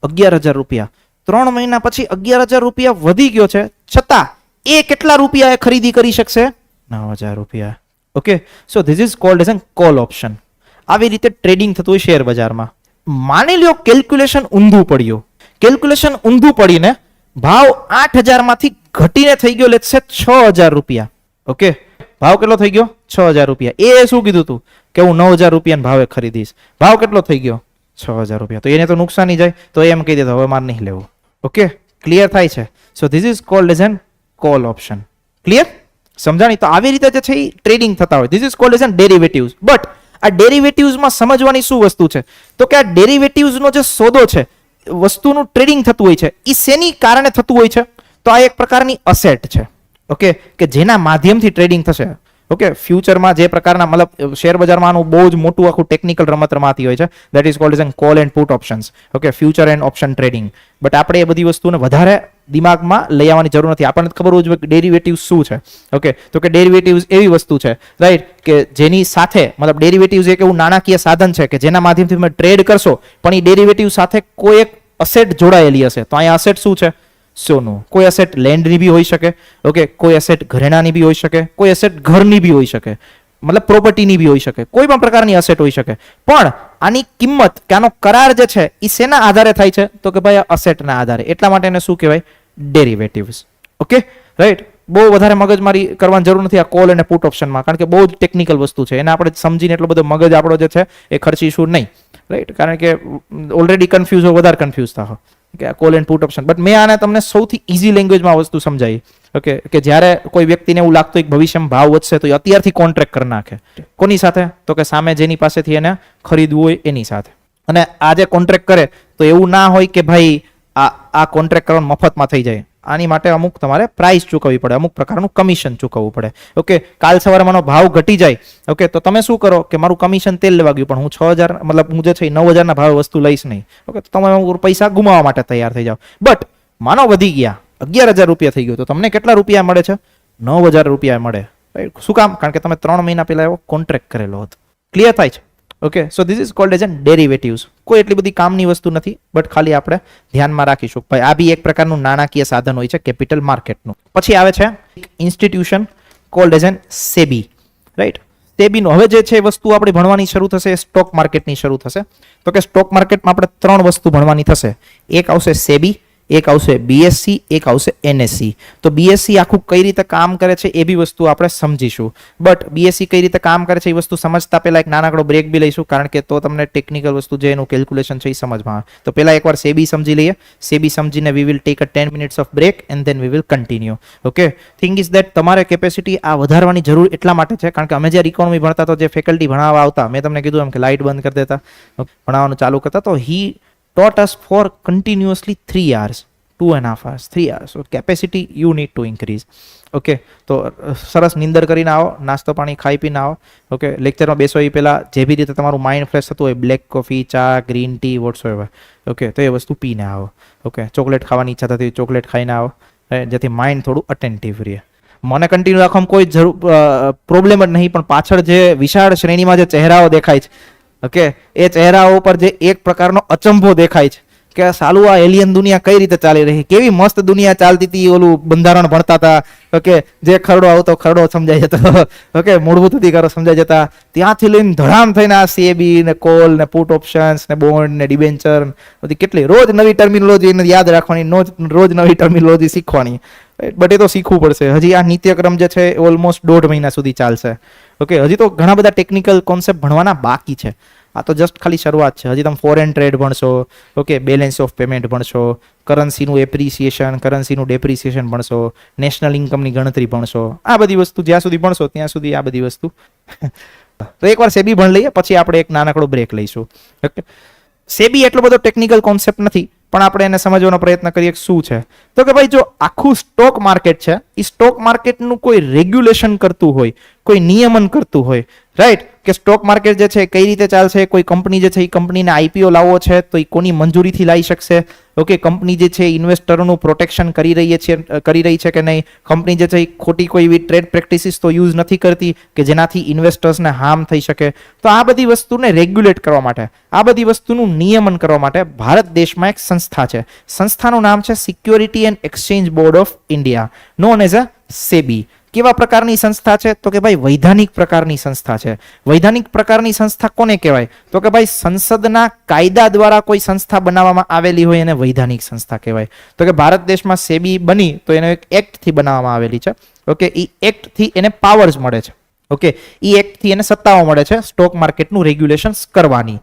11,000 રૂપિયા. 3 મહિના પછી 11,000 રૂપિયા વધી ગયો છે, છતાં એ કેટલા રૂપિયા ખરીદી કરી શકશે? 9,000 રૂપિયા. Okay, so this is called as an call option. આવી રીતે ટ્રેડિંગ થતું હોય શેર બજારમાં. માની લ્યો કેલ્ક્યુલેશન ઊંધું પડ્યું. કેલ્ક્યુલેશન ઊંધું પડીને ભાવ 8,000 માંથી ઘટીને થઈ ગયો લેટ્સ સે 6,000 રૂપિયા. ઓકે, ભાવ કેટલો થઈ ગયો? 6,000 રૂપિયા. એ શું કીધું તું કે હું 9,000 રૂપિયાના ભાવે ખરીદીશ. ભાવ કેટલો થઈ ગયો? 6,000 રૂપિયા. તો એને તો નુકસાની જાય, તો એમ કહી દેતો હવે મારે નહીં લેવું. ઓકે, ક્લિયર થાય છે? So this is called as an call option. Clear? સમજાણી? તો આવી રીતે જે છે એ ટ્રેડિંગ થતા હોય. This is called as an derivatives. But આ ડેરિવેટિવ્સમાં સમજવાની શું વસ્તુ છે? તો કે આ ડેરિવેટિવ્સનો જે સોદો છે, વસ્તુનું ટ્રેડિંગ થતું હોય છે, એ શેની કારણે થતું હોય છે? તો આ એક પ્રકારની અસેટ છે, ઓકે, કે જેના માધ્યમથી ટ્રેડિંગ થશે. ઓકે, ફ્યુચરમાં જે પ્રકારના મતલબ શેર બજારમાં આનું બહુ જ મોટું આખું ટેકનિકલ રમત રમાતી હોય છે, that is called as an call and put options. Okay, future and option trading. But આપણે એ બધી વસ્તુને વધારે દિમાગમાં લઈ આવવાની જરૂર નથી. આપણને ખબર હોવી જોઈએ કે ડેરિવેટિવ્સ શું છે. ઓકે, તો કે ડેરિવેટિવ્સ એવી વસ્તુ છે, રાઈટ, કે જેની સાથે મતલબ ડેરિવેટિવ્સ એક એવું નાણાકીય સાધન છે કે જેના માધ્યમથી તમે ટ્રેડ કરશો, પણ એ ડેરિવેટિવ સાથે કોઈ એક અસેટ જોડાયેલી હશે. તો અહીંયા અસેટ શું છે? સોનું. કોઈ એસેટ લેન્ડની બી હોઈ શકે, ઓકે, કોઈ એસેટ ઘરેણાની બી હોઈ શકે, કોઈ એસેટ ઘરની બી હોઈ શકે, મતલબ પ્રોપર્ટીની બી હોઈ શકે, કોઈ પણ પ્રકારની એસેટ હોઈ શકે. પણ આની કિંમત કે આનો કરાર જે છે એ શેના આધારે થાય છે? તો કે ભાઈ અસેટના આધારે. એટલા માટે એને શું કહેવાય? ડેરિવેટિવ્સ. Okay, right. બહુ વધારે મગજમારી કરવાની જરૂર નથી આ કોલ અને પુટ ઓપ્શનમાં, કારણ કે બહુ જ ટેકનિકલ વસ્તુ છે. એને આપણે સમજીને એટલો બધો મગજ આપણો જે છે એ ખર્ચીશું નહીં, રાઈટ, કારણ કે ઓલરેડી કન્ફ્યુઝ હો, વધારે કન્ફ્યુઝ થાઓ કે આ call and put option. But મેં આને તમને સૌથી ઈઝી લેંગ્વેજમાં વસ્તુ સમજાવી, ઓકે, કે જ્યારે કોઈ વ્યક્તિને એવું લાગતું હોય કે ભવિષ્યમાં ભાવ વધશે તો એ અત્યારથી કોન્ટ્રાક્ટ કરી નાખે. કોની સાથે? તો કે સામે જેની પાસેથી એને ખરીદવું હોય એની સાથે. અને આ જે કોન્ટ્રાક્ટ કરે તો એવું ના હોય કે ભાઈ આ કોન્ટ્રાક્ટ કરવાનું મફતમાં થઈ જાય. આની માટે અમુક તમારે પ્રાઇસ ચૂકવવી પડે, અમુક પ્રકારનું કમિશન ચૂકવવું પડે. ઓકે, કાલ સવારે મારો ભાવ ઘટી જાય, ઓકે, તો તમે શું કરો કે મારું કમિશન તેલ લેવા ગયું, પણ હું 6,000 મતલબ હું જે છે 9,000 ના ભાવે વસ્તુ લઈશ નહીં. ઓકે, તો તમે પૈસા ગુમાવવા માટે તૈયાર થઈ જાઓ. બટ માનો વધી ગયા 11,000 રૂપિયા થઈ ગયું, તો તમને કેટલા રૂપિયા મળે છે? 9,000 રૂપિયા મળે. રાઈટ? શું કામ? કારણ કે તમે 3 મહિના પહેલા એવો કોન્ટ્રાક્ટ કરેલો હતો. ક્લિયર થાય છે? Okay, so this is called as an derivatives. કોઈ એટલી બધી કામની વસ્તુ નથી, બટ ખાલી આપણે ધ્યાનમાં રાખીશું ભાઈ આ બી એક પ્રકારનું નાણાકીય સાધન હોય છે કેપિટલ માર્કેટનું. પછી આવે છે institution called as an SEBI, right. સેબીનું હવે જે છે વસ્તુ આપણે ભણવાની શરૂ થશે સ્ટોક માર્કેટની શરૂ થશે. તો કે સ્ટોક માર્કેટમાં આપણે 3 વસ્તુ ભણવાની થશે. એક આવશે સેબી, એક આવશે બીએસસી, એક આવશે એનએસસી. તો બીએસસી આખું કઈ રીતે કામ કરે છે એ બી વસ્તુ આપણે સમજીશું. બટ બીએસસી કઈ રીતે કામ કરે છે એ વસ્તુ સમજતા પહેલા એક નાનકડો બ્રેક બી લઈશું, કારણ કે તો તમને ટેકનિકલ વસ્તુ જે એનું કેલ્ક્યુલેશન છે એ સમજમાં આવે. તો પહેલા એકવાર સેબી સમજી લઈએ. સેબી સમજીને we will take a 10 minutes of break and then we will continue. Okay, thing is that તમારે કેપેસિટી આ વધારવાની જરૂર એટલા માટે છે કારણ કે અમે જ્યારે ઇકોનોમી ભણતા તો જે ફેકલ્ટી ભણાવવા આવતા, મેં તમને કીધું એમ કે લાઇટ બંધ કરી દેતા, ભણાવવાનું ચાલુ કરતા, તો હી taught us for continuously 3 hours, 2.5 hours, 3 hours. So capacity you need to increase. Okay, તો સરસ નિંદર કરીને આવો, નાસ્તો પાણી ખાઈ પીને આવો. ઓકે, લેક્ચરમાં બેસો એ પહેલાં જે બી રીતે તમારું માઇન્ડ ફ્રેશ થતું હોય, બ્લેક કોફી, ચા, ગ્રીન ટી, વોટ્સએવર, ઓકે, તો એ વસ્તુ પીને આવો. ઓકે, ચોકલેટ ખાવાની ઈચ્છા થતી ચોકલેટ ખાઈને આવો, જેથી માઇન્ડ થોડું અટેન્ટિવ રહે. મને કન્ટિન્યુ રાખવામાં કોઈ પ્રોબ્લેમ જ નહીં, પણ પાછળ જે વિશાળ શ્રેણીમાં જે ચહેરાઓ દેખાય છે, ઓકે, એ ચહેરાઓ પર જે એક પ્રકારનો અચંભો દેખાય છે કે સાલું આ એલિયન દુનિયા કઈ રીતે ચાલી રહી, કેવી મસ્ત દુનિયા ચાલતી હતી, ઓલું બંધારણ ભણતા હતા, ઓકે, જે ખરડો આવતો ખરડો સમજાઈ જતો, ઓકે, મૂળભૂત અધિકારો સમજાઈ જતા, ત્યાંથી લઈને ધડામ થઈને આ સીએબી ને કોલ ને પુટ ઓપ્શન્સ ને બોન્ડ ને ડિબેન્ચર બધી કેટલી રોજ નવી ટર્મિનોલોજી યાદ રાખવાની, રોજ નવી ટર્મિનોલોજી શીખવાની. બટ એ તો શીખવું પડશે. હજી આ નિત્યક્રમ જે છે ઓલમોસ્ટ 1.5 મહિના સુધી ચાલશે. ઓકે, હજી તો ઘણા બધા ટેકનિકલ કોન્સેપ્ટ ભણવાના બાકી છે. આ તો જસ્ટ ખાલી શરૂઆત છે. હજી તમે ફોરેન ટ્રેડ ભણશો, ઓકે, બેલેન્સ ઓફ પેમેન્ટ ભણશો, કરન્સીનું એપ્રિસિએશન, કરન્સીનું ડેપ્રિસિએશન ભણશો, નેશનલ ઇન્કમની ગણતરી ભણશો. આ બધી વસ્તુ જ્યાં સુધી ભણશો ત્યાં સુધી આ બધી વસ્તુ. તો એકવાર સેબી ભણ લઈએ, પછી આપણે એક નાનકડો બ્રેક લઈશું. ઓકે, સેબી એટલો બધો ટેકનિકલ કોન્સેપ્ટ નથી, પણ આપણે એને સમજવાનો પ્રયત્ન કરીએ શું છે. તો કે ભાઈ જો આખું સ્ટોક માર્કેટ છે, એ સ્ટોક માર્કેટનું કોઈ રેગ્યુલેશન કરતું હોય, કોઈ નિયમન કરતું હોય, રાઈટ, કે સ્ટોક માર્કેટ જે છે કઈ રીતે ચાલશે, કોઈ કંપની જે છે એ કંપનીને આઈપીઓ લાવવો છે તો એ કોની મંજૂરીથી લાવી શકશે, ઓકે, કંપની જે છે ઇન્વેસ્ટરોનું પ્રોટેક્શન કરી રહી છે કે નહીં, કંપની જે છે એ ખોટી કોઈ એવી ટ્રેડ પ્રેક્ટિસિસ તો યુઝ નથી કરતી કે જેનાથી ઇન્વેસ્ટર્સને હાર્મ થઈ શકે. તો આ બધી વસ્તુને રેગ્યુલેટ કરવા માટે, આ બધી વસ્તુનું નિયમન કરવા માટે ભારત દેશમાં એક સંસ્થા છે. સંસ્થાનું નામ છે security and exchange board of India, known as a SEBI. કેવા પ્રકારની સંસ્થા છે? તો કે ભાઈ વૈધાનિક પ્રકારની સંસ્થા છે. વૈધાનિક પ્રકારની સંસ્થા કોને કહેવાય? તો કે ભાઈ સંસદના કાયદા દ્વારા કોઈ સંસ્થા બનાવવામાં આવેલી હોય એને વૈધાનિક સંસ્થા કહેવાય. તો કે ભારત દેશમાં સેબી બની તો એને એક એક્ટથી બનાવવામાં આવેલી છે. ઓકે, એ એક્ટથી એને પાવર્સ મળે છે. ઓકે, એ એક્ટથી એને સત્તાઓ મળે છે સ્ટોક માર્કેટનું રેગ્યુલેશન કરવાની.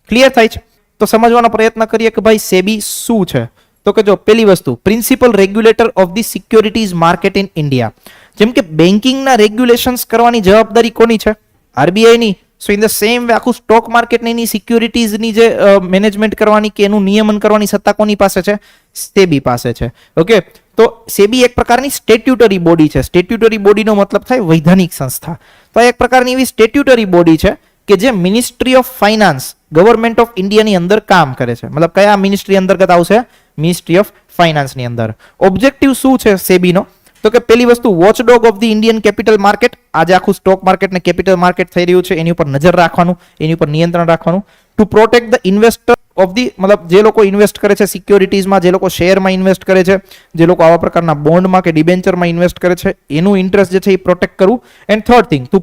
ક્લિયર થાય છે? તો સમજવાનો પ્રયત્ન કરીએ કે ભાઈ સેબી શું છે. તો કે જો પહેલી વસ્તુ, principal regulator of the securities market in India. જેમ કે બેન્કિંગના રેગ્યુલેશન્સ કરવાની જવાબદારી કોની છે? આરબીઆઈની. So in the same way આખું સ્ટોક માર્કેટની સિક્યોરિટીઝની જે મેનેજમેન્ટ કરવાની કે એનું નિયમન કરવાની સત્તા કોની પાસે છે? સેબી પાસે છે. ઓકે, તો સેબી એક પ્રકારની સ્ટેટ્યુટરી બોડી છે. સ્ટેટ્યુટરી બોડીનો મતલબ થાય વૈધાનિક સંસ્થા. તો એક પ્રકારની એવી સ્ટેટ્યુટરી બોડી છે કે જે ministry of finance, government of ઇન્ડિયાની અંદર કામ કરે છે. મતલબ કયા મિનિસ્ટ્રી અંતર્ગત આવશે? મિનિસ્ટ્રી ઓફ ફાઇનાન્સની અંદર. ઓબ્જેક્ટિવ શું છે સેબીનો? તો કે પહેલી વસ્તુ, watchdog of the Indian capital market. આજે આખું સ્ટોક માર્કેટ ને કેપિટલ માર્કેટ થઈ રહ્યું છે એની ઉપર નજર રાખવાનું, એની ઉપર નિયંત્રણ રાખવાનું. To protect the investor of the, મતલબ જે લોકો ઇન્વેસ્ટ કરે છે સિક્યોરિટીઝમાં, જે લોકો શેરમાં ઇન્વેસ્ટ કરે છે, જે લોકો આવા પ્રકારના બોન્ડમાં કે ડિબેન્ચરમાં ઇન્વેસ્ટ કરે છે, એનું ઇન્ટરેસ્ટ જે છે એ પ્રોટેક્ટ કરવું. And third thing, two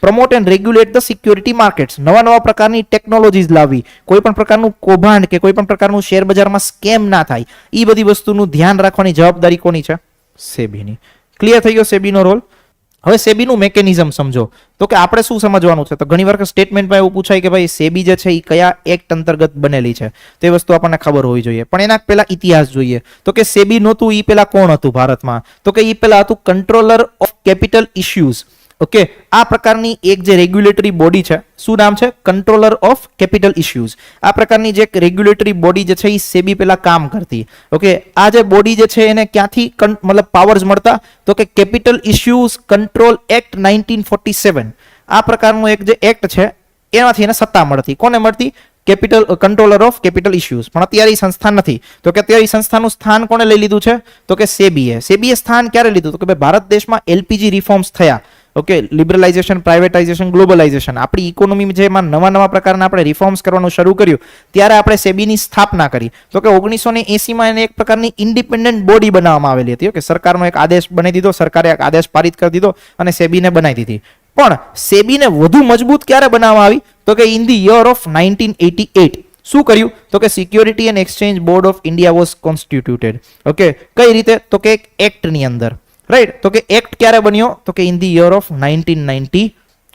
promote and regulate the security markets. નવા પ્રકારની ટેકનોલોજીસ લાવવી, કોઈ પણ પ્રકારનું કૌભાંડ કે કોઈ પણ પ્રકારનું શેર બજારમાં સ્કેમ ના થાય, એ બધી વસ્તુનું ધ્યાન રાખવાની જવાબદારી કોની છે? સેબીની. ક્લિયર થઈ ગયો સેબીનો રોલ? હવે સેબીનું મેકેનિઝમ સમજો. તો કે આપણે શું સમજવાનું છે? તો ઘણી વાર સ્ટેટમેન્ટમાં એવું પૂછાય કે ભાઈ સેબી જે છે એ કયા એક્ટ અંતર્ગત બનેલી છે, તે વસ્તુ આપણને ખબર હોવી જોઈએ. પણ એના પહેલા ઇતિહાસ જોઈએ. તો કે સેબી નહોતું એ પહેલા કોણ હતું ભારતમાં? તો કે એ પહેલા હતું controller of capital issues. Okay, આ પ્રકારની એક જે રેગ્યુલેટરી બોડી છે, શું નામ છે? Controller of capital issues. આ પ્રકારની જે રેગ્યુલેટરી બોડી જે છે એ સેબી પહેલા કામ કરતી. ઓકે, આ જે બોડી જે છે એને ક્યાંથી મતલબ પાવર્સ મળતા? તો કે કેપિટલ ઇશ્યુઝ કંટ્રોલ એક્ટ 1947. આ પ્રકારનું એક જે એક્ટ છે એનાથી એને સત્તા મળતી. કોને મળતી? Controller of capital issues. પણ અત્યારે એ સંસ્થા નથી. તો કે અત્યારે એ સંસ્થાનું સ્થાન કોને લઈ લીધું છે? તો કે સેબીએ. સેબીએ સ્થાન ક્યારે લીધું? તો કે ભાઈ ભારત દેશમાં એલપીજી રિફોર્મ્સ થયા. ઓકે, લિબરલાઇઝેશન, પ્રાઇવેટાઇઝેશન, ગ્લોબલાઇઝેશન, આપણી ઇકોનોમી જેમાં નવા પ્રકારના આપણે રિફોર્મ્સ કરવાનું શરૂ કર્યું ત્યારે આપણે સેબીની સ્થાપના કરી. તો કે 1980માં એને એક પ્રકારની ઇન્ડિપેન્ડન્ટ બોડી બનાવવામાં આવેલી હતી. ઓકે, સરકારનો એક આદેશ બનાવી દીધો, સરકારે એક આદેશ પારિત કરી દીધો અને સેબીને બનાવી દીધી. પણ સેબીને વધુ મજબૂત ક્યારે બનાવવામાં આવી? તો કે ઇન ધી યર ઓફ 1988. શું કર્યું તો કે security and exchange board of India was constituted. Okay, કઈ રીતે તો કે એક એક્ટની અંદર, રાઈટ. તો કે એક્ટ ક્યારે બન્યો તો કે in the year of 1990.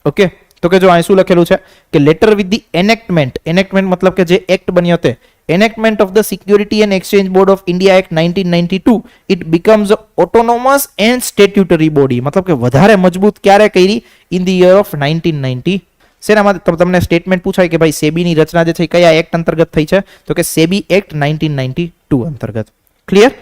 Okay, તો કે જો અહીં શું લખેલું છે કે લેટર વિથ ધી એનેક્ટમેન્ટ, એનેક્ટમેન્ટ મતલબ કે જે એક્ટ બન્યો તે enactment of the Security and Exchange Board of India Act 1992, it becomes a autonomous and statutory body. મતલબ કે વધારે મજબૂત ક્યારે કરી in the year of 1990. શેનામાં તમને સ્ટેટમેન્ટ પૂછાય કે ભાઈ સેબીની રચના જે છે કયા એક્ટ અંતર્ગત થઈ છે તો કે સેબી એક્ટ 1992 અંતર્ગત. ક્લિયર?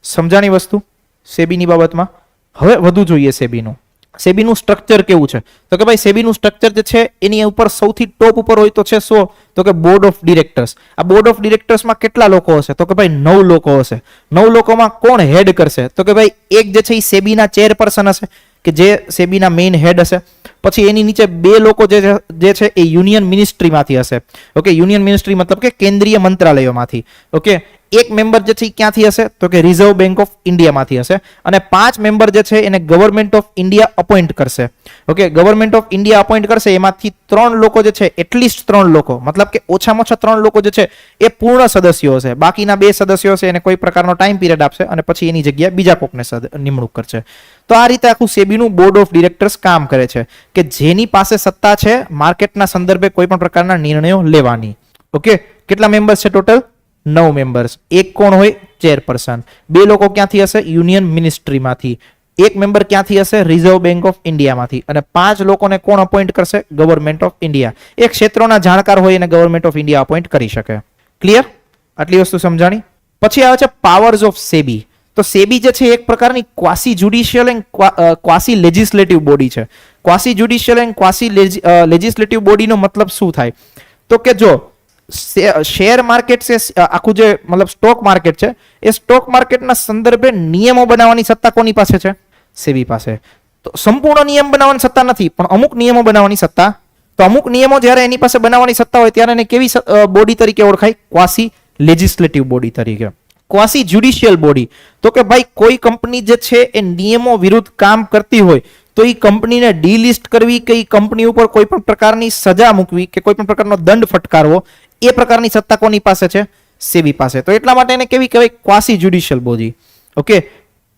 સમજાણી વસ્તુ સેબીની બાબતમાં. હવે વધુ જોઈએ સેબીનું. સેબીનું સ્ટ્રક્ચર કેવું છે તો કે ભાઈ સેબીનું સ્ટ્રક્ચર જે છે એની ઉપર સૌથી ટોપ ઉપર હોય તો છે શું તો કે બોર્ડ ઓફ ડિરેક્ટર્સ. આ બોર્ડ ઓફ ડિરેક્ટર્સમાં કેટલા લોકો હશે તો કે ભાઈ 9 લોકો હશે. 9 લોકોમાં કોણ હેડ કરશે તો કે ભાઈ એક જે છે એ સેબીના ચેરપર્સન હશે કે જે સેબીના મેઇન હેડ હશે. પછી એની નીચે 2 લોકો જે છે એ યુનિયન મિનિસ્ટ્રીમાંથી હશે. ઓકે, યુનિયન મિનિસ્ટ્રી મતલબ કે કેન્દ્રીય મંત્રાલયોમાંથી. ઓકે, એક મેમ્બર જે છે ક્યાંથી હશે તો કે રિઝર્વ બેંક ઓફ ઇન્ડિયામાંથી હશે અને 5 મેમ્બર જે છે એને ગવર્મેન્ટ ઓફ ઇન્ડિયા અપોઇન્ટ કરશે. Okay, government of India appoint કરશે એમાંથી 3 લોકો જે છે એટલીસ્ટ 3 લોકો મતલબ કે ઓછામાં ઓછા 3 લોકો જે છે એ પૂર્ણ સદસ્યો હશે. બાકીના 2 સદસ્યો છે એને કોઈ પ્રકારનો ટાઈમ પીરિયડ આપશે અને પછી એની જગ્યાએ બીજા કોકને નિમણૂક કરશે. તો આ રીતે આખું સેબીનું બોર્ડ ઓફ ડિરેક્ટર્સ કામ કરે છે કે જેની પાસે સત્તા છે માર્કેટના સંદર્ભે કોઈ પણ પ્રકારના નિર્ણયો લેવાની. ઓકે, કેટલા મેમ્બર્સ છે ટોટલ 9 મેમ્બર્સ. એક કોણ હોય ચેરપર્સન. 2 લોકો ક્યાંથી હશે યુનિયન મિનિસ્ટ્રીમાંથી. એક મેમ્બર ક્યાંથી હશે રિઝર્વ બેંક ઓફ ઇન્ડિયામાંથી અને 5 લોકોને કોણ અપોઇન્ટ કરશે ગવર્મેન્ટ ઓફ ઇન્ડિયા. એક ક્ષેત્રોના જાણકાર હોય એને ગવર્મેન્ટ ઓફ ઇન્ડિયા અપોઇન્ટ કરી શકે. ક્લિયર? આટલી વસ્તુ સમજાણી. પછી આવે છે પાવર્સ ઓફ સેબી. તો સેબી જે છે એક પ્રકારની ક્વાસી જ્યુડિશિયલ એન્ડ ક્વાસી લેજિસ્લેટિવ બોડી છે. ક્વાસી જ્યુડિશિયલ એન્ડ ક્વાસી લેજિસ્લેટિવ બોડીનો મતલબ શું થાય તો કે જો શેર માર્કેટ છે આખું જે મતલબ સ્ટોક માર્કેટ છે એ સ્ટોક માર્કેટના સંદર્ભે નિયમો બનાવવાની સત્તા કોની પાસે છે સેબી પાસે. તો સંપૂર્ણ નિયમ બનાવવાની સત્તા નથી પણ અમુક નિયમો બનાવવાની સત્તા. તો અમુક નિયમો જ્યારે એની પાસે બનાવવાની સત્તા હોય ત્યારે એને કેવી બોડી તરીકે ઓળખાય ક્વાસી લેજિસ્લેટિવ બોડી તરીકે. ક્વાસી જ્યુડિશિયલ બોડી તો કે ભાઈ કોઈ કંપની જે છે એ નિયમો વિરુદ્ધ કામ કરતી હોય તો એ કંપનીને ડીલિસ્ટ કરવી કે એ કંપની ઉપર કોઈ પણ પ્રકારની સજા મૂકવી કે કોઈ પણ પ્રકારનો દંડ ફટકારવો એ પ્રકારની સત્તા કોની પાસે છે સેબી પાસે. તો એટલા માટે એને કેવી કહેવાય ક્વાસી જ્યુડિશિયલ બોડી. ઓકે,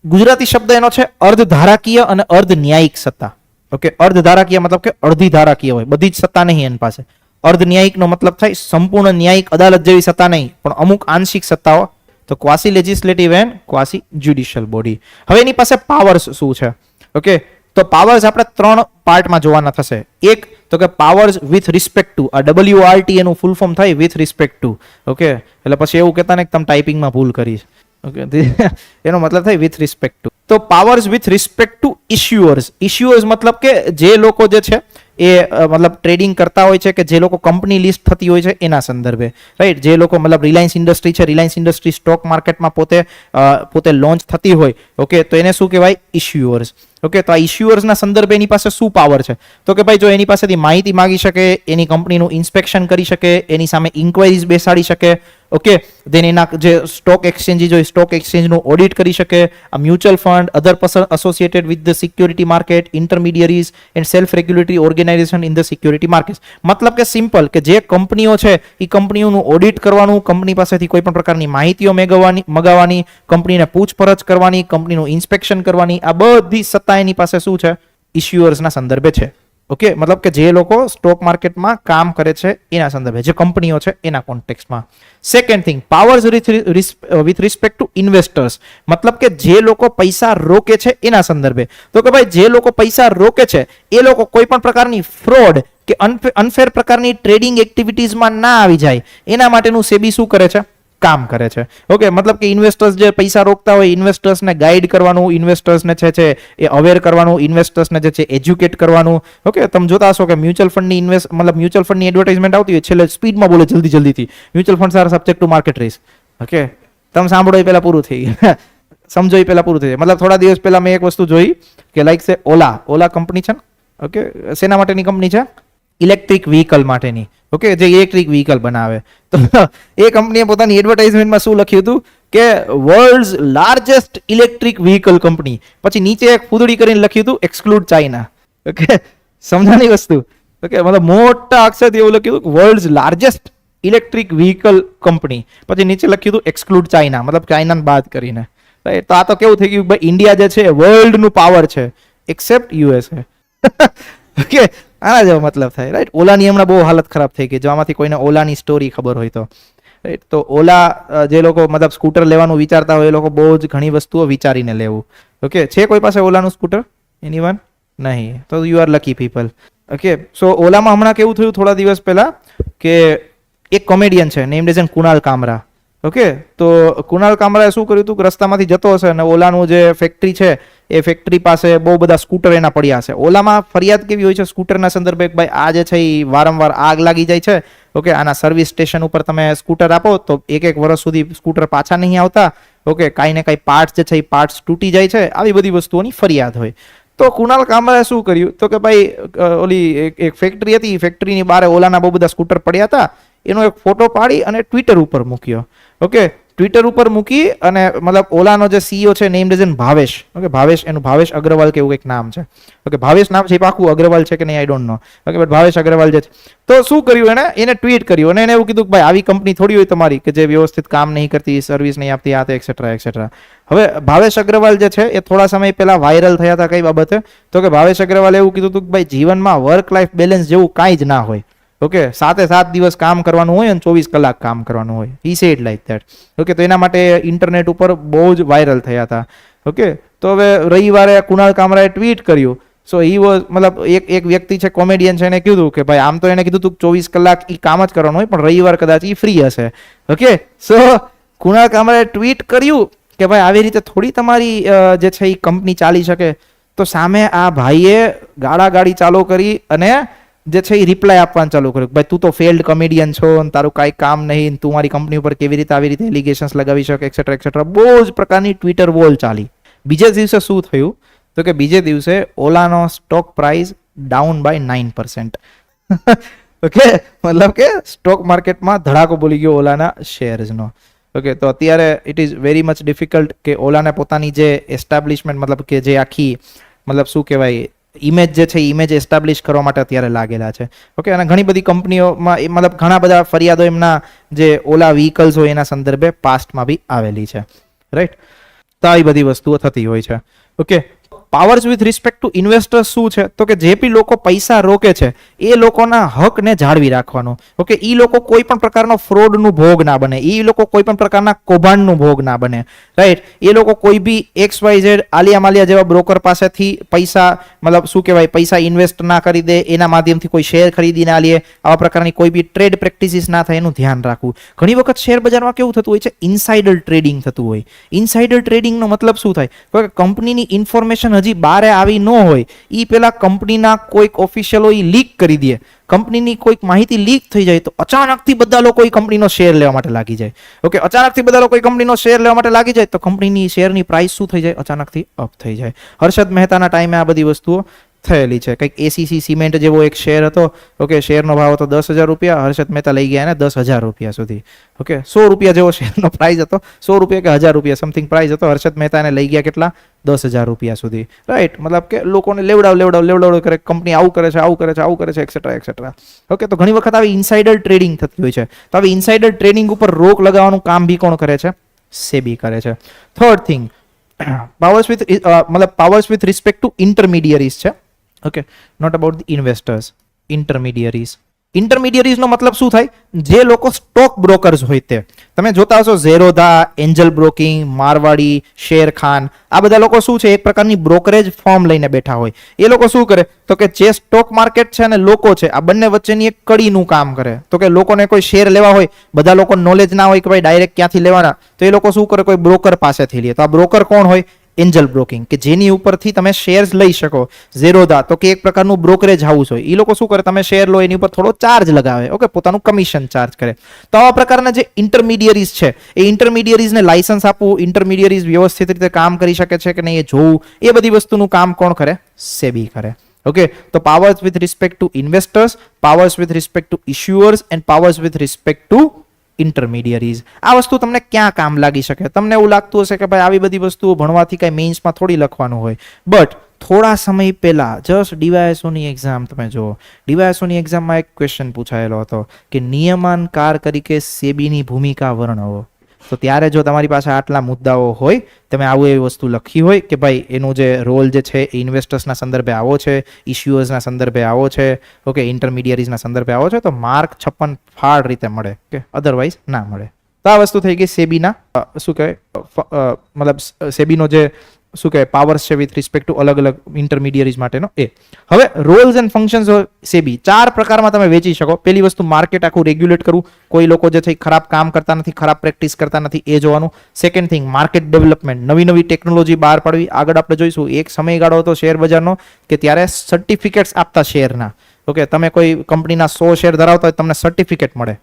ગુજરાતી શબ્દ એનો છે અર્ધધારાકીય અને અર્ધ ન્યાયિક સત્તા. ઓકે, અર્ધધારાકીય મતલબ કે અડધી ધારાકીય હોય, બધી જ સત્તા નહીં એની પાસે. અર્ધ ન્યાયિકનો મતલબ થાય સંપૂર્ણ ન્યાયિક અદાલત જેવી સત્તા નહીં પણ અમુક આંશિક સત્તાઓ. તો ક્વાસી લેજિસ્લેટિવ એન્ડ ક્વાસી જ્યુડિશિયલ બોડી. હવે એની પાસે પાવર્સ શું છે? ઓકે, તો પાવર્સ આપણે 3 પાર્ટમાં જોવાના થશે. એક તો કે પાવર્સ વિથ રિસ્પેક્ટ ટુ, આ WRT એનું ફૂલ ફોર્મ થાય વિથ રિસ્પેક્ટ ટુ. ઓકે, એટલે પછી એવું કહેતા ને કે તમે ટાઈપિંગમાં ભૂલ કરી. ઓકે, એનો મતલબ થાય વિથ રિસ્પેક્ટ ટુ. તો powers with respect to issuers. Issuers મતલબ કે જે લોકો જે છે એ મતલબ ટ્રેડિંગ કરતા હોય છે કે જે લોકો કંપની લિસ્ટ થતી હોય છે એના સંદર્ભે, રાઈટ. જે લોકો મતલબ રિલાયન્સ ઇન્ડસ્ટ્રી છે, રિલાયન્સ ઇન્ડસ્ટ્રી સ્ટોક માર્કેટમાં પોતે લોન્ચ થતી હોય. ઓકે, તો એને શું કહેવાય ઇશ્યુઅર્સ. ઓકે, તો આ ઇશ્યુઅર્સના સંદર્ભે એની પાસે શું પાવર છે તો કે ભાઈ જો એની પાસેથી માહિતી માંગી શકે, એની કંપનીનું ઇન્સ્પેક્શન કરી શકે, એની સામે ઇન્ક્વાયરીઝ બેસાડી શકે. ઓકે, દેન એના જે સ્ટોક એક્સચેન્જીસ હોય સ્ટોક એક્સચેન્જનું ઓડિટ કરી શકે. આ mutual fund, other person associated with the security market, intermediaries and self regulatory organisation in the security market. મતલબ કે સિમ્પલ કે જે કંપનીઓ છે એ કંપનીઓનું ઓડિટ કરવાનું, કંપની પાસેથી કોઈ પણ પ્રકારની માહિતીઓ મગાવવાની, કંપનીને પૂછપરછ કરવાની, કંપનીનું ઇન્સ્પેક્શન કરવાની, આ બધી સત્તા એની પાસે શું છે ઇશ્યુઅર્સના સંદર્ભે છે. ઓકે, મતલબ કે જે લોકો સ્ટોક માર્કેટમાં કામ કરે છે એના સંદર્ભે, જે કંપનીઓ છે એના કોન્ટેક્સ્ટમાં. Second thing, powers with respect to investors. મતલબ કે જે લોકો પૈસા રોકે છે એના સંદર્ભે. તો કે ભાઈ જે લોકો પૈસા રોકે છે એ લોકો કોઈ પણ પ્રકારની ફ્રોડ કે અનફેર પ્રકારની ટ્રેડિંગ એક્ટિવિટીઝમાં ના આવી જાય એના માટેનું સેબી શું કરે છે કામ કરે છે. ઓકે, મતલબ કે ઇન્વેસ્ટર્સ જે પૈસા રોકતા હોય ઇન્વેસ્ટર્સને ગાઈડ કરવાનું, ઇન્વેસ્ટર્સને છે એ અવેર કરવાનું, ઇન્વેસ્ટર્સને જે છે એજ્યુકેટ કરવાનું. ઓકે, તમે જોતા હશો કે મ્યુચ્યુઅલ ફંડની મ્યુચ્યુઅલ ફંડની એડવર્ટાઇઝમેન્ટ આવતી હોય છેલ્લે સ્પીડમાં બોલે જલ્દીથી mutual funds are subject to market risk. Okay, તમે સાંભળો એ પહેલા પૂરું થઈ ગયું, સમજો એ પહેલા પૂરું થઈ જાય. મતલબ થોડા દિવસ પહેલા મેં એક વસ્તુ જોઈ કે લાઈક છે ઓલા કંપની છે ને. ઓકે, શેના માટેની કંપની છે ઇલેક્ટ્રિક વ્હીકલ માટેની. ઓકે, જે ઇલેક્ટ્રિક વ્હીકલ બનાવે. તો એ કંપનીએ પોતાની એડવર્ટાઇઝમેન્ટમાં શું લખ્યું હતું કે world's largest electric vehicle company, પછી નીચે એક ફૂદડી કરીને લખ્યું હતું એક્સક્લુડ ચાઇના. ઓકે, સમજાની વસ્તુ. ઓકે, મતલબ મોટા અક્ષરથી એવું લખ્યું હતું world's largest electric vehicle company, પછી નીચે લખ્યું હતું એક્સક્લુડ ચાઇના, મતલબ ચાઇનાને બાદ કરીને, રાઈટ. તો આ તો કેવું થઈ ગયું ભાઈ, ઇન્ડિયા જે છે વર્લ્ડનું પાવર છે એક્સેપ્ટ યુએસએ. ઓકે, આના જેવો મતલબ થાય, રાઈટ. ઓલાની હમણાં બહુ હાલત ખરાબ થઈ ગઈ, જો આમાંથી કોઈને ઓલાની સ્ટોરી ખબર હોય તો, રાઈટ. તો ઓલા જે લોકો મતલબ સ્કૂટર લેવાનું વિચારતા હોય એ લોકો બહુ જ ઘણી વસ્તુઓ વિચારીને લેવું. ઓકે, છે કોઈ પાસે ઓલાનું સ્કૂટર? એનીવન? નહીં, તો you are lucky people. Okay, so ઓલામાં હમણાં કેવું થયું થોડા દિવસ પહેલા કે એક કોમેડિયન છે named as Kunal Kamra. Okay, તો કુણાલ કામરાએ શું કર્યું હતું કે રસ્તામાંથી જતો હશે અને ઓલાનું જે ફેક્ટરી છે એ ફેક્ટરી પાસે બહુ બધા સ્કૂટર એના પડ્યા છે. ઓલામાં ફરિયાદ કેવી હોય છે સ્કૂટરના સંદર્ભે, ભાઈ આ જે છે એ વારંવાર આગ લાગી જાય છે. ઓકે, આના સર્વિસ સ્ટેશન ઉપર તમે સ્કૂટર આપો તો એક વર્ષ સુધી સ્કૂટર પાછા નહીં આવતા. ઓકે, કાંઈ ને કાંઈ પાર્ટ્સ જે છે એ પાર્ટ્સ તૂટી જાય છે, આવી બધી વસ્તુઓની ફરિયાદ હોય. તો કુણાલ કામરાએ શું કર્યું તો કે ભાઈ ઓલી એક ફેક્ટરી હતી, ફેક્ટરીની બહાર ઓલાના બહુ બધા સ્કૂટર પડ્યા હતા, એનો એક ફોટો પાડી અને ટ્વિટર ઉપર મૂક્યો. ઓકે, ટ્વિટર ઉપર મૂકી અને મતલબ ઓલાનો જે સીઈઓ છે named as Bhavesh. Okay, Bhavesh, એનું ભાવેશ અગ્રવાલ કે એવું કંઈક નામ છે. ઓકે, ભાવેશ નામ છે, પાકું અગ્રવાલ છે કે નહીં I don't know. Okay, but Bhavesh Agarwal જે છે, તો શું કર્યું એને ટ્વીટ કર્યું અને એને એવું કીધું કે ભાઈ આવી કંપની થોડી હોય તમારી કે જે વ્યવસ્થિત કામ નહીં કરતી, સર્વિસ નહીં આપતી, આ તે એક્સેટ્રા એક્સેટ્રા. હવે ભાવેશ અગ્રવાલ જે છે એ થોડા સમય પહેલા વાયરલ થયા હતા કઈ બાબતે, તો કે ભાવેશ અગ્રવાલે એવું કીધું હતું કે ભાઈ જીવનમાં વર્ક લાઈફ બેલેન્સ જેવું કાંઈ જ ના હોય. ઓકે, 7 દિવસ કામ કરવાનું હોય અને 24 કલાક કામ કરવાનું હોય. He said like that. Okay, તો એના માટે ઇન્ટરનેટ ઉપર બહુ જ વાયરલ થયા હતા. ઓકે, તો હવે રવિવારે કુણાલ કામરાએ ટ્વીટ કર્યું. સો હી વોઝ મતલબ એક વ્યક્તિ છે, કોમેડિયન છે, એને કીધું કે ભાઈ આમ તો એને કીધું તું 24 કલાક એ કામ જ કરવાનું હોય પણ રવિવાર કદાચ એ ફ્રી હશે. ઓકે, સો કુણાલ કામરાએ ટ્વીટ કર્યું કે ભાઈ આવી રીતે થોડી તમારી જે છે એ કંપની ચાલી શકે. તો સામે આ ભાઈએ ગાડી ચાલુ કરી અને જે છે એ રિપ્લાય આપવાનું ચાલુ કર્યું, ભાઈ તું તો ફેલ્ડ કોમેડિયન છો અને તારું કાંઈ કામ નહીં, તું મારી કંપની ઉપર કેવી રીતે આવી રીતે એલિગેશન્સ લગાવી શકે એક્સેટ્રા એક્સેટ્રા. બહુ જ પ્રકારની ટ્વિટર વોલ ચાલી. બીજે દિવસે શું થયું તો કે બીજે દિવસે ઓલાનો stock price down by 9%. Okay, મતલબ કે સ્ટોક માર્કેટમાં ધડાકો બોલી ગયો ઓલાના શેર્સનો. ઓકે, તો અત્યારે it is very much difficult કે ઓલાને પોતાની જે એસ્ટાબ્લિશમેન્ટ મતલબ કે જે આખી મતલબ શું કહેવાય ઇમેજ જે છે ઇમેજ એસ્ટાબ્લિશ કરવા માટે અત્યારે લાગેલા છે. ઓકે, અને ઘણી બધી કંપનીઓમાં મતલબ ઘણા બધા ફરિયાદો એમના જે ઓલા વ્હીકલ્સ હોય એના સંદર્ભે પાસ્ટમાં બી આવેલી છે, રાઈટ. તો આવી બધી વસ્તુઓ થતી હોય છે. Okay, powers with respect to investors શું છે તો કે જે બી લોકો પૈસા રોકે છે એ લોકોના હકને જાળવી રાખવાનો. ઓકે, એ લોકો કોઈ પણ પ્રકારનો ફ્રોડનું ભોગ ના બને, એ લોકો કોઈ પણ પ્રકારના કૌભાંડનું ભોગ ના બને, રાઈટ. એ લોકો કોઈ બી XYZ આલિયા માલિયા જેવા બ્રોકર પાસેથી પૈસા મતલબ શું કહેવાય પૈસા ઇન્વેસ્ટ ના કરી દે, એના માધ્યમથી કોઈ શેર ખરીદી ના લે, આવા પ્રકારની કોઈ બી ટ્રેડ પ્રેક્ટિસિસ ના થાય એનું ધ્યાન રાખવું. ઘણી વખત શેર બજારમાં કેવું થતું હોય છે, ઇનસાઇડર ટ્રેડિંગ થતું હોય. ઇનસાઇડર ટ્રેડિંગનો મતલબ શું થાય તો કે કંપનીની ઇન્ફોર્મેશન હજી બારે આવી ન હોય એ પેલા કંપનીના કોઈક ઓફિશિયલો લીક કરી દે, કંપનીની કોઈક માહિતી લીક થઈ જાય તો અચાનકથી બધા લોકો એ કંપનીનો શેર લેવા માટે લાગી જાય. ઓકે, અચાનકથી બધા લોકો કંપનીનો શેર લેવા માટે લાગી જાય તો કંપનીની શેરની પ્રાઇસ શું થઈ જાય, અચાનકથી અપ થઈ જાય. હર્ષદ મહેતાના ટાઈમે આ બધી વસ્તુઓ થયેલી છે. કંઈક ACC સિમેન્ટ જેવો એક શેર હતો. ઓકે, શેરનો ભાવ હતો 10,000 રૂપિયા, હર્ષદ મહેતા લઈ ગયા એને 10,000 રૂપિયા સુધી. ઓકે, 100 રૂપિયા જેવો શેરનો પ્રાઇસ હતો, 100 રૂપિયા કે 1,000 રૂપિયા સમથિંગ પ્રાઇસ હતો. હર્ષદ મહેતા એને લઈ ગયા કેટલા, 10,000 રૂપિયા સુધી, રાઈટ. મતલબ કે લોકોને લેવડાવ કરે, કંપની આવું કરે છે એક્સેટ્રા એક્સેટ્રા. ઓકે, તો ઘણી વખત આવી ઇનસાઇડર ટ્રેડિંગ થતી હોય છે. તો આવી ઇનસાઇડર ટ્રેડિંગ ઉપર રોક લગાવવાનું કામ બી કોણ કરે છે, સેબી કરે છે. Third thing, powers with respect to intermediaries છે. Okay, not about the investors, intermediaries. ઇન્ટરમીડિયરીઝનો મતલબ શું થાય, જે લોકો સ્ટોક બ્રોકર્સ હોય તે તમે જોતા હશો, ઝેરોધા, એન્જલ બ્રોકિંગ, મારવાડી, શેરખાન, આ બધા લોકો શું છે એક પ્રકારની બ્રોકરેજ ફોર્મ લઈને બેઠા હોય. એ લોકો શું કરે તો કે જે સ્ટોક માર્કેટ છે અને લોકો છે આ બંને વચ્ચેની એક કડીનું કામ કરે. તો કે લોકોને કોઈ શેર લેવા હોય, બધા લોકો નોલેજ ના હોય કે ભાઈ ડાયરેક્ટ ક્યાંથી લેવાના, તો એ લોકો શું કરે, કોઈ બ્રોકર પાસેથી લે. તો આ બ્રોકર કોણ હોય, એન્જલ બ્રોકિંગ, કે જેની ઉપરથી તમે શેર્સ લઈ શકો. ઝેરોધા તો કે એક પ્રકારનું બ્રોકરેજ હાઉસ હોય, એ લોકો શું કરે, તમે શેર લો એની ઉપર થોડો ચાર્જ લગાવે. ઓકે, પોતાનું કમિશન ચાર્જ કરે. તો આવા પ્રકારના જે ઇન્ટરમીડિયરીઝ છે એ ઇન્ટરમીડિયરીઝને લાયસન્સ આપવું, ઇન્ટરમીડિયરીઝ વ્યવસ્થિત રીતે કામ કરી શકે છે કે નહીં એ જોવું, એ બધી વસ્તુનું કામ કોણ કરે, સેબી કરે. ઓકે, તો powers with respect to investors, powers with respect to issuers and powers with respect to intermediaries. આ વસ્તુ તમને ક્યાં કામ લાગી શકે? તમને એવું લાગતું હશે કે ભાઈ આવી બધી વસ્તુઓ ભણવાથી કઈ મેઇન્સમાં થોડી લખવાનું હોય, બટ થોડા સમય પહેલા જસ્ટ ડીવાયએસઓની એક્ઝામ તમે જુઓ, ડીવાયએસઓની એક્ઝામમાં એક ક્વેશ્ચન પૂછાયેલો હતો કે નિયમનકાર તરીકે સેબીની ભૂમિકા વર્ણવો. તો ત્યારે જો તમારી પાસે આટલા મુદ્દાઓ હોય, તમે આવું એવી વસ્તુ લખી હોય કે ભાઈ એનું જે રોલ જે છે એ ઇન્વેસ્ટર્સના સંદર્ભે આવો છે, ઇશ્યુઅર્સના સંદર્ભે આવો છે, ઓકે, ઇન્ટરમીડિયરીઝના સંદર્ભે આવો છે, તો માર્ક 56 ફાળ રીતે મળે, કે અધરવાઇઝ ના મળે. તો આ વસ્તુ થઈ ગઈ સેબીના શું કહેવાય મતલબ સેબીનો જે શું કહેવાય પાવર્સ છે વિથ રિસ્પેક્ટ ટુ અલગ અલગ ઇન્ટરમીડિયરીઝ માટેનો એ. હવે રોલ્સ એન્ડ ફંક્શન્સ સેબી 4 પ્રકારમાં તમે વેચી શકો. પહેલી વસ્તુ માર્કેટ આખું રેગ્યુલેટ કરવું, કોઈ લોકો જે છે ખરાબ કામ કરતા નથી, ખરાબ પ્રેક્ટિસ કરતા નથી એ જોવાનું. સેકન્ડ થિંગ માર્કેટ ડેવલપમેન્ટ, નવી નવી ટેકનોલોજી બહાર પાડવી. આગળ આપણે જોઈશું એક સમયગાળો હતો શેર બજારનો કે ત્યારે સર્ટિફિકેટ્સ આપતા શેરના, ઓકે, તમે કોઈ કંપનીના 100 શેર ધરાવતા હોય તમને સર્ટિફિકેટ મળે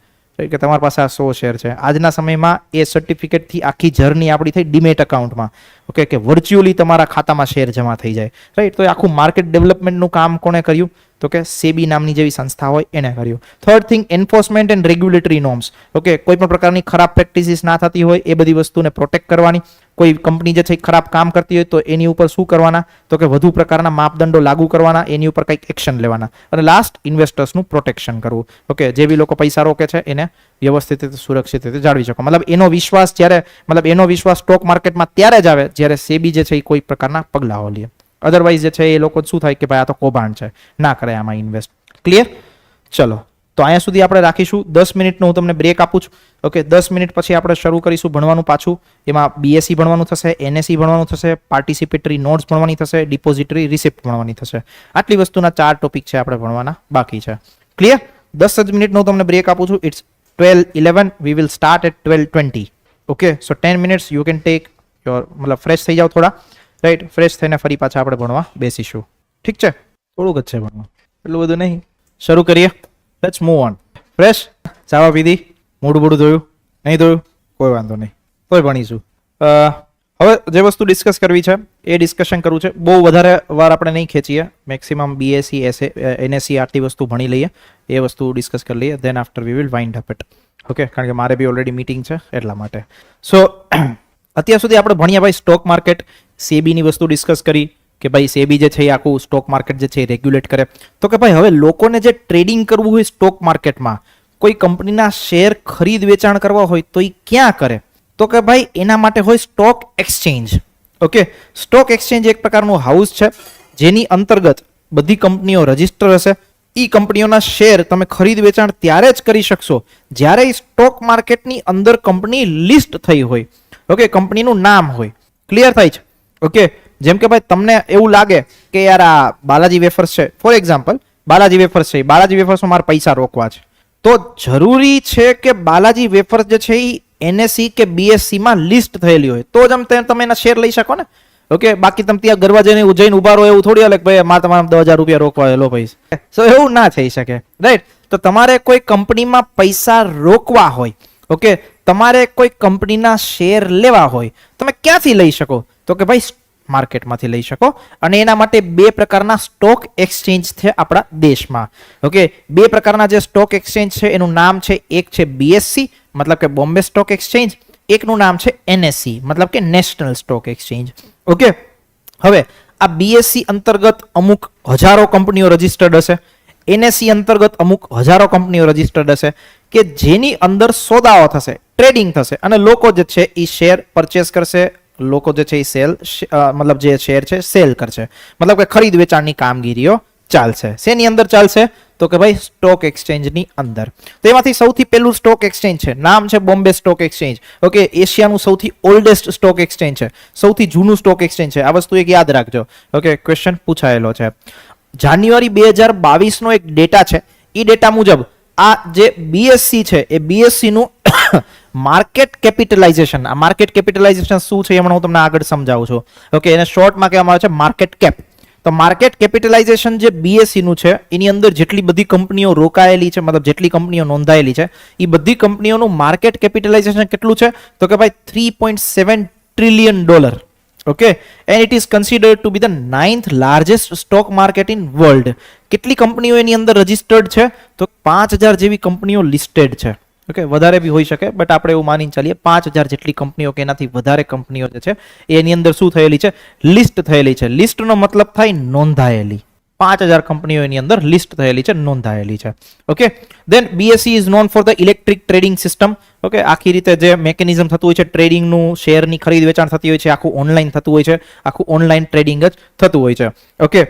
કે તમારી પાસે આ 100 શેર છે. આજના સમયમાં એ સર્ટિફિકેટથી આખી જર્ની આપણી થઈ ડીમેટ અકાઉન્ટમાં, ઓકે, કે વર્ચ્યુઅલી તમારા ખાતામાં શેર જમા થઈ જાય, રાઈટ. તો આખું માર્કેટ ડેવલપમેન્ટનું કામ કોણે કર્યું? તો કે સેબી નામની જેવી સંસ્થા હોય એને કર્યું. Third thing enforcement and regulatory norms, okay, કોઈ પણ પ્રકારની ખરાબ પ્રેક્ટિસીસ ના થતી હોય એ બધી વસ્તુને પ્રોટેક્ટ કરવાની. કોઈ કંપની જે છે ખરાબ કામ કરતી હોય તો એની ઉપર શું કરવાના? તો કે વધુ પ્રકારના માપદંડો લાગુ કરવાના, એની ઉપર કંઈક એક્શન લેવાના. અને લાસ્ટ ઇન્વેસ્ટર્સનું પ્રોટેક્શન કરવું, ઓકે, જે બી લોકો પૈસા રોકે છે એને વ્યવસ્થિત રીતે સુરક્ષિત રીતે જાળવી શકો. મતલબ એનો વિશ્વાસ જ્યારે એનો વિશ્વાસ સ્ટોક માર્કેટમાં ત્યારે જ આવે જ્યારે સેબી જે છે એ કોઈ પ્રકારના પગલાઓ લે. અધરવાઇઝ જે છે એ લોકો શું થાય કે ભાઈ આ તો કૌભાંડ છે, ના કરે આમાં ઇન્વેસ્ટ. ક્લિયર? ચલો, તો અહીંયા સુધી આપણે રાખીશું. 10 મિનિટનો હું તમને બ્રેક આપું છું, ઓકે. 10 મિનિટ પછી આપણે શરૂ કરીશું ભણવાનું પાછું. એમાં બીએસસી ભણવાનું થશે, એનએસસી ભણવાનું થશે, પાર્ટિસિપેટરી નોટ્સ ભણવાની થશે, ડિપોઝિટરી રિસિપ્ટ ભણવાની થશે. આટલી વસ્તુના 4 ટોપિક છે આપણે ભણવાના બાકી છે. ક્લિયર? 10 જ મિનિટનો તમને બ્રેક આપું છું. It's 12:11. We will start at 12:20. Okay, so 10 minutes you can take your, મતલબ ફ્રેશ થઈ જાઓ થોડા, રાઈટ. ફ્રેશ થઈને ફરી પાછા આપણે ભણવા બેસીશું. ઠીક છે? થોડુંક જ છે ભણવા, એટલું બધું નહીં. શરૂ કરીએ. Let's move on. ફ્રેશ? ચાવા પીધી? મોઢું બોઢું ધોયું? નહીં ધોયું? કોઈ વાંધો નહીં, તોય ભણીશું. હવે જે વસ્તુ ડિસ્કસ કરવી છે એ ડિસ્કશન કરવું છે. બહુ વધારે વાર આપણે નહીં ખેંચીએ. મેક્સિમમ બીએસસી એનએસસી આટલી વસ્તુ ભણી લઈએ, એ વસ્તુ ડિસ્કસ કરી લઈએ. Then after we will wind up it, okay. કારણ કે મારે બી ઓલરેડી મીટિંગ છે એટલા માટે. સો અત્યાર સુધી આપણે ભણ્યા ભાઈ સ્ટોક માર્કેટ, સેબીની વસ્તુ ડિસ્કસ કરી કે ભાઈ સેબી જે છે એ આખું સ્ટોક માર્કેટ જે છે એ રેગ્યુલેટ કરે. તો કે ભાઈ હવે લોકોને જે ટ્રેડિંગ કરવું હોય સ્ટોક માર્કેટમાં, કોઈ કંપનીના શેર ખરીદ વેચાણ કરવા હોય તો એ ક્યાં કરે? તો કે ભાઈ એના માટે હોય stock exchange, okay. Stock exchange એક પ્રકારનું હાઉસ છે જેની અંતર્ગત બધી કંપનીઓ રજીસ્ટર હશે. એ કંપનીઓના શેર તમે ખરીદ વેચાણ ત્યારે જ કરી શકશો જ્યારે સ્ટોક માર્કેટની અંદર કંપની લિસ્ટ થઈ હોય, ઓકે, કંપનીનું નામ હોય. ક્લિયર થાય છે? ઓકે. જેમ કે ભાઈ તમને એવું લાગે કે યાર આ બાલાજી વેફર્સ છે, ફોર એક્ઝામ્પલ બાલાજી વેફર્સ છે, બાલાજી વેફર્સમાં મારા પૈસા રોકવા છે, તો જરૂરી છે કે બાલાજી વેફર્સ જે છે એ એનએસસી કે બીએસસી માં લિસ્ટ થયેલી હોય તો જ તમે એના શેર લઈ શકો ને, ઓકે. બાકી તમે ત્યાં ગરવા જઈને ઉભા રહો એવું થોડી હાલે કે ભાઈ મારે તમારા 10,000 રૂપિયા રોકવા લો ભાઈ. સો એવું ના થઈ શકે, રાઈટ. તો તમારે કોઈ કંપનીમાં પૈસા રોકવા હોય, ઓકે, તમારે કોઈ કંપનીના શેર લેવા હોય, તમે ક્યાંથી લઈ શકો? તો કે ભાઈ માર્કેટમાંથી લઈ શકો. અને એના માટે 2 પ્રકારના સ્ટોક એક્સચેન્જ છે આપણા દેશમાં, ઓકે. 2 પ્રકારના જે સ્ટોક એક્સચેન્જ છે એનું નામ છે, એક છે બીએસસી મતલબ કે બોમ્બે સ્ટોક એક્સચેન્જ, એકનું નામ છે એનએસસી મતલબ કે નેશનલ સ્ટોક એક્સચેન્જ, ઓકે. હવે આ બીએસસી અંતર્ગત અમુક હજારો કંપનીઓ રજીસ્ટર્ડ હશે, એનએસસી અંતર્ગત અમુક હજારો કંપનીઓ રજીસ્ટર્ડ હશે કે જેની અંદર સોદાઓ થશે, ટ્રેડિંગ થશે અને લોકો જે છે એ શેર પરચેસ કરશે, લોકો જે છે એ મતલબ જે શેર છે સેલ કરશે, મતલબ કે ખરીદ વેચાણની કામગીરીઓ ચાલશે. શેની અંદર ચાલશે? તો કે ભાઈ સ્ટોક એક્સચેન્જની અંદર. તો એમાંથી સૌથી પહેલું સ્ટોક એક્સચેન્જ છે, નામ છે બોમ્બે સ્ટોક એક્સચેન્જ, ઓકે. એશિયાનું સૌથી ઓલ્ડેસ્ટ સ્ટોક એક્સચેન્જ છે, સૌથી જૂનું સ્ટોક એક્સચેન્જ છે. આ વસ્તુ એક યાદ રાખજો, ઓકે. ક્વેશ્ચન પૂછાયેલો છે. જાન્યુઆરી 2022 નો એક ડેટા છે. એ ડેટા મુજબ આ જે બીએસસી છે એ બીએસસી નું માર્કેટ કેપિટલાઇઝેશન, આ માર્કેટ કેપિટલાઇઝેશન શું છે એ હમણાં હું તમને આગળ સમજાવું છું, ઓકે. એને શોર્ટમાં કહેવામાં આવે છે માર્કેટ કેપ. તો માર્કેટ કેપિટલાઇઝેશન જે બીએસસી નું છે એની અંદર જેટલી બધી કંપનીઓ રોકાયેલી છે, મતલબ જેટલી કંપનીઓ નોંધાયેલી છે એ બધી કંપનીઓનું માર્કેટ કેપિટલાઇઝેશન કેટલું છે? તો કે ભાઈ $3.7 trillion, okay. And it is considered to be the 9th largest stock market in world. કેટલી કંપનીઓ એની અંદર રજીસ્ટર્ડ છે? તો 5,000 જેવી કંપનીઓ લિસ્ટેડ છે, ઓકે, વધારે બી હોઈ શકે, બટ આપણે એવું માનીને ચાલીએ 5000 જેટલી કંપનીઓ કે એનાથી વધારે કંપનીઓ જે છે એની અંદર શું થયેલી છે, લિસ્ટ થયેલી છે. લિસ્ટનો મતલબ થાય નોંધાયેલી. 5000 કંપનીઓ એની અંદર લિસ્ટ થયેલી છે, નોંધાયેલી છે. Okay, then BSE is known for the electric trading system. Okay, આખી રીતે જે મેકેનિઝમ થતું હોય છે ટ્રેડિંગનું, શેરની ખરીદ વેચાણ થતી હોય છે, આખું ઓનલાઈન થતું હોય છે, આખું ઓનલાઈન ટ્રેડિંગ જ થતું હોય છે. ઓકે,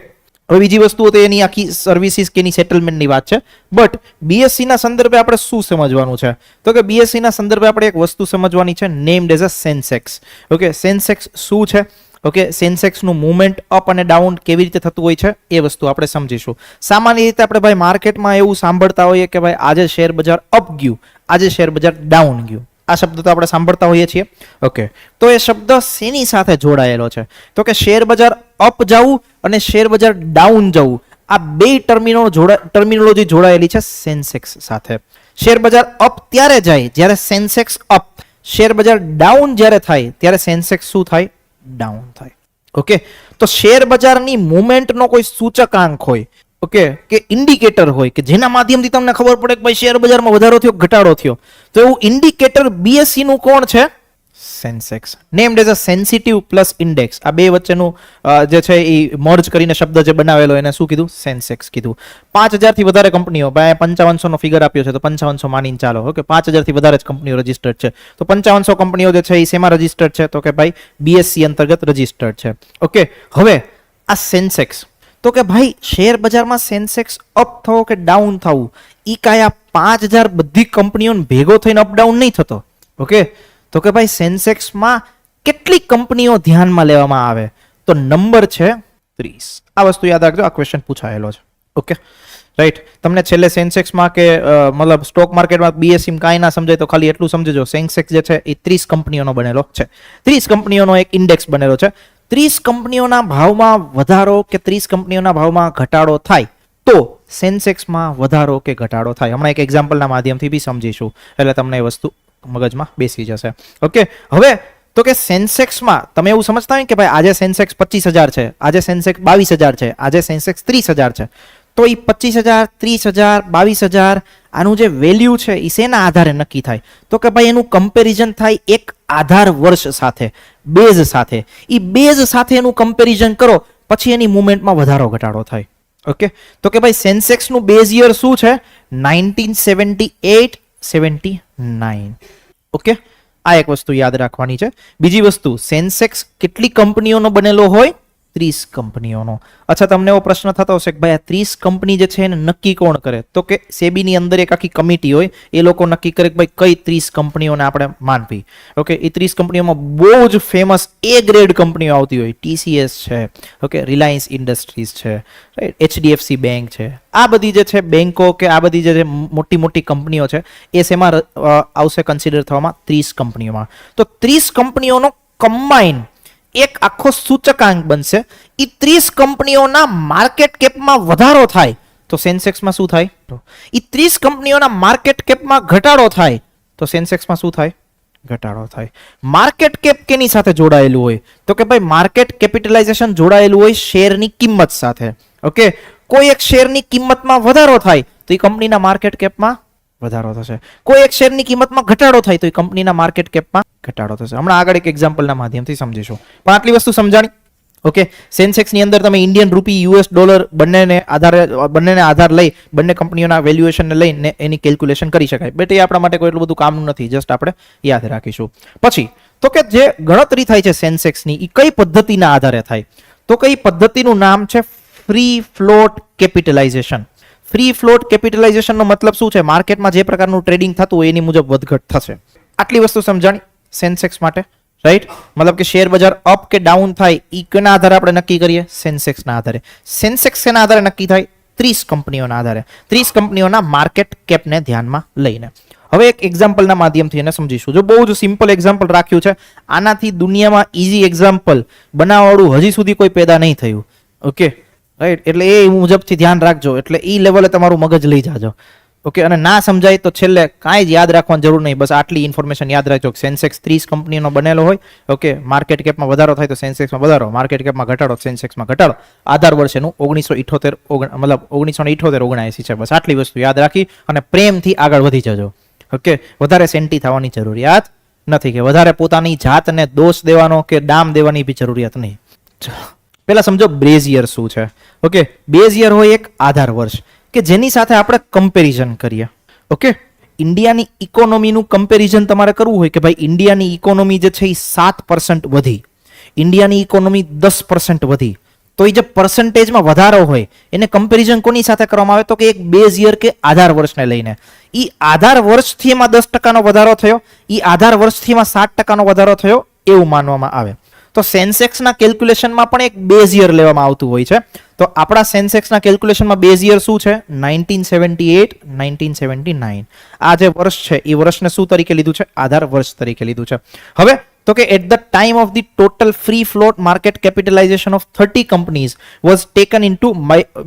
હવે બીજી વસ્તુ તો એની આખી સર્વિસીસ કે એની સેટલમેન્ટની વાત છે. બટ બીએસસી ના સંદર્ભે આપણે શું સમજવાનું છે, તો કે બીએસસી ના સંદર્ભે આપણે એક વસ્તુ સમજવાની છે, named as a Sensex. Okay, Sensex શું છે? ઓકે, સેન્સેક્સનું મૂવમેન્ટ અપ અને ડાઉન કેવી રીતે થતું હોય છે એ વસ્તુ આપણે સમજીશું. સામાન્ય રીતે આપણે ભાઈ માર્કેટમાં એવું સાંભળતા હોઈએ કે ભાઈ આજે શેર બજાર અપ ગયું, આજે શેર બજાર ડાઉન ગયું. આ શબ્દ તો આપણે સાંભળતા હોઈએ છીએ. ઓકે, તો એ શબ્દ શેની સાથે જોડાયેલો છે, તો કે શેર બજાર અપ જવું અને શેર બજાર ડાઉન જવું, આ બે ટર્મિનોલોજી જોડાયેલી છે સેન્સેક્સ સાથે. શેર બજાર અપ ત્યારે જાય જ્યારે સેન્સેક્સ અપ, શેર બજાર ડાઉન જ્યારે થાય ત્યારે સેન્સેક્સ શું થાય, ડાઉન થાય. ઓકે, તો શેર બજારની મુવમેન્ટનો કોઈ સૂચકાંક હોય, ઓકે, કે ઇન્ડિકેટર હોય કે જેના માધ્યમથી તમને ખબર પડે કે ભાઈ શેર બજારમાં વધારો થયો, ઘટાડો થયો, તો એવું ઇન્ડિકેટર બીએસસી નું કોણ છે, Sensex. Named as a sensitive plus index. આ બે વચ્ચેનું જે છે એ મર્જ કરીને શબ્દ જે બનાવેલો એને શું કીધું, સેન્સેક્સ કીધું. 5000 થી વધારે કંપનીઓ, ભાઈ 5500 નો ફિગર આપ્યો છે તો 5500 માનીને ચાલો. ઓકે, 5000 થી વધારે જ કંપનીઓ રજીસ્ટર્ડ છે, તો 5500 કંપનીઓ જે છે એ શેમાં રજીસ્ટર્ડ છે, તો કે ભાઈ બીએસસી અંતર્ગત રજીસ્ટર્ડ છે. ઓકે, હવે આ સેન્સેક્સ, તો કે ભાઈ શેર બજારમાં સેન્સેક્સ અપ થવો કે ડાઉન થવું, ઈ કાંઈ આ 5000 બધી કંપનીઓને ભેગો થઈને અપડાઉન નહીં થતો. ઓકે, તો કે ભાઈ સેન્સેક્સમાં કેટલી કંપનીઓ ધ્યાનમાં લેવામાં આવે, તો નંબર છે 30. આ વસ્તુ યાદ રાખજો, આ ક્વેશ્ચન પૂછાયેલો છે. Okay, right. તમને છેલ્લે સેન્સેક્સમાં કે મતલબ સ્ટોક માર્કેટમાં બીએસસી કાંઈ ના સમજાય તો ખાલી એટલું સમજજો, સેન્સેક્સ જે છે એ 30 કંપનીઓનો બનેલો છે. 30 કંપનીઓનો એક ઇન્ડેક્સ બનેલો છે. 30 કંપનીઓના ભાવમાં વધારો કે 30 કંપનીઓના ભાવમાં ઘટાડો થાય તો સેન્સેક્સમાં વધારો કે ઘટાડો થાય. હમણાં એક એક્ઝામ્પલના માધ્યમથી બી સમજીશું, એટલે તમને એ વસ્તુ મગજમાં બેસી જશે. ઓકે, હવે તો કે સેન્સેક્સમાં તમે એવું સમજતા હોય કે ભાઈ આજે સેન્સેક્સ 25000 છે, આજે સેન્સેક્સ 22000 છે, આજે સેન્સેક્સ 30000 છે, તો એ 25000, 30000, 22000 આનું જે વેલ્યુ છે એ શેના આધારે નક્કી થાય, તો કે ભાઈ એનું કમ્પેરિઝન થાય એક આધાર વર્ષ સાથે, બેઝ સાથે. એ બેઝ સાથે એનું કમ્પેરિઝન કરો પછી એની મુવમેન્ટમાં વધારો ઘટાડો થાય. ઓકે, તો કે ભાઈ સેન્સેક્સનું બેઝ યર શું છે, 1978, 79. ઓકે, આ એક વસ્તુ યાદ રાખવાની છે. બીજી વસ્તુ, સેન્સેક્સ કેટલી કંપનીઓનો બનેલો હોય, 30 કંપનીઓનો. અચ્છા, તમને એવો પ્રશ્ન થતો હશે કે ભાઈ આ 30 કંપની જે છે એને નક્કી કોણ કરે, તો કે સેબીની અંદર એક આખી કમિટી હોય, એ લોકો નક્કી કરે કે ભાઈ કઈ 30 કંપનીઓને આપણે માનવી. ઓકે, એ 30 કંપનીઓમાં બહુ જ ફેમસ એ ગ્રેડ કંપનીઓ આવતી હોય, ટીસીએસ છે, ઓકે, રિલાયન્સ ઇન્ડસ્ટ્રીઝ છે, રાઈટ, એચડીએફસી બેંક છે, આ બધી જે છે બેંકો કે આ બધી જે મોટી મોટી કંપનીઓ છે એ શેમાં આવશે કન્સિડર થવામાં, 30 કંપનીઓમાં. તો 30 કંપનીઓનો કમ્બાઈન એક આખો સૂચકાંક બનશે. એ 30 કંપનીઓના માર્કેટ કેપમાં વધારો થાય તો સેન્સેક્સમાં શું થાય, એ 30 કંપનીઓના માર્કેટ કેપમાં ઘટાડો થાય તો સેન્સેક્સમાં શું થાય, ઘટાડો થાય. માર્કેટ કેપ કેની સાથે જોડાયેલું હોય, તો કે ભાઈ માર્કેટ કેપિટલાઇઝેશન જોડાયેલું હોય શેરની કિંમત સાથે. ઓકે, કોઈ એક શેરની કિંમતમાં વધારો થાય તો એ કંપનીના માર્કેટ કેપમાં વધારો થશે, કોઈ એક શેરની કિંમતમાં ઘટાડો થાય તો એ કંપનીના માર્કેટ કેપમાં ઘટાડો થશે. હમણાં આગળ એક એક્ઝામ્પલના માધ્યમથી સમજીશું, પણ આટલી વસ્તુ સમજાણી. ઓકે, સેન્સેક્સની અંદર તમે ઇન્ડિયન રૂપી, યુએસ ડોલર બંનેને આધાર લઈ બંને કંપનીઓના વેલ્યુએશનને લઈને એની કેલ્ક્યુલેશન કરી શકાય. બટ એ આપણા માટે કોઈ એટલું બધું કામનું નથી, જસ્ટ આપણે યાદ રાખીશું. પછી તો કે જે ગણતરી થાય છે સેન્સેક્સની એ કઈ પદ્ધતિના આધારે થાય, તો કઈ પદ્ધતિનું નામ છે free float capitalisation. Free float કેપિટલાઇઝેશનનો મતલબ શું છે, માર્કેટમાં જે પ્રકારનું ટ્રેડિંગ થતું હોય એની મુજબ વધઘટ થશે. આટલી વસ્તુ સમજાણી સેન્સેક્સ માટે, રાઈટ. મતલબ કે શેર બજાર અપ કે ડાઉન થાય એ કેના આધારે આપણે નક્કી કરીએ, સેન્સેક્સના આધારે. સેન્સેક્સ શેના આધારે નક્કી થાય, 30 કંપનીઓના આધારે, 30 કંપનીઓના માર્કેટ કેપને ધ્યાનમાં લઈને. હવે એક એક્ઝામ્પલના માધ્યમથી એને સમજીશું. જો બહુ જ સિમ્પલ એક્ઝામ્પલ રાખ્યું છે, આનાથી દુનિયામાં ઈઝી એક્ઝામ્પલ બનાવવાળું હજી સુધી કોઈ પેદા નહીં થયું. ઓકે, રાઈટ, એટલે એ મુજબથી ધ્યાન રાખજો, એટલે એ લેવલે તમારું મગજ લઈ જાજો. ઓકે, અને ના સમજાય તો છેલ્લે કાંઈ જ યાદ રાખવાની જરૂર નહીં, બસ આટલી ઇન્ફોર્મેશન યાદ રાખજો. સેન્સેક્સ 30 કંપનીનો બનેલો હોય. ઓકે, માર્કેટ કેપમાં વધારો થાય તો સેન્સેક્સમાં વધારો, માર્કેટ કેપમાં ઘટાડો સેન્સેક્સમાં ઘટાડો. આધાર વર્ષેનું 1978 મતલબ 1978 79 છે. બસ આટલી વસ્તુ યાદ રાખી અને પ્રેમથી આગળ વધી જજો. ઓકે, વધારે સેન્ટી થવાની જરૂરિયાત નથી, કે વધારે પોતાની જાતને દોષ દેવાનો કે ડામ દેવાની બી જરૂરિયાત નહીં. પેલા સમજો બેઝ યર શું છે. ઓકે, બેઝ યર હોય એક આધાર વર્ષ કે જેની સાથે આપણે કમ્પેરિઝન કરીએ. ઓકે, ઇન્ડિયાની ઇકોનોમીનું કમ્પેરિઝન તમારે કરવું હોય કે ભાઈ ઇન્ડિયાની ઇકોનોમી જે છે એ 7% વધી, ઇન્ડિયાની ઇકોનોમી 10% વધી, તો એ જે પર્સન્ટેજમાં વધારો હોય એને કમ્પેરિઝન કોની સાથે કરવામાં આવે તો કે એક બેઝ યર કે આધાર વર્ષને લઈને. એ આધાર વર્ષથી એમાં 10%નો વધારો થયો, એ આધાર વર્ષથી એમાં 7%નો વધારો થયો એવું માનવામાં આવે. તો સેન્સેક્સના કેલ્ક્યુલેશનમાં પણ એક બેઝ યર લેવામાં આવતું હોય છે. તો આપણા સેન્સેક્સના કેલ્ક્યુલેશનમાં બેઝ યર શું છે? 1978, 1979. આ જે વર્ષ છે એ વર્ષને શું તરીકે લીધું છે? આધાર વર્ષ તરીકે લીધું છે. હવે તો કે at the time of the total free float market capitalization of 30 companies was taken into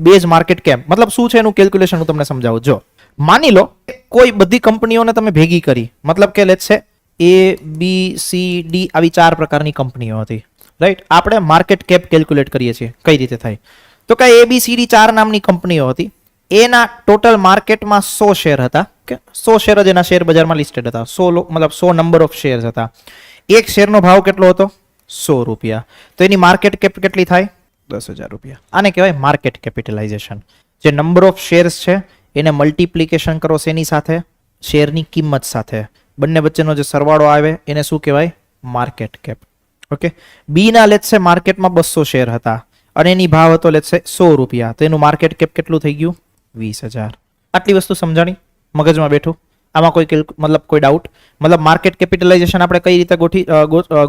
base market cap. મતલબ શું છે એનું કેલ્ક્યુલેશન હું તમને સમજાવું. જો માની લો કોઈ બધી કંપનીઓને તમે ભેગી કરી, મતલબ કે લેટ્સ સે A, B, C, D આવી 4 પ્રકારની કંપનીઓ હતી, રાઈટ? આપણે માર્કેટ કેપ કેલ્ક્યુલેટ કરીએ છીએ. કઈ રીતે થાય તો કે A, B, C, D 4 નામની કંપનીઓ હતી. એના ટોટલ માર્કેટમાં 100 શેર હતા, કે 100 શેર જ એના શેર બજારમાં લિસ્ટેડ હતા. 100 નંબર ઓફ શેર્સ હતા. એક શેરનો ભાવ કેટલો હતો? 100 રૂપિયા. તો એની માર્કેટ કેપ કેટલી થાય? 10,000 રૂપિયા. આને કહેવાય માર્કેટ કેપિટલાઇઝેશન. જે નંબર ઓફ શેર્સ છે એને મલ્ટિપ્લિકેશન કરો શેની સાથે? શેરની કિંમત સાથે. બંને વચ્ચેનો જે સરવાળો આવે એને શું કહેવાય? Market cap. ઓકે, બી ના લેટ્સ સે માર્કેટમાં 200 શેર હતા અને એની ભાવ હતો લેટ્સ સે 100 રૂપિયા. તો એનું માર્કેટ કેપ કેટલું થઈ ગયું? 20,000. આટલી વસ્તુ સમજાણી? મગજમાં બેઠું? આમાં કોઈ ડાઉટ? મતલબ માર્કેટ કેપિટલાઇઝેશન આપણે કઈ રીતે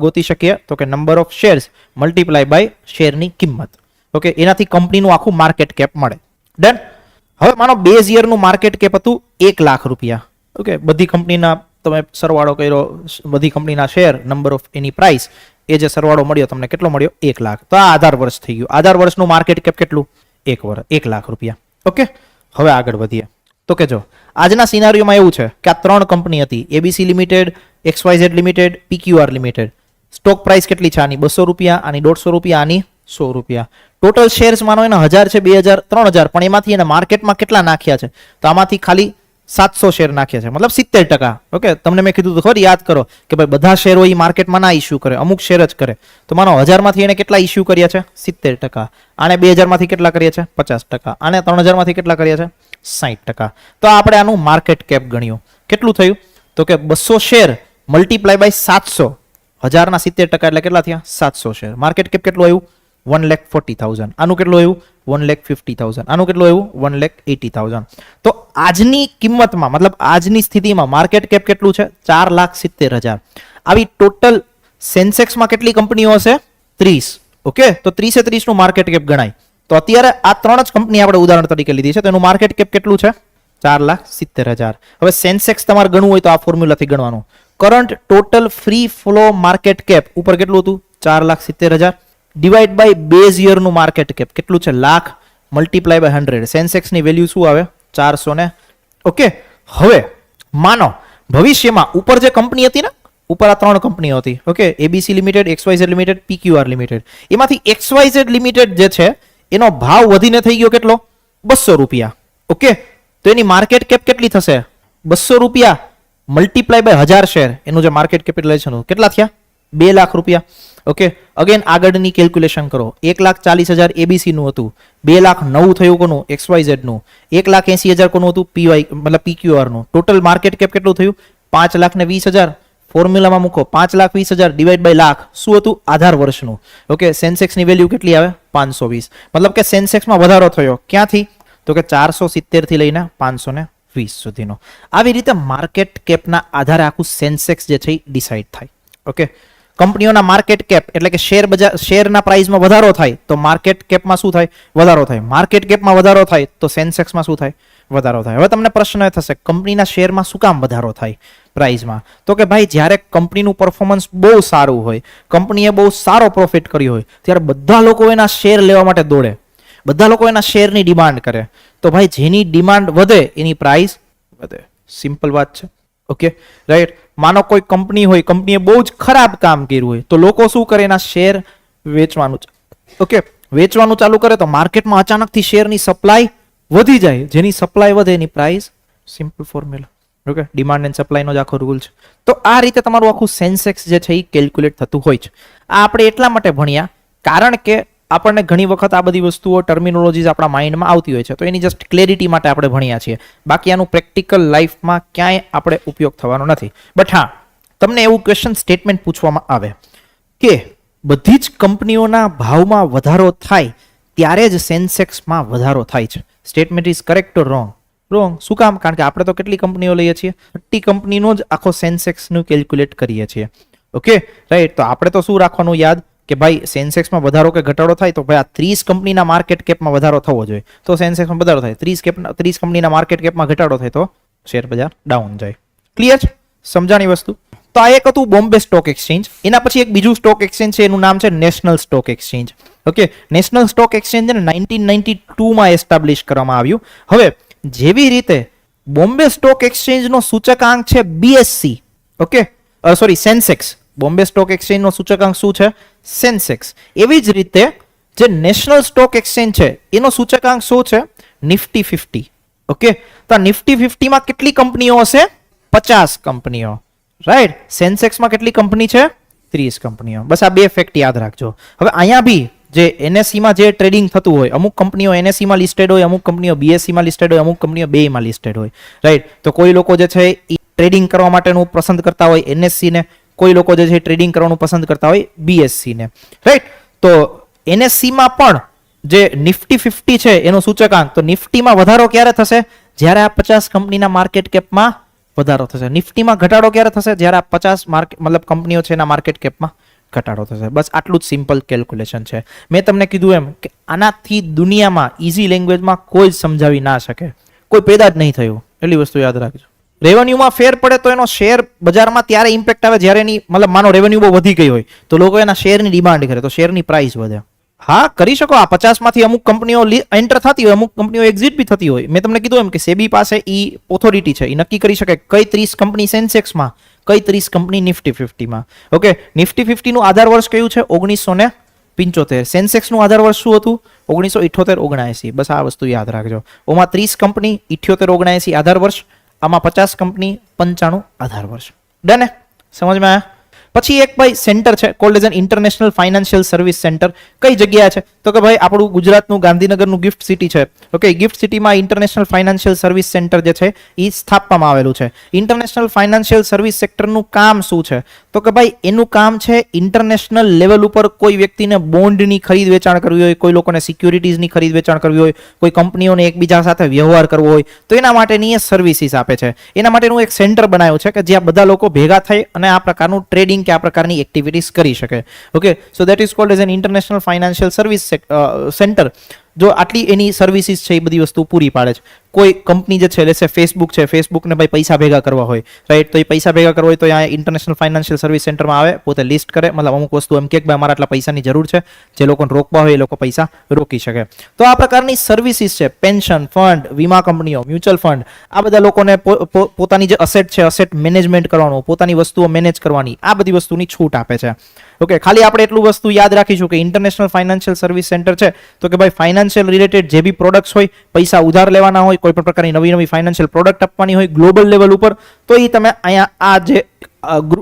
ગોતી શકીએ તો કે number of shares multiply by શેરની કિંમત. ઓકે, એનાથી કંપનીનું આખું માર્કેટ કેપ મળે. ડન. હવે માનો બેઝ યરનું માર્કેટ કેપ હતું 1 લાખ રૂપિયા. ઓકે, બધી કંપનીના તમે સરવાળો કર્યો, બધી કંપનીના શેર, નંબર ઓફ એની પ્રાઇસ, એ જે સરવાળો મળ્યો તમને કેટલો મળ્યો? 1 લાખ. તો આ આધાર વર્ષ થઈ ગયું. આધાર વર્ષનું માર્કેટ કેપ કેટલું? 1 લાખ રૂપિયા. ઓકે, હવે આગળ વધીએ. તો કે જો આજના સિનારીઓમાં એવું છે કે આ 3 કંપની હતી, ABC limited, XYZ limited, PQR limited. Stock price કેટલી છે આની? 200 રૂપિયા, આની 150 રૂપિયા, આની 100 રૂપિયા. ટોટલ શેર્સ માનો એના 1000 છે, 2000, 3000, પણ એમાંથી એને માર્કેટમાં કેટલા નાખ્યા છે? તો આમાંથી ખાલી 700 શેર નાખ્યા છે, મતલબ 70%. ઓકે, તમને મેં કીધું તો ખરી, યાદ કરો કે ભાઈ બધા શેરો એ માર્કેટમાં ના ઇસ્યુ કરે, અમુક શેર જ કરે. તો માનો 1000 માંથી એને કેટલા ઇસ્યુ કર્યા છે? 70%. આને 2000 માંથી કેટલા કર્યા છે? 50%. આને 3000 માંથી કેટલા કર્યા છે? 60%. તો આપણે આનું માર્કેટ કેપ ગણ્યું. કેટલું થયું તો કે 200 શેર મલ્ટીપ્લાય બાય 700. 1000 ના 70% એટલે કેટલા થયા? 700 શેર. માર્કેટ કેપ કેટલું આવ્યું? 1,40,000. આનું કેટલું આવ્યું? 1,50,000. આનું કેટલું આવ્યું? 1,80,000. તો આજની કિંમતમાં, મતલબ આજની સ્થિતિમાં માર્કેટ કેપ કેટલું છે? 4,70,000. આવી ટોટલ સેન્સેક્સમાં કેટલી કંપનીઓ હશે? 30. ઓકે, તો 30 નું માર્કેટ કેપ ગણાય. તો અત્યારે આ 3 જ કંપની આપણે ઉદાહરણ તરીકે લીધી છે, તો એનું માર્કેટ કેપ કેટલું છે? 4,70,000. હવે સેન્સેક્સ તમારે ગણવું હોય તો આ ફોર્મ્યુલાથી ગણવાનું. Current total free flow market cap ઉપર કેટલું હતું? 4,70,000 ડિવાઈડ બાય બેઝ યરનું માર્કેટ કેપ કેટલું છે? Lakh multiply by 100. સેન્સેક્સની વેલ્યુ શું આવે? 400 ને. ઓકે, હવે માનો ભવિષ્યમાં ઉપર જે કંપની હતી ને, ઉપર આ 3 કંપનીઓ હતી. Okay, ABC limited, XYZ limited, PQR limited. એમાંથી XYZ લિમિટેડ જે છે એનો ભાવ વધીને થઈ ગયો કેટલો? 200 રૂપિયા. ઓકે, તો એની માર્કેટ કેપ કેટલી થશે? 200 રૂપિયા મલ્ટીપ્લાય બાય 1000 શેર. એનું જે માર્કેટ કેપિટલાઇઝેશન કેટલા થયા? 2 લાખ રૂપિયા. ઓકે, અગેન આગળની કેલ્ક્યુલેશન કરો. 1,40,000 ABC નું હતું, 2,09,000 થયું કોનું? XYZ નું. 1,80,000 કોનું હતું? મતલબ PQR નું. ટોટલ માર્કેટ કેપ કેટલું થયું? 5,20,000. ફોર્મ્યુલામાં મૂકો, 5,20,000 ડિવાઈડ બાય લાખ. શું હતું? આધાર વર્ષનું. ઓકે, સેન્સેક્સની વેલ્યુ કેટલી આવે? 520. મતલબ કે સેન્સેક્સમાં વધારો થયો. ક્યાંથી? તો કે 470 થી લઈને 520 સુધીનો. આવી રીતે માર્કેટ કેપના આધારે આખું સેન્સેક્સ જે છે એ ડિસાઈડ થાય. ઓકે, કંપનીઓના માર્કેટ કેપ એટલે કે શેરના પ્રાઇસમાં વધારો થાય તો માર્કેટ કેપમાં શું થાય? વધારો થાય. માર્કેટ કેપમાં વધારો થાય તો સેન્સેક્સમાં શું થાય? વધારો થાય. હવે તમને પ્રશ્ન એ થશે કંપનીના શેરમાં શું કામ વધારો થાય પ્રાઇસમાં? તો કે ભાઈ જ્યારે કંપનીનું પરફોર્મન્સ બહુ સારું હોય, કંપનીએ બહુ સારો પ્રોફિટ કર્યો હોય, ત્યારે બધા લોકો એના શેર લેવા માટે દોડે, બધા લોકો એના શેરની ડિમાન્ડ કરે. તો ભાઈ જેની ડિમાન્ડ વધે એની પ્રાઇસ વધે. સિમ્પલ વાત છે. Okay, right. માનો કોઈ કંપની હોય, કંપનીએ બહુ જ ખરાબ કામ કર્યું હોય તો લોકો શું કરે? એના શેર વેચવાનું, ઓકે, વેચવાનું ચાલુ કરે તો માર્કેટમાં અચાનકથી શેરની સપ્લાય વધી જાય. જેની સપ્લાય વધે એની price. Simple formula. Okay, demand and સપ્લાયનો જ આખો રૂલ છે. તો આ રીતે તમારું આખું સેન્સેક્સ જે છે એ કેલ્ક્યુલેટ થતું હોય છે. આ આપણે એટલા માટે ભણ્યા કારણ કે આપણને ઘણી વખત આ બધી વસ્તુઓ ટર્મિનોલોજીસ આપણા માઇન્ડમાં આવતી હોય છે, તો એની જસ્ટ ક્લેરિટી માટે આપણે ભણ્યા છીએ. બાકી આનું પ્રેક્ટિકલ લાઈફમાં ક્યાંય આપણે ઉપયોગ થવાનો નથી. બટ હા, તમને એવું ક્વેશ્ચન સ્ટેટમેન્ટ પૂછવામાં આવે કે બધી જ કંપનીઓના ભાવમાં વધારો થાય ત્યારે જ સેન્સેક્સમાં વધારો થાય છે. Statement is correct or wrong? Wrong. શું કામ? કારણ કે આપણે તો કેટલી કંપનીઓ લઈએ છીએ? 30 કંપનીનો જ આખો સેન્સેક્સનું કેલ્ક્યુલેટ કરીએ છીએ. Okay, right. તો આપણે તો શું રાખવાનું યાદ કે ભાઈ સેન્સેક્સમાં વધારો કે ઘટાડો થાય તો ભાઈ આ 30 કંપનીના માર્કેટ કેપમાં વધારો થવો જોઈએ, તો સેન્સેક્સમાં વધારો થાય. 30 કંપનીના માર્કેટ કેપમાં ઘટાડો થાય તો શેર બજાર ડાઉન જાય. ક્લિયર છે? સમજાણી વસ્તુ? તો આ એક હતું બોમ્બે સ્ટોક એક્સચેન્જ. એના પછી એક બીજું સ્ટોક એક્સચેન્જ છે, એનું નામ છે national stock exchange. Okay, national stock exchange 1992માં એસ્ટાબ્લિશ કરવામાં આવ્યું. હવે જેવી રીતે બોમ્બે સ્ટોક એક્સચેન્જનો સૂચકાંક છે BSE, okay, sorry Sensex. Bombay stock એક્સચેન્જનો સૂચકાંક શું છે? સેન્સેક્સ. એવી જ રીતે જે નેશનલ સ્ટોક એક્સચેન્જ છે એનો સૂચકાંક શું છે? નિફ્ટી 50. ઓકે, તો નિફ્ટી 50માં કેટલી કંપનીઓ હશે? 50 કંપનીઓ. રાઈટ. સેન્સેક્સમાં કેટલી કંપની છે? 30 કંપનીઓ. બસ આ બે ફેક્ટ યાદ રાખજો. હવે અહીંયા બી જે NSE માં જે ટ્રેડિંગ થતું હોય, અમુક કંપનીઓ NSE માં લિસ્ટેડ હોય, અમુક કંપનીઓ BSE માં લિસ્ટેડ હોય, અમુક કંપનીઓ બેયમાં લિસ્ટેડ હોય. રાઈટ. તો કોઈ લોકો જે છે એ ટ્રેડિંગ કરવા માટેનું પસંદ કરતા હોય NSE ને, કોઈ લોકો જે છે ટ્રેડિંગ કરવાનું પસંદ કરતા હોય BSE ને. રાઈટ. તો NSE માં પણ જે નિફ્ટી 50 છે એનો સૂચકાંક, તો નિફ્ટીમાં વધારો ક્યારે થશે? જ્યારે આ 50 કંપનીના માર્કેટ કેપમાં વધારો થશે. નિફ્ટીમાં ઘટાડો ક્યારે થશે? જ્યારે આ 50 મતલબ કંપનીઓ છે એના માર્કેટ કેપમાં ઘટાડો થશે. બસ આટલું જ સિમ્પલ કેલ્ક્યુલેશન છે. મેં તમને કીધું એમ કે આનાથી દુનિયામાં ઈઝી લેંગ્વેજમાં કોઈ જ સમજાવી ના શકે, કોઈ પેદા જ નહીં થયું. એટલી વસ્તુ યાદ રાખજો. રેવન્યુમાં ફેર પડે તો એનો શેર બજારમાં ત્યારે ઇમ્પેક્ટ આવે જ્યારે એની મતલબ માનો રેવન્યુ બહુ વધી ગઈ હોય તો લોકો એના શેરની ડિમાન્ડ કરે તો શેરની પ્રાઇસ વધે. હા, કરી શકો. આ 50 માંથી અમુક કંપનીઓ એન્ટર થતી હોય, અમુક કંપનીઓ એક્ઝિટ બી થતી હોય. મેં તમને કીધું એમ કે સેબી પાસે ઈ ઓથોરિટી છે, એ નક્કી કરી શકે કઈ 30 કંપની સેન્સેક્સમાં, કઈ 30 કંપની નિફ્ટી 50માં. ઓકે, નિફ્ટી 50 નું આધાર વર્ષ કયું છે? 1975. સેન્સેક્સ નું આધાર વર્ષ શું હતું? 1978-79. બસ આ વસ્તુ યાદ રાખજો. ઓમાં 30 કંપની 78-79 આધાર વર્ષ, આમાં 50 કંપની 95 આધાર વર્ષ. ડન? સમજમાં આવ્યા? પછી એક ભાઈ સેન્ટર છે called as N international financial service centre. કઈ જગ્યા છે? તો કે ભાઈ આપણું ગુજરાતનું ગાંધીનગરનું ગિફ્ટ સિટી છે. ઓકે, ગિફ્ટ સિટીમાં ઇન્ટરનેશનલ ફાઇનાન્શિયલ સર્વિસ સેન્ટર જે છે એ સ્થાપવામાં આવેલું છે. ઇન્ટરનેશનલ ફાઇનાન્શિયલ સર્વિસ સેક્ટરનું કામ શું છે? તો કે ભાઈ એનું કામ છે ઇન્ટરનેશનલ લેવલ ઉપર કોઈ વ્યક્તિને બોન્ડની ખરીદ વેચાણ કરવી હોય, કોઈ લોકોને સિક્યુરિટીઝની ખરીદ વેચાણ કરવી હોય, કોઈ કંપનીઓને એકબીજા સાથે વ્યવહાર કરવો હોય, તો એના માટેની એ સર્વિસીસ આપે છે. એના માટેનું એક સેન્ટર બનાવ્યું છે કે જ્યાં બધા લોકો ભેગા થઈ અને આ પ્રકારનું ટ્રેડિંગ કે આ પ્રકારની એક્ટિવિટીઝ કરી શકે. Okay, so that is called as N international financial service centre. જો આટલી એની સર્વિસીસ છે એ બધી વસ્તુ પૂરી પાડે છે. કોઈ કંપની જે છે લેસે ફેસબુક છે, ફેસબુકને ભાઈ પૈસા ભેગા કરવા હોય, રાઈટ, તો એ પૈસા ભેગા કરવા હોય તો અહીંયા ઇન્ટરનેશનલ ફાઇનાન્શિયલ સર્વિસ સેન્ટરમાં આવે, પોતે લિસ્ટ કરે, મતલબ અમુક વસ્તુ એમ કે ભાઈ અમારા આટલા પૈસાની જરૂર છે, જે લોકોને રોકવા હોય એ લોકો પૈસા રોકી શકે. તો આ પ્રકારની સર્વિસીસ છે. પેન્શન ફંડ, વીમા કંપનીઓ, મ્યુચ્યુઅલ ફંડ, આ બધા લોકોને પોતાની જે અસેટ છે, અસેટ મેનેજમેન્ટ કરવાનું, પોતાની વસ્તુઓ મેનેજ કરવાની, આ બધી વસ્તુની છૂટ આપે છે. ઓકે, ખાલી આપણે એટલું વસ્તુ યાદ રાખીશું કે ઇન્ટરનેશનલ ફાઇનાન્શિયલ સર્વિસ સેન્ટર છે તો કે ભાઈ ફાઇનાન્શિયલ રિલેટેડ જે બી પ્રોડક્ટ્સ હોય, પૈસા ઉધાર લેવાના હોય, કોઈ પણ પ્રકારની નવી ફાઇનાન્શિયલ પ્રોડક્ટ આપવાની હોય ગ્લોબલ લેવલ ઉપર, તો એ તમે અહીંયા આ જે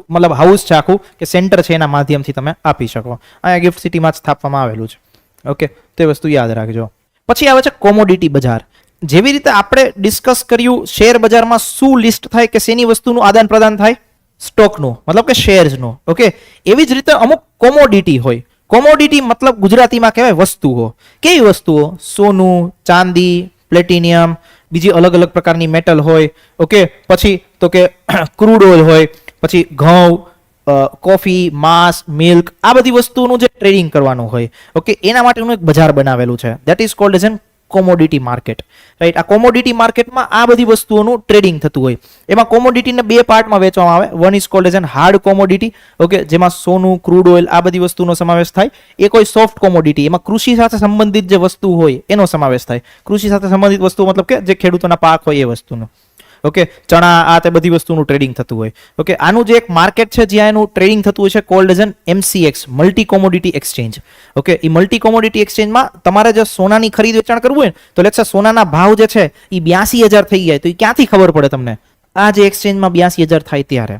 મતલબ હાઉસ છે આખું કે સેન્ટર છે એના માધ્યમથી તમે આપી શકો. અહીંયા ગિફ્ટ સિટીમાં જ સ્થાપવામાં આવેલું છે. ઓકે, તે વસ્તુ યાદ રાખજો. પછી આવે છે કોમોડિટી બજાર. જેવી રીતે આપણે ડિસ્કસ કર્યું શેર બજારમાં શું લિસ્ટ થાય કે શેની વસ્તુનું આદાન પ્રદાન થાય? સ્ટોકનું, મતલબ કે શેર્સનું. ઓકે, એવી જ રીતે અમુક કોમોડિટી હોય. કોમોડિટી મતલબ ગુજરાતીમાં કહેવાય વસ્તુઓ. કેવી વસ્તુઓ? સોનું, ચાંદી, પ્લેટિનિયમ, બીજી અલગ અલગ પ્રકારની મેટલ હોય. ઓકે, પછી તો કે ક્રૂડ ઓઇલ હોય, પછી ઘઉં, કોફી, માંસ, મિલ્ક, આ બધી વસ્તુઓનું જે ટ્રેડિંગ કરવાનું હોય. ઓકે, એના માટેનું એક બજાર બનાવેલું છે. That is called as an commodity market. Right, આ કોમોડિટી માર્કેટમાં આ બધી વસ્તુઓનું ટ્રેડિંગ થતું હોય. એમાં કોમોડિટીને બે પાર્ટમાં વેચવામાં આવે. One is called as N hard commodity. Okay, જેમાં સોનું, ક્રૂડ ઓઇલ આ બધી વસ્તુનો સમાવેશ થાય. એ કોઈ સોફ્ટ કોમોડિટી, એમાં કૃષિ સાથે સંબંધિત જે વસ્તુ હોય એનો સમાવેશ થાય. કૃષિ સાથે સંબંધિત વસ્તુ મતલબ કે જે ખેડૂતોના પાક હોય એ વસ્તુનો. ઓકે, ચણા, આ તે બધી વસ્તુનું ટ્રેડિંગ થતું હોય. ઓકે, આનું જે એક માર્કેટ છે જ્યાં એનું ટ્રેડિંગ થતું હોય છે called as an MCX, multi commodity exchange. Okay, એ મલ્ટી કોમોડિટી એક્સચેન્જમાં તમારે જો સોનાની ખરીદ વેચાણ કરવું હોય તો લેટ્સ સે સોનાના ભાવ જે છે એ 82,000 થઈ ગયા તો એ ક્યાંથી ખબર પડે તમને? આ જે એક્સચેન્જમાં 82,000 થાય ત્યારે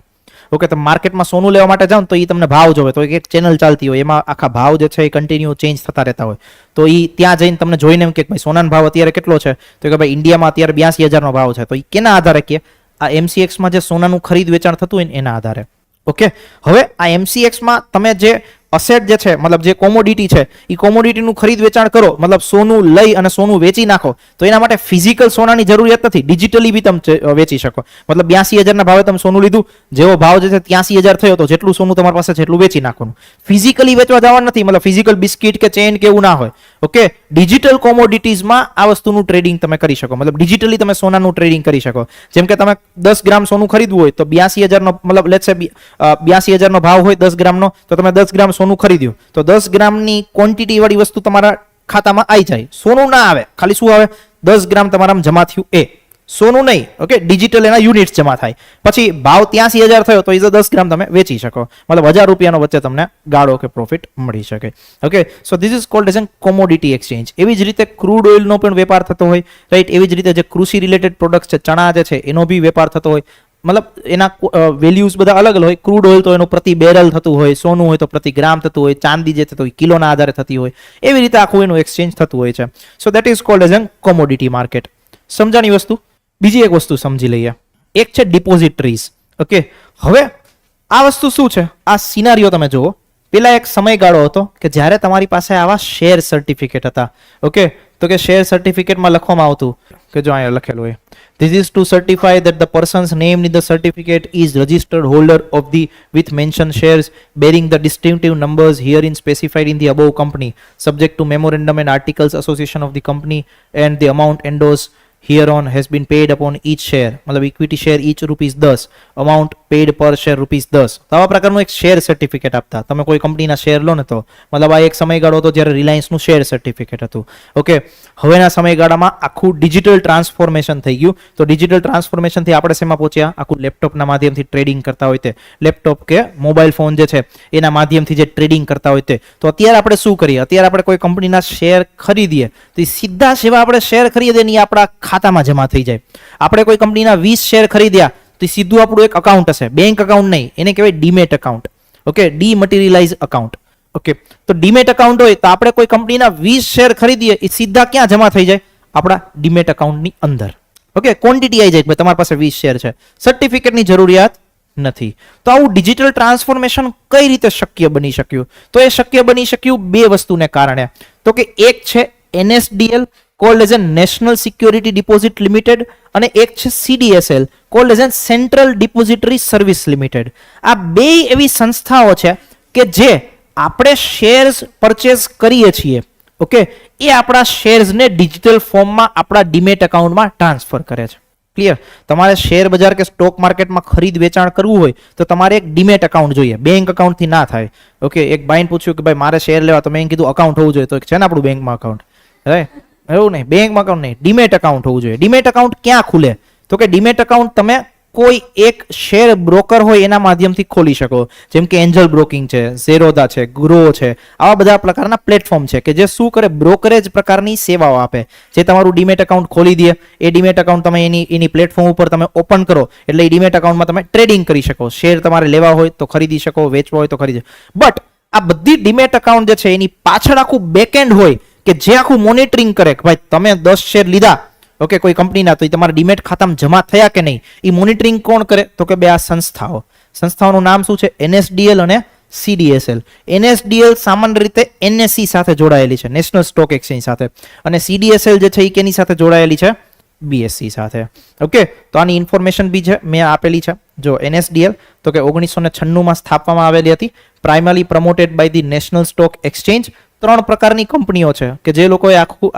ઓકે, તમે માર્કેટમાં સોનું લેવા માટે જાઓ ને તો એ તમને ભાવ જોવે, તો એક ચેનલ ચાલતી હોય એમાં આખા ભાવ જે છે એ કન્ટિન્યુ ચેન્જ થતા રહેતા હોય, તો એ ત્યાં જઈને તમને જોઈને એમ કે ભાઈ સોનાનો ભાવ અત્યારે કેટલો છે, તો કે ભાઈ ઇન્ડિયામાં અત્યારે 82,000 નો ભાવ છે, તો એ કેના આધારે કે આ MCX માં જે સોનાનું ખરીદ વેચાણ થતું હોય ને એના આધારે. ઓકે, હવે આ MCX માં તમે જે અસેટ જે છે મતલબ જે કોમોડિટી છે એ કોમોડિટીનું ખરીદ વેચાણ કરો, મતલબ સોનું લઈ અને સોનું વેચી નાખો, તો એના માટે ફિઝિકલ સોનાની જરૂરિયાત નથી, ડિજિટલી બી તમે વેચી શકો. મતલબ 82,000 ના ભાવે તમે સોનું લીધું, જેવો ભાવ જે છે 83,000 થયો તો જેટલું સોનું તમારી પાસે છે એટલું વેચી નાખવાનું. ફિઝિકલી વેચવા જવાનું નથી, મતલબ ફિઝિકલ બિસ્કિટ કે ચેન કે એવું ના હોય. ઓકે, ડિજિટલ કોમોડિટીઝમાં આ વસ્તુનું ટ્રેડિંગ તમે કરી શકો, મતલબ ડિજિટલી તમે સોનાનું ટ્રેડિંગ કરી શકો. જેમ કે તમે 10 ગ્રામ સોનું ખરીદવું હોય તો 82,000 નો મતલબ લેટ્સ સે 82,000 નો ભાવ હોય 10 ગ્રામનો, તો તમે 10 ગ્રામ સોનું ખરીદ્યું તો 10 ગ્રામની ક્વોન્ટિટી વાળી વસ્તુ તમારા ખાતામાં આવી જાય. સોનું ના આવે, ખાલી શું આવે 10 ગ્રામ તમારામાં જમા થયું એ સોનું નહીં. ઓકે, ડિજિટલ એના યુનિટ્સ જમા થાય. પછી ભાવ 83,000 થયો તો એ 10 ગ્રામ તમે વેચી શકો, મતલબ 1,000 રૂપિયાનો વચ્ચે તમને ગાળો કે પ્રોફિટ મળી શકે. Okay, so this is called as an commodity exchange. એવી જ રીતે ક્રૂડ ઓઇલનો પણ વેપાર થતો હોય, રાઈટ. એવી જ રીતે જે કૃષિ રિલેટેડ પ્રોડક્ટ છે, ચણા જે છે એનો બી વેપાર થતો હોય, મતલબ એના વેલ્યુઝ બધા અલગ અલગ હોય. ક્રૂડ ઓઇલ તો એનું પ્રતિ બેરલ થતું હોય, સોનું હોય તો પ્રતિ ગ્રામ થતું હોય, ચાંદી જે થતું હોય કિલોના આધારે થતી હોય, એવી રીતે આખું એનું એક્સચેન્જ થતું હોય છે. So that is called as an commodity market. સમજાણી વસ્તુ. બીજી એક વસ્તુ સમજી લઈએ, એક છે ડિપોઝિટરીઝ. ઓકે, હવે આ વસ્તુ શું છે, આ સિનારીઓ તમે જુઓ. પેલા એક સમયગાળો હતો કે જ્યારે તમારી પાસે આવા શેર સર્ટિફિકેટ હતા. ઓકે, તો કે શેર સર્ટિફિકેટમાં લખવામાં આવતું કે જો અહીંયા લખેલું હોય, this is to certify that the person's named in the certificate is registered holder of the with mentioned shares bearing the distinctive numbers herein specified in the above company, subject to memorandum and articles association of the company, and the amount endorsed hereon has been paid upon each share, મતલબ equity share each ₹10, amount paid per share ₹10. તો આવા પ્રકારનું એક share certificate આપતા. તમે કોઈ કંપનીના share લો ને તો મતલબ આ એક સમયગાળો હતો જ્યારે રિલાયન્સનું શેર સર્ટિફિકેટ હતું. ઓકે, હવેના સમયગાળામાં આખું ડિજિટલ ટ્રાન્સફોર્મેશન થઈ ગયું. તો ડિજિટલ ટ્રાન્સફોર્મેશનથી આપણે શેમાં પહોંચ્યા, આખું લેપટોપના માધ્યમથી ટ્રેડિંગ કરતા હોય તે, લેપટોપ કે મોબાઈલ ફોન જે છે એના માધ્યમથી જે ટ્રેડિંગ કરતા હોય તે. તો અત્યારે આપણે શું કરીએ, અત્યારે આપણે કોઈ કંપનીના શેર ખરીદીએ તો સીધા સેવા આપણે શેર ખરીદીએ ને આપણા ખાતામાં જમા થઈ જાય. આપણે કોઈ કંપનીના 20 શેર ખરીદ્યા તો સીધું આપણું એક અકાઉન્ટ હશે, બેંક અકાઉન્ટ નહીં, એને કહેવાય demat account. Okay, dematerialise account. Okay, તો ડીમેટ અકાઉન્ટ હોય તો આપણે કોઈ કંપનીના 20 શેર ખરીદીએ એ સીધા ક્યાં જમા થઈ જાય, આપણા ડીમેટ અકાઉન્ટની અંદર. ઓકે, ક્વોન્ટિટી આવી જાય કે તમારી પાસે 20 શેર છે, સર્ટિફિકેટની જરૂરિયાત નથી. તો આવું ડિજિટલ ટ્રાન્સફોર્મેશન કઈ રીતે શક્ય બની શક્યું, તો એ શક્ય બની શક્યું બે વસ્તુને કારણે. તો કે એક છે NSDL called as a National Security Deposit Limited અને એક છે CDSL called as a Central Depository Service Limited. આ બે એવી સંસ્થાઓ છે કે જે આપણે શેર્સ પરચેસ કરીએ છીએ, ઓકે, એ આપણા શેર્સને ડિજિટલ ફોર્મમાં આપણા ડીમેટ અકાઉન્ટમાં ટ્રાન્સફર કરે છે. ક્લિયર? તમારે શેર બજાર કે સ્ટોક માર્કેટમાં ખરીદ વેચાણ કરવું હોય તો તમારે એક ડીમેટ અકાઉન્ટ જોઈએ, બેંક અકાઉન્ટથી ના થાય. ઓકે, એક ભાઈને પૂછ્યું કે ભાઈ મારે શેર લેવા, તો મેં કીધું અકાઉન્ટ હોવું જોઈએ, તો એક છે ને આપણું બેંકમાં અકાઉન્ટ, રાઈટ? એવું નહીં, બેંકમાં અકાઉન્ટ નહીં, ડીમેટ અકાઉન્ટ હોવું જોઈએ. ડીમેટ અકાઉન્ટ ક્યાં ખુલે, તો કે ડીમેટ અકાઉન્ટ તમે કોઈ એક શેર બ્રોકર હોય એના માધ્યમથી ખોલી શકો. જેમ કે એન્જલ બ્રોકિંગ છે, ઝેરોદા છે, ગ્રો છે, આવા બધા પ્રકારના પ્લેટફોર્મ છે કે જે શું કરે, બ્રોકરેજ પ્રકારની સેવાઓ આપે. જે તમારું ડીમેટ અકાઉન્ટ ખોલી દે, એ ડીમેટ અકાઉન્ટ તમે એની પ્લેટફોર્મ ઉપર તમે ઓપન કરો એટલે એ ડીમેટ અકાઉન્ટમાં તમે ટ્રેડિંગ કરી શકો. શેર તમારે લેવા હોય તો ખરીદી શકો, વેચવા હોય તો ખરીદી. બટ આ બધી ડીમેટ અકાઉન્ટ જે છે એની પાછળ આખું બેકએન્ડ હોય કે જે આખું મોનિટરિંગ કરે કે ભાઈ તમે 10 શેર લીધા, ઓકે, કોઈ કંપનીના, તો એ તમારા ડીમેટ ખાતામાં જમા થયા કે નહીં, એ મોનિટરિંગ કોણ કરે, તો કે બે આ સંસ્થાઓનું નામ શું છે, NSDL અને CDSL. NSDL સામાન્ય રીતે NSE સાથે જોડાયેલી છે, નેશનલ સ્ટોક એક્સચેન્જ સાથે, અને CDSL જે છે એ કેની સાથે જોડાયેલી છે, BSE સાથે. ઓકે, તો આની ઇન્ફોર્મેશન બી છે મેં આપેલી છે. જો NSDL તો કે 1996 માં સ્થાપવામાં આવેલી હતી, primary promoted by the national stock exchange. 3 પ્રકારની કંપનીઓ છે કે જે લોકોએ આખું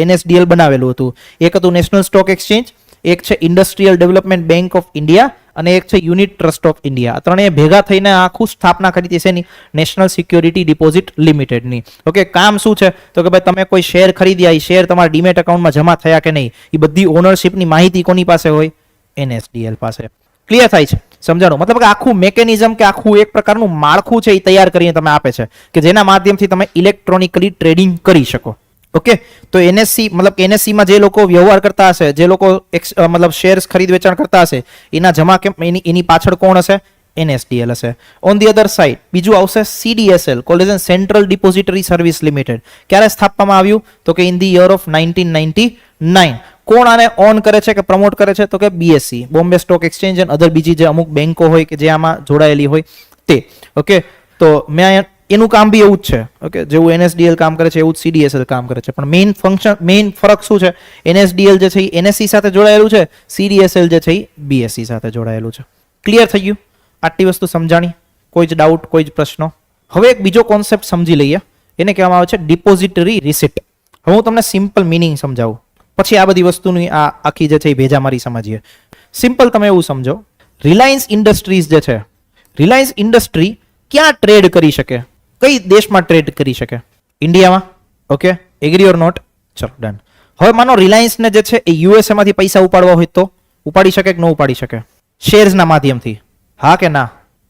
NSDL બનાવેલું હતું. એક હતું નેશનલ સ્ટોક એક્સચેન્જ, એક છે industrial development bank of India અને એક છે યુનિટ ટ્રસ્ટ ઓફ ઇન્ડિયા. આ ત્રણેય ભેગા થઈને આખું સ્થાપના કરી છે એની નેશનલ સિક્યોરિટી ડિપોઝિટ લિમિટેડની. ઓકે, કામ શું છે, તો કે ભાઈ તમે કોઈ શેર ખરીદ્યા, એ શેર તમારા ડીમેટ અકાઉન્ટમાં જમા થયા કે નહીં, એ બધી ઓનરશિપની માહિતી કોની પાસે હોય, NSDL પાસે. ક્લિયર થાય છે? સમજાણું? મતલબ કે આખું મેકેનિઝમ કે આખું એક પ્રકારનું માળખું છે એ તૈયાર કરીને તમે આપે છે કે જેના માધ્યમથી તમે ઇલેક્ટ્રોનિકલી ટ્રેડિંગ કરી શકો. ઓકે, તો એનએસસી મતલબ એનએસસી માં જે લોકો વ્યવહાર કરતા હશે, જે લોકો મતલબ શેર્સ ખરીદ વેચાણ કરતા હશે, એના જમા કેમ એની પાછળ કોણ હશે? NSDL હશે. ઓન ધી અધર સાઇડ બીજું આવશે CDSL, collagen central depository service limited. ક્યારે સ્થાપવામાં આવ્યું? તો કે ઇન ધી યર ઓફ 1999. કોણ આને ઓન કરે છે કે પ્રમોટ કરે છે? તો કે BSE, બોમ્બે સ્ટોક એક્સચેન્જ અને અધર બીજી જે અમુક બેંકો હોય કે જે આમાં જોડાયેલી હોય તે. ઓકે, તો મેં અહીંયા એનું કામ બી એવું જ છે. ઓકે, જેવું NSDL કામ કરે છે એવું જ CDSL કામ કરે છે, પણ મેઇન ફરક શું છે? NSDL જે છે એ NSE સાથે જોડાયેલું છે, CDSL જે છે એ BSE સાથે જોડાયેલું છે. ક્લિયર થઈ ગયું? આટલી વસ્તુ સમજાણી? કોઈ જ ડાઉટ, કોઈ જ પ્રશ્નો? હવે એક બીજો કોન્સેપ્ટ સમજી લઈએ, એને કહેવામાં આવે છે ડિપોઝિટરી રિસિપ્ટ. હવે હું તમને સિમ્પલ મિનિંગ સમજાવું, પછી આ બધી વસ્તુની આ આખી જે છે એ ભેજામારી સમજીએ. સિમ્પલ તમે એવું સમજો, રિલાયન્સ ઇન્ડસ્ટ્રીઝ જે છે, રિલાયન્સ ઇન્ડસ્ટ્રી ક્યાં ટ્રેડ કરી શકે? કઈ દેશમાં ટ્રેડ કરી શકે? ઇન્ડિયામાં. Okay, agree or not? ચલો ડન. હવે માનો રિલાયન્સને જે છે એ યુએસએ માંથી પૈસા ઉપાડવા હોય તો ઉપાડી શકે કે ન ઉપાડી શકે? શેર્સના માધ્યમથી. હા કે ના?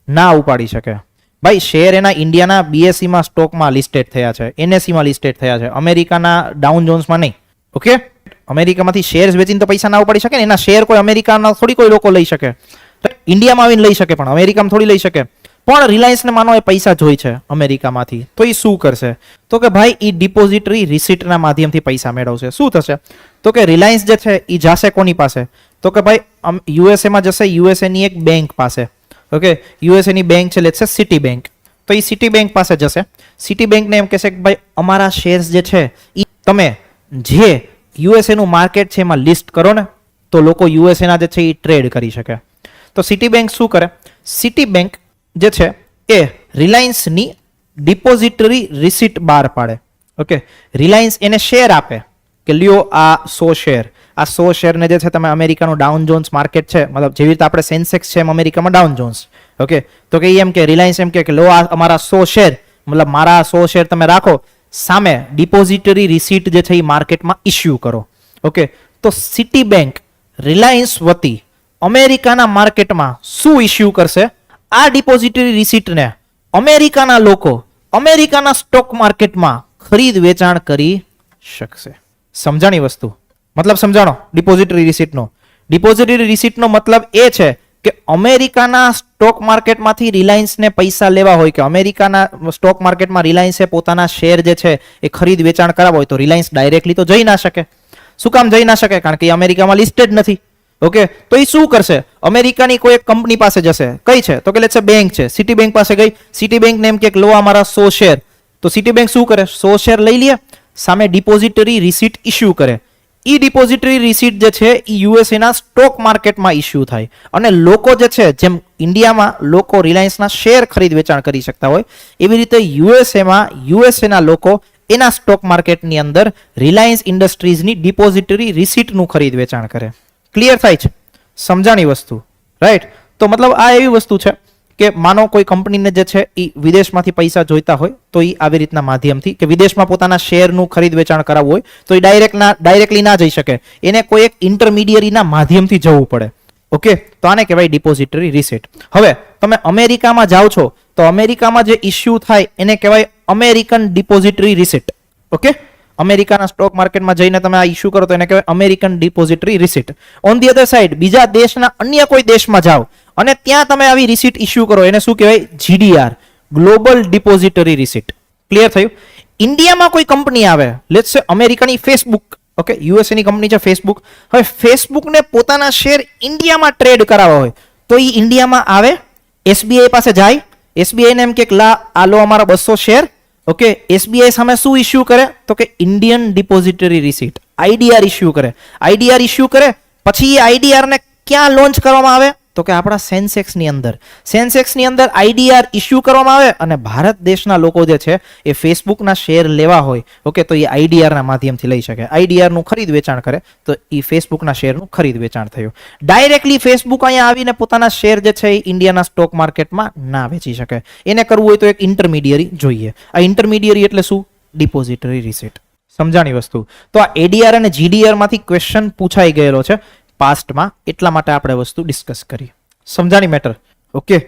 ના ઉપાડી શકે. ભાઈ શેર એના ઇન્ડિયાના BSE માં સ્ટોકમાં લિસ્ટેડ થયા છે, NSE માં લિસ્ટેડ થયા છે, અમેરિકાના ડાઉન જોન્સમાં નહીં. ઓકે, અમેરિકામાંથી શેર્સ વેચીને તો પૈસા ના ઉપાડી શકે ને. એના શેર કોઈ અમેરિકાના થોડી કોઈ લોકો લઈ શકે. ઇન્ડિયામાં આવીને લઈ શકે પણ અમેરિકામાં થોડી લઈ શકે. પણ રિલાયન્સને માનો એ પૈસા જોઈ છે અમેરિકામાંથી, તો એ શું કરશે? તો કે ભાઈ એ ડિપોઝિટરી રિસિપ્ટના માધ્યમથી પૈસા મેળવશે. શું થશે? તો કે રિલાયન્સ જે છે એ જાશે કોની પાસે? તો કે ભાઈ યુએસએમાં જશે, યુએસએની એક બેંક પાસે. ઓકે, યુએસએની બેંક છે લેટ્સ સે સિટી બેંક. તો એ સિટી બેંક પાસે જશે. સિટી બેંકને એમ કહેશે કે ભાઈ અમારા શેર્સ જે છે એ તમે જે યુએસએનું માર્કેટ છે એમાં લિસ્ટ કરો ને, તો લોકો યુએસએના જે છે એ ટ્રેડ કરી શકે. તો સિટી બેંક શું કરે? સિટી બેંક જે છે એ રિલાયન્સની ડિપોઝિટરી રિસિપ્ટ બહાર પાડે. ઓકે, રિલાયન્સ એને શેર આપે કે લ્યો આ 100 શેર, આ 100 શેરને જે છે તમે અમેરિકાનું ડાઉન જોન્સ માર્કેટ છે, મતલબ જેવી રીતે આપણે સેન્સેક્સ છે એમ અમેરિકામાં ડાઉન જોન્સ. ઓકે, તો કે એમ કે રિલાયન્સ એમ કે લો આ અમારા 100 શેર, મતલબ મારા 100 શેર તમે રાખો, સામે ડિપોઝિટરી રિસિપ્ટ જે છે એ માર્કેટમાં ઇસ્યુ કરો. ઓકે, તો સિટી બેંક રિલાયન્સ વતી અમેરિકાના માર્કેટમાં શું ઇસ્યુ કરશે? આ ડિપોઝિટરી રિસિપ્ટને અમેરિકાના લોકો અમેરિકાના સ્ટોક માર્કેટમાં ખરીદ વેચાણ કરી શકશે. સમજાણી વસ્તુ? મતલબ સમજાણો ડિપોઝિટરી રિસિપ્ટનો? ડિપોઝિટરી રિસિપ્ટનો મતલબ એ છે કે અમેરિકાના સ્ટોક માર્કેટમાંથી રિલાયન્સને પૈસા લેવા હોય કે અમેરિકાના સ્ટોક માર્કેટમાં રિલાયન્સે પોતાના શેર જે છે એ ખરીદ વેચાણ કરાવવા હોય તો રિલાયન્સ ડાયરેક્ટલી તો જઈ ના શકે. શું કામ જઈ ના શકે? કારણ કે એ અમેરિકામાં લિસ્ટેડ નથી. ઓકે, તો એ શું કરશે? અમેરિકાની કોઈ એક કંપની પાસે જશે. કઈ છે? તો કે લેટ્સ સે બેંક છે. સિટી બેંક પાસે ગઈ. સિટી બેંકને એમ કે લો અમારા 100 શેર. તો સિટી બેંક શું કરે? 100 શેર લઈ લે, સામે ડિપોઝિટરી રિસિપ્ટ ઇસ્યુ કરે. ઈ ડિપોઝિટરી રિસિપ્ટ જે છે એ યુએસએના સ્ટોક માર્કેટમાં ઇસ્યુ થાય અને લોકો જે છે, જેમ ઇન્ડિયામાં લોકો રિલાયન્સના શેર ખરીદ વેચાણ કરી શકતા હોય, એવી રીતે યુએસએના લોકો એના સ્ટોક માર્કેટની અંદર રિલાયન્સ ઇન્ડસ્ટ્રીઝની ડિપોઝિટરી રિસિપ્ટનું ખરીદ વેચાણ કરે. ક્લિયર થાય છે? સમજાણી વસ્તુ? રાઈટ. તો મતલબ આ એવી વસ્તુ છે કે માનો કોઈ કંપનીને જે છે એ વિદેશમાંથી પૈસા જોઈતા હોય તો એ આવી રીતના માધ્યમથી કે વિદેશમાં પોતાના શેરનું ખરીદ વેચાણ કરાવવું હોય તો એ ડાયરેક્ટલી ના જઈ શકે, એને કોઈ એક ઇન્ટરમીડિયરીના માધ્યમથી જવું પડે. ઓકે, તો આને કહેવાય ડિપોઝિટરી રિસિપ્ટ. હવે તમે અમેરિકામાં જાઓ છો તો અમેરિકામાં જે ઇસ્યુ થાય એને કહેવાય અમેરિકન ડિપોઝિટરી રિસિપ્ટ. ઓકે, અમેરિકાના સ્ટોક માર્કેટમાં જઈને તમે આ ઇસ્યુ કરો તો એને કહેવાય American depository receipt. On the other side બીજા દેશના અન્ય કોઈ દેશમાં જાઓ અને ત્યાં તમે આવી રિસિપ્ટ ઇસ્યુ કરો એને શું કહેવાય? GDR, global depository receipt. Clear થયું? ઇન્ડિયામાં કોઈ કંપની આવે, લેટ્સ સે અમેરિકાની ફેસબુક, ઓકે, યુએસએની કંપની છે ફેસબુક. હવે ફેસબુકને પોતાના શેર ઇન્ડિયામાં ટ્રેડ કરાવવા હોય તો એ ઇન્ડિયામાં આવે, SBI પાસે જાય, SBI ને એમ કે લા આ લો અમારા 200 શેર. ઓકે, SBI સામે શું ઇસ્યુ કરે? તો કે Indian depository receipt, IDR issue કરે. IDR ઇસ્યુ કરે પછી એ IDR ને ક્યાં લોન્ચ કરવામાં આવે? તો કે આપણા સેન્સેક્સની અંદર. સેન્સેક્સની અંદર IDR ઇસ્યુ કરવામાં આવે અને ભારત દેશના લોકો જે છે એ ફેસબુકના શેર લેવા હોય, ઓકે, તો એ IDR ના માધ્યમથી લઈ શકે. IDR નું ખરીદ વેચાણ કરે તો એ ફેસબુકના શેરનું ખરીદ વેચાણ થયું. ડાયરેક્ટલી ફેસબુક અહીંયા આવીને પોતાના શેર જે છે એ ઇન્ડિયાના સ્ટોક માર્કેટમાં ના વેચી શકે. એને કરવું હોય તો એક ઇન્ટરમીડિયરી જોઈએ. આ ઇન્ટરમીડિયરી એટલે શું? Depository receipt. સમજાણી વસ્તુ? તો આ ADR અને GDR માંથી ક્વેશ્ચન પૂછાઈ ગયેલો છે પાસ્ટમાં, એટલા માટે આપણે વસ્તુ ડિસ્કસ કરી. સમજાણી મેટર? ઓકે,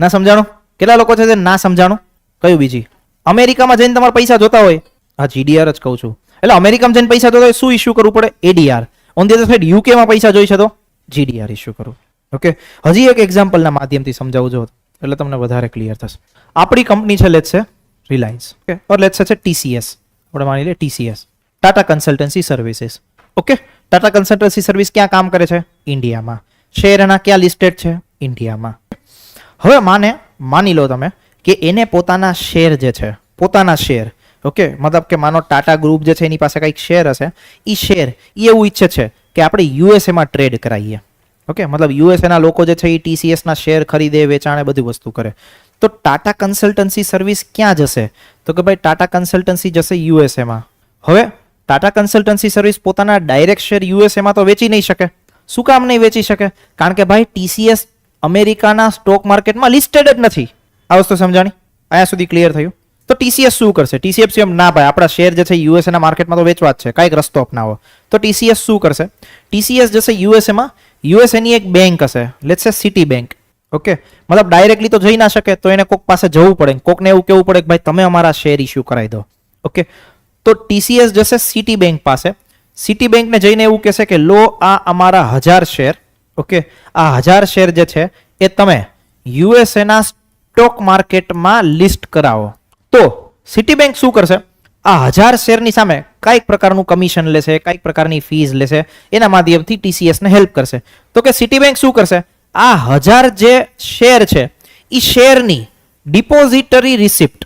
ના સમજાણું? કેટલા લોકો છે ના સમજાણું? કયું બીજી? અમેરિકામાં જઈને તમારા પૈસા જોતા હોય, આ GDR જ કહું છું. એટલે અમેરિકામાં જઈને પૈસા તો શું ઇસ્યુ કરવું પડે? ADR. On the other side યુકેમાં પૈસા જોઈશે તો જીડીઆર ઇસ્યુ કરવું. ઓકે, હજી એક એક્ઝામ્પલના માધ્યમથી સમજાવું જો એટલે તમને વધારે ક્લિયર થશે. આપણી કંપની છે લેટ્સ સે રિલાયન્સ, ઓકે, ઓર લેટ્સ સે ટીસીએસ. આપણે માની લઈએ TCS, Tata consultancy services. Okay, Tata consultancy service ક્યાં કામ કરે છે? ઇન્ડિયામાં. શેર એના ક્યાં લિસ્ટેડ છે? ઇન્ડિયામાં. હવે માની લો તમે કે એને પોતાના શેર જે છે, પોતાના શેર, ઓકે, મતલબ કે માનો ટાટા ગ્રુપ જે છે એની પાસે કંઈક શેર હશે, એ શેર એ એવું ઈચ્છે છે કે આપણે યુએસએમાં ટ્રેડ કરાવીએ. ઓકે, મતલબ યુએસએના લોકો જે છે એ ટીસીએસના શેર ખરીદે, વેચાણે, બધી વસ્તુ કરે. તો ટાટા કન્સલ્ટન્સી સર્વિસ ક્યાં જશે? તો કે ભાઈ ટાટા કન્સલ્ટન્સી જશે યુએસએમાં. હવે ટાટા કન્સલ્ટન્સી સર્વિસ પોતાના ડાયરેક્ટ શેર યુએસએમાં તો વેચી નહીં શકે. શું કામ નહીં વેચી શકે? કારણ કે ભાઈ ટીસીએસ અમેરિકાના સ્ટોક માર્કેટમાં લિસ્ટેડ જ નથી. આ વસ્તુ સમજાણી? અહીંયા સુધી ક્લિયર થયું? તો ટીસીએસ શું કરશે? ટીસીએસ એમ ના ભાઈ આપણા શેર જે છે યુએસએના માર્કેટમાં તો વેચવા જ છે, કાંઈક રસ્તો અપનાવો. તો ટીસીએસ શું કરશે? ટીસીએસ જશે યુએસએમાં. યુએસએની એક બેંક હશે, લેટ્સ સે સિટી બેંક. ઓકે, મતલબ ડાયરેક્ટલી તો જઈ ના શકે, તો એને કોક પાસે જવું પડે, કોકને એવું કહેવું પડે કે ભાઈ તમે અમારા શેર ઇસ્યુ કરાવી દો. ઓકે, તો ટીસીએસ જશે સિટી બેંક પાસે. સિટી બેંકને જઈને એવું કહેશે કે લો આ અમારા 1000 શેર, ઓકે, આ 1000 શેર જે છે એ તમે યુએસએના સ્ટોક માર્કેટમાં લિસ્ટ કરાવો. તો સિટી બેંક શું કરશે? આ 1000 શેરની સામે કઈક પ્રકારનું કમિશન લેશે, કઈક પ્રકારની ફીસ લેશે, એના માધ્યમથી ટીસીએસ ને હેલ્પ કરશે. તો કે સિટી બેંક શું કરશે? આ 1000 જે શેર છે એ શેરની ડિપોઝિટરી રિસિપ્ટ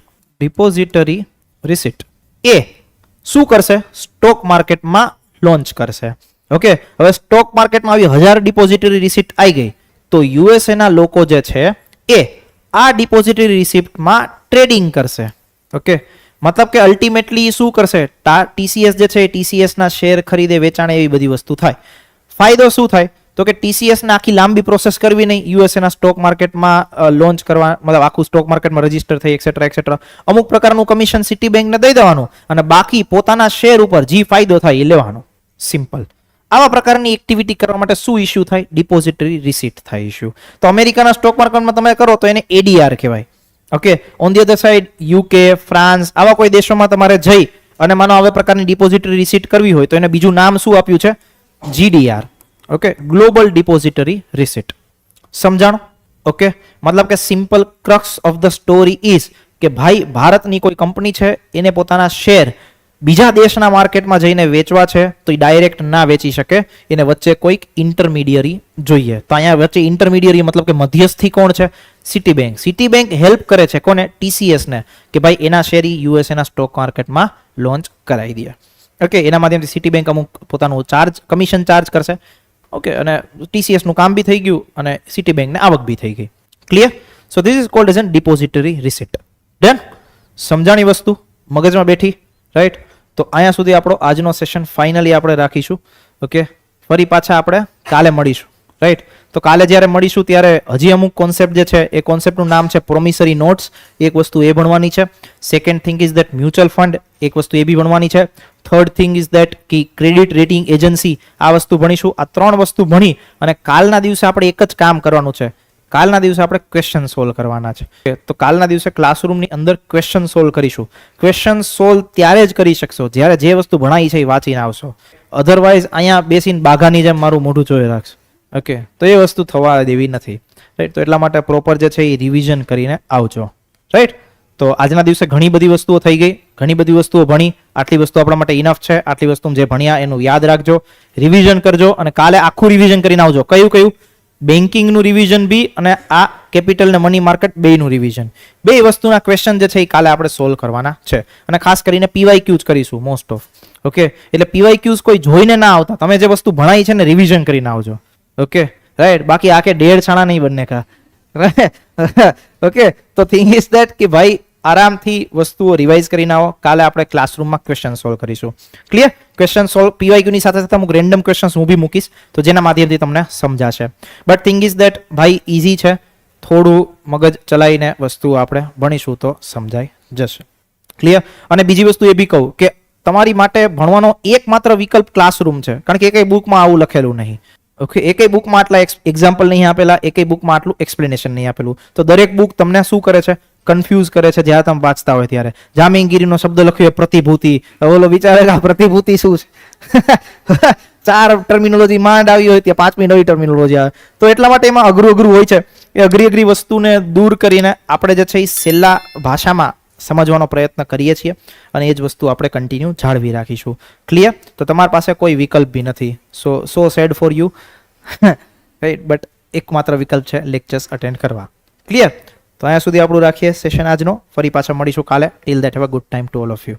એ શું કરશે? સ્ટોક માર્કેટમાં લોન્ચ કરશે. ઓકે, હવે સ્ટોક માર્કેટમાં આવી 1000 ડિપોઝિટરી રિસિપ્ટ આવી ગઈ તો યુએસએ ના લોકો જે છે એ આ ડિપોઝિટરી રિસિપ્ટમાં ટ્રેડિંગ કરશે. ઓકે, મતલબ કે અલ્ટિમેટલી શું કરશે? ટીસીએસ જે છે ટીસીએસ ના શેર ખરીદે, વેચાણે, એવી બધી વસ્તુ થાય. ફાયદો શું થાય? તો કે ટીસીએસ ને આખી લાંબી પ્રોસેસ કરવી નહીં, યુએસએ ના સ્ટોક માર્કેટમાં લોન્ચ કરવા, મતલબ આખું સ્ટોક માર્કેટમાં રજીસ્ટર થઈ એક્સેટ્રા. અમુક પ્રકારનું કમિશન સિટી બેંકને દઈ દેવાનું અને બાકી પોતાના શેર ઉપર જે ફાયદો થાય એ લેવાનો. સિમ્પલ. આવા પ્રકારની એક્ટિવિટી કરવા માટે શું ઇસ્યુ થાય? ડિપોઝિટરી રિસીટ થાય ઇસ્યુ. તો અમેરિકાના સ્ટોક માર્કેટમાં તમે કરો તો એને એડીઆર કહેવાય. Okay, on the other side UK, France, આવા કોઈ દેશોમાં તમારે જઈ અને માનો આવા પ્રકારની ડિપોઝિટરી રિસીટ કરવી હોય તો એને બીજું નામ શું આપ્યું છે? GDR. Okay, global depository receipt. સમજાણો? ઓકે, મતલબ કે simple crux of the story is કે ભાઈ ભારતની કોઈ કંપની છે, એને પોતાના શેર બીજા દેશના માર્કેટમાં જઈને વેચવા છે તો એ ડાયરેક્ટ ના વેચી શકે, એને વચ્ચે કોઈક ઇન્ટરમીડિયરી જોઈએ. તો અહીંયા વચ્ચે ઇન્ટરમીડિયરી મતલબ કે મધ્યસ્થી કોણ છે? City bank. City bank help કરે છે કોને? ટીસીએસ ને, કે ભાઈ એના શેર યુએસએ ના સ્ટોક માર્કેટમાં લોન્ચ કરાવી દે. ઓકે, એના માધ્યમથી સિટી બેંક અમુક પોતાનું કમિશન ચાર્જ કરશે. ઓકે, અને ટીસીએસ નું કામ બી થઈ ગયું અને સિટી બેંકને આવક બી થઈ ગઈ. Clear? So this is called as an depository receipt. Done? સમજાણી વસ્તુ મગજમાં બેઠી? રાઈટ? તો અહીંયા સુધી આપણો આજનો સેશન ફાઇનલી આપણે રાખીશું. ઓકે, ફરી પાછા આપણે કાલે મળીશું. રાઈટ? તો કાલે જ્યારે મળીશું ત્યારે હજી અમુક કોન્સેપ્ટ જે છે એ કોન્સેપ્ટનું નામ છે પ્રોમિસરી નોટ્સ. એક વસ્તુ એ ભણવાની છે. Second thing is that mutual fund, એક વસ્તુ એ બી ભણવાની છે. થર્ડ થિંગ ઇઝ ધેટ કે ક્રેડિટ રેટિંગ એજન્સી, આ વસ્તુ ભણીશું. આ 3 વસ્તુ ભણી અને કાલના દિવસે આપણે એક જ કામ કરવાનું છે. કાલના દિવસે આપણે ક્વેશ્ચન સોલ્વ કરવાના છે. તો કાલના દિવસે ક્લાસરૂમની અંદર ક્વેશ્ચન સોલ્વ કરીશું. ક્વેશ્ચન સોલ્વ ત્યારે જ કરી શકશો જ્યારે જે વસ્તુ ભણાઈ છે એ વાંચીને આવશો. અધરવાઇઝ અહીંયા બેસીને બાઘાની જેમ મારું મોઢું જોઈ રાખશો. ઓકે, તો એ વસ્તુ થવા દેવી નથી. રાઈટ? તો એટલા માટે પ્રોપર જે છે એ રિવિઝન કરીને આવજો. રાઈટ? તો આજના દિવસે ઘણી બધી વસ્તુઓ થઈ ગઈ, ઘણી બધી વસ્તુઓ ભણી. આટલી વસ્તુ આપણા માટે ઇનફ છે. આટલી વસ્તુ જે ભણ્યા એનું યાદ રાખજો, રિવિઝન કરજો અને કાલે આખું રિવિઝન કરીને આવજો. કયું? બેન્કિંગનું રિવિઝન બી અને આ કેપિટલ ને મની માર્કેટ બેયનું રિવિઝન. બે વસ્તુના ક્વેશ્ચન જે છે એ કાલે આપણે સોલ્વ કરવાના છે અને ખાસ કરીને પીવાયક્યુઝ કરીશું મોસ્ટ ઓફ. ઓકે, એટલે પીવાયક્યુઝ કોઈ જોઈને ના આવતા, તમે જે વસ્તુ ભણાઈ છે ને રિવિઝન કરીને આવજો. Okay, right? બાકી આખે 1.5 છાણા નહીં બને કા. ઓકે, તો થિંગ ઇઝ ધેટ કે ભાઈ આરામથી વસ્તુઓ રિવાઇઝ કરીને આવો. કાલે આપણે ક્લાસરૂમમાં ક્વેશ્ચન સોલ્વ કરીશું. ક્લિયર? ક્વેશ્ચન સોલ્વ પીવાયક્યુ ની સાથે સાથે અમુક રેન્ડમ ક્વેશ્ચન્સ હું બી મૂકીશ તો જેના માધ્યમથી તમને સમજાશે. બટ થિંગ ઇઝ ધેટ ભાઈ ઇઝી છે, થોડું મગજ ચલાવીને વસ્તુ આપણે ભણીશું તો સમજાઈ જશે. ક્લિયર? અને બીજી વસ્તુ એ બી કહું કે તમારી માટે ભણવાનો એકમાત્ર વિકલ્પ ક્લાસરૂમ છે, કારણ કે એકેય બુકમાં આવું લખેલું નહીં. ઓકે, એકેય બુકમાં આટલા એક્ઝામ્પલ નહીં આપેલા, એકેય બુકમાં આટલું એક્સપ્લેનેશન નહીં આપેલું. તો દરેક બુક તમને શું કરે છે? કન્ફ્યુઝ કરે છે જ્યારે તમે વાંચતા હોય ત્યારે. જામીનગીરીનો શબ્દ લખ્યો એ પ્રતિભૂતિ, હવે ઓલો વિચારે કે આ પ્રતિભૂતિ શું છે? 4 ટર્મિનોલોજી માંડ આવી હોય ત્યાં 5મી નવી ટર્મિનોલોજી આવે. તો એટલા માટે એમાં અઘરું હોય છે. એ અઘરી વસ્તુને દૂર કરીને આપણે જે છે એ છેલ્લા ભાષામાં સમજવાનો પ્રયત્ન કરીએ છીએ અને એ જ વસ્તુ આપણે કન્ટિન્યુ જાળવી રાખીશું. ક્લિયર? તો તમારી પાસે કોઈ વિકલ્પ બી નથી. So sad for you, right? But એકમાત્ર વિકલ્પ છે લેક્ચર્સ અટેન્ડ કરવા. ક્લિયર? તો અહીંયા સુધી આપણું રાખીએ સેશન આજનો. ફરી પાછા મળીશું કાલે. Till that have a good time to all of you.